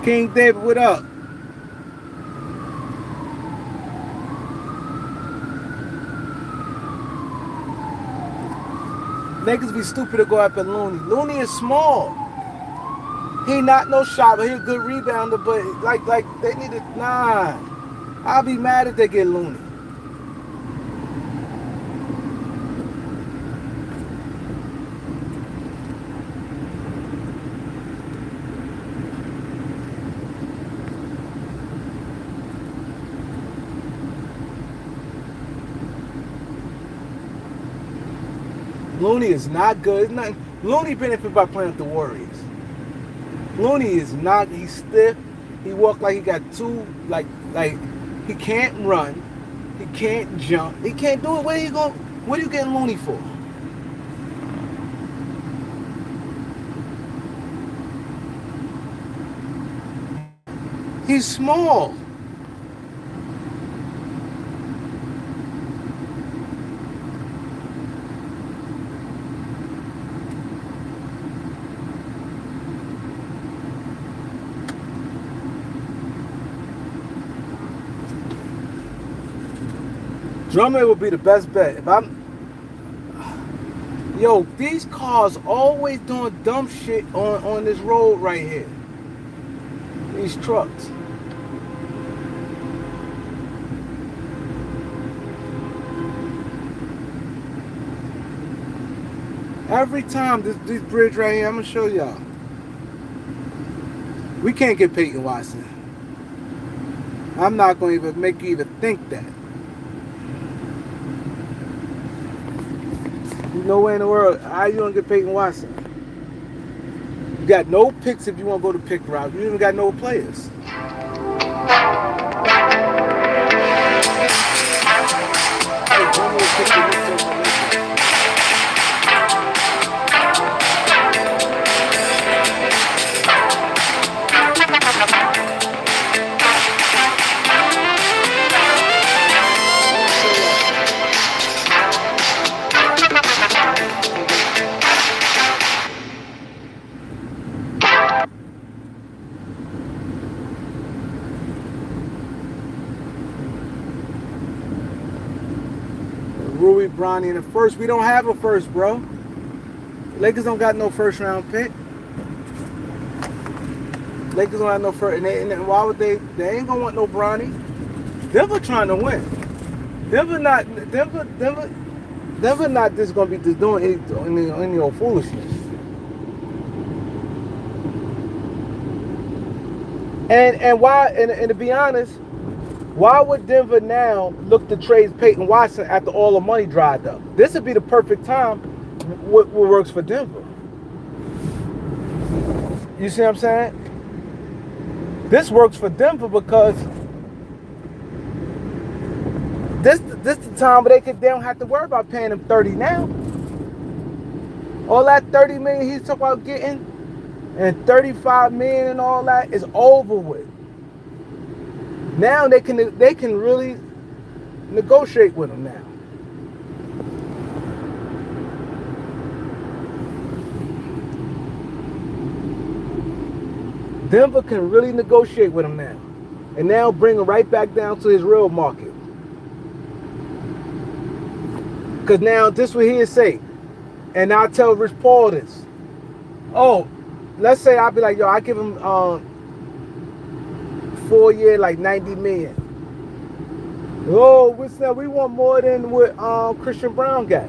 King David, what up? Lakers be stupid to go after Looney. Looney is small. He not no shot, but he a good rebounder. But like they need to I'll be mad if they get Looney. Looney is not good. Looney benefit by playing with the Warriors. Looney is not. He's stiff. He walk like he got 2. Like he can't run. He can't jump. He can't do it. Where are you going? What are you getting Looney for? He's small. Drummond would be the best bet. These cars always doing dumb shit on this road right here. These trucks. Every time this bridge right here, I'm gonna show y'all. We can't get Peyton Watson. I'm not gonna even make you even think that. You nowhere in the world. How you gonna get Peyton Watson? You got no picks if you want to go to pick route. You even got no players. I think Denver will pick the Knicks over the Lakers. Why you say that? Rui Bronny in the first. We don't have a first, bro. Lakers don't got no first round pick. Lakers don't have no first. And why would they? They ain't gonna want no Bronny. Denver trying to win. Denver not. Denver not just gonna be just doing any old foolishness. And why? And to be honest, why would Denver now look to trade Peyton Watson after all the money dried up? This would be the perfect time. What works for Denver? You see what I'm saying? This works for Denver because this the time where they don't have to worry about paying him 30 now. All that 30 million he's talking about getting and 35 million and all that is over with. Now they can really negotiate with him now. Denver can really negotiate with him now. And now bring him right back down to his real market. Because now this is what he'll say. And I'll tell Rich Paul this. Oh, let's say I'll be like, yo, I give him 4 year, like 90 million. Oh, we want more than what Christian Brown got.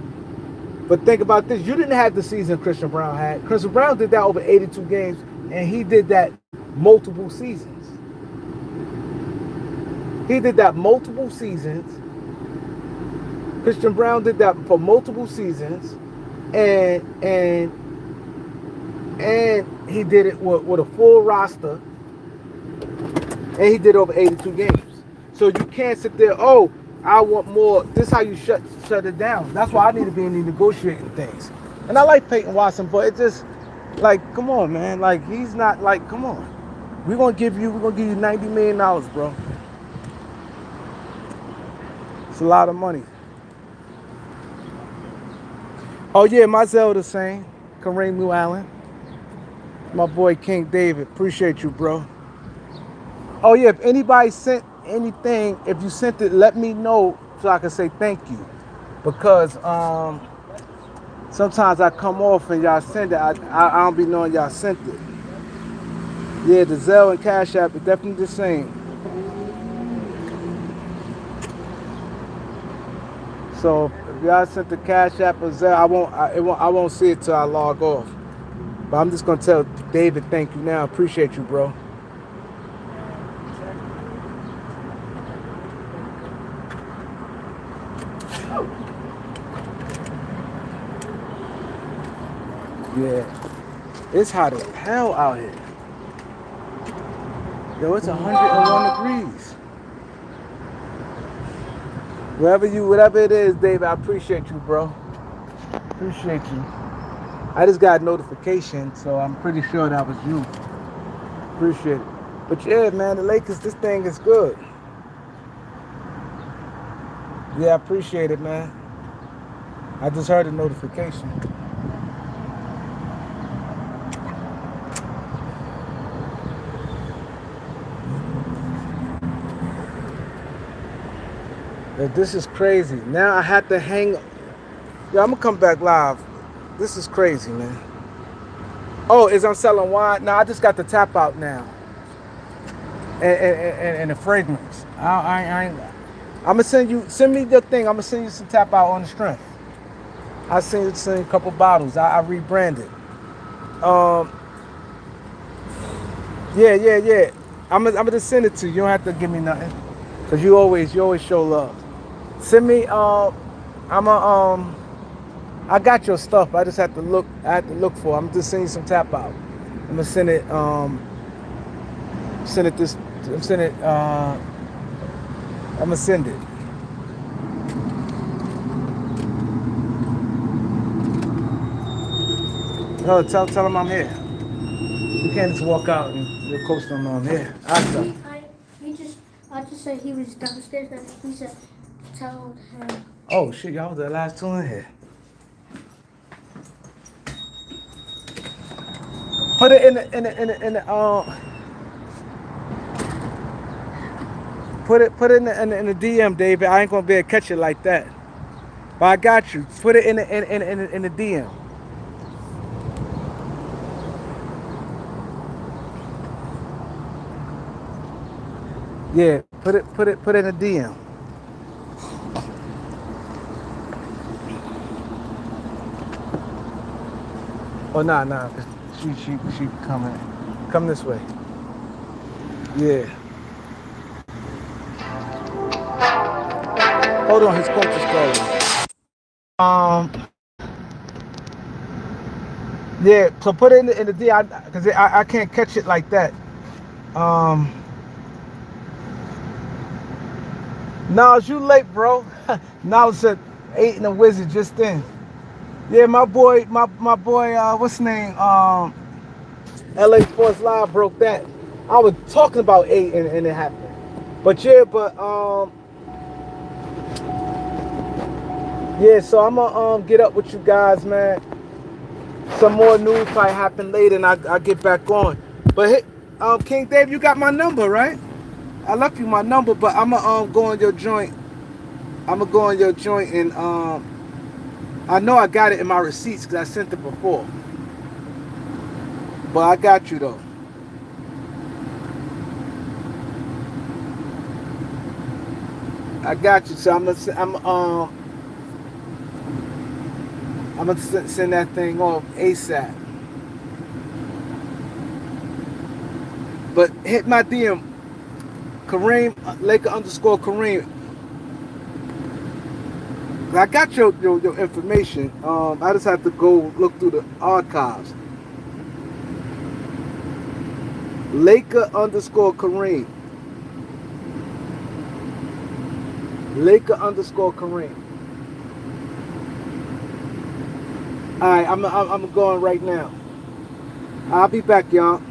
But think about this. You didn't have the season Christian Brown had. Christian Brown did that over 82 games, and he did that multiple seasons. He did that multiple seasons. Christian Brown did that for multiple seasons, and he did it with a full roster, and he did over 82 games. So you can't sit there, oh, I want more. This is how you shut it down. That's why I need to be in the negotiating things. And I like Peyton Watson, but it just like, come on, man. Like, he's not like, come on. We're gonna give you $90 million, bro. It's a lot of money. Oh yeah, my Zelda saying, Kareem New Allen. My boy King David. Appreciate you, bro. Oh yeah, if anybody sent anything, if you sent it, let me know so I can say thank you. Because sometimes I come off and y'all send it. I don't be knowing y'all sent it. Yeah, the Zelle and Cash App is definitely the same. So if y'all sent the Cash App or Zelle, I won't see it till I log off. But I'm just gonna tell David thank you now. Appreciate you, bro. Yeah, it's hot as hell out here. Yo, it's 101 degrees. Whatever it is, David, I appreciate you, bro. Appreciate you. I just got a notification, so I'm pretty sure that was you. Appreciate it. But yeah, man, the Lakers, this thing is good. Yeah, I appreciate it, man. I just heard a notification. This is crazy. Now I have to hang. Yeah, I'm gonna come back live. This is crazy, man. Oh, is I'm selling wine? No, I just got the tap out now. And the fragrance. I'm gonna send me the thing. I'm gonna send you some tap out on the strength. I send you a couple bottles. I rebranded. Yeah. I'm gonna just send it to you. You don't have to give me nothing, cause you always show love. Send me.
I got your stuff. I just have to look. I have to look for. I'm just sending some tap out. I'm gonna send it. Send it this. I'm send it. I'm gonna send it. No, tell him I'm here. You can't just walk out and your coach don't know I'm here. I tell him.
I just said he was downstairs and he said tell him.
Oh shit, y'all was the last two in here. Put it put it in the DM, David. I ain't gonna be able to catch it like that. But I got you. Put it in the DM. Yeah, put it in the DM. Oh nah. She coming. Come this way. Yeah. Hold on, his coach is calling. Yeah. So put it in the DM because I can't catch it like that. Um. Now you late, bro. Now it's at 8 in the Wizard just then. Yeah, my boy, what's his name? LA Sports Live broke that. I was talking about 8 and it happened. But yeah, yeah, so I'm gonna get up with you guys, man. Some more news probably happen later and I get back on. But hey, King Dave, you got my number, right? I left you my number, but I'm gonna go on your joint. I'm gonna go on your joint and I know I got it in my receipts because I sent it before. But I got you though. I got you. So I'm gonna send that thing off ASAP. But hit my DM, Kareem Laker underscore Kareem. I got your information. I just have to go look through the archives. Laker underscore Kareem. Laker underscore Kareem. All right, I'm going right now. I'll be back, y'all.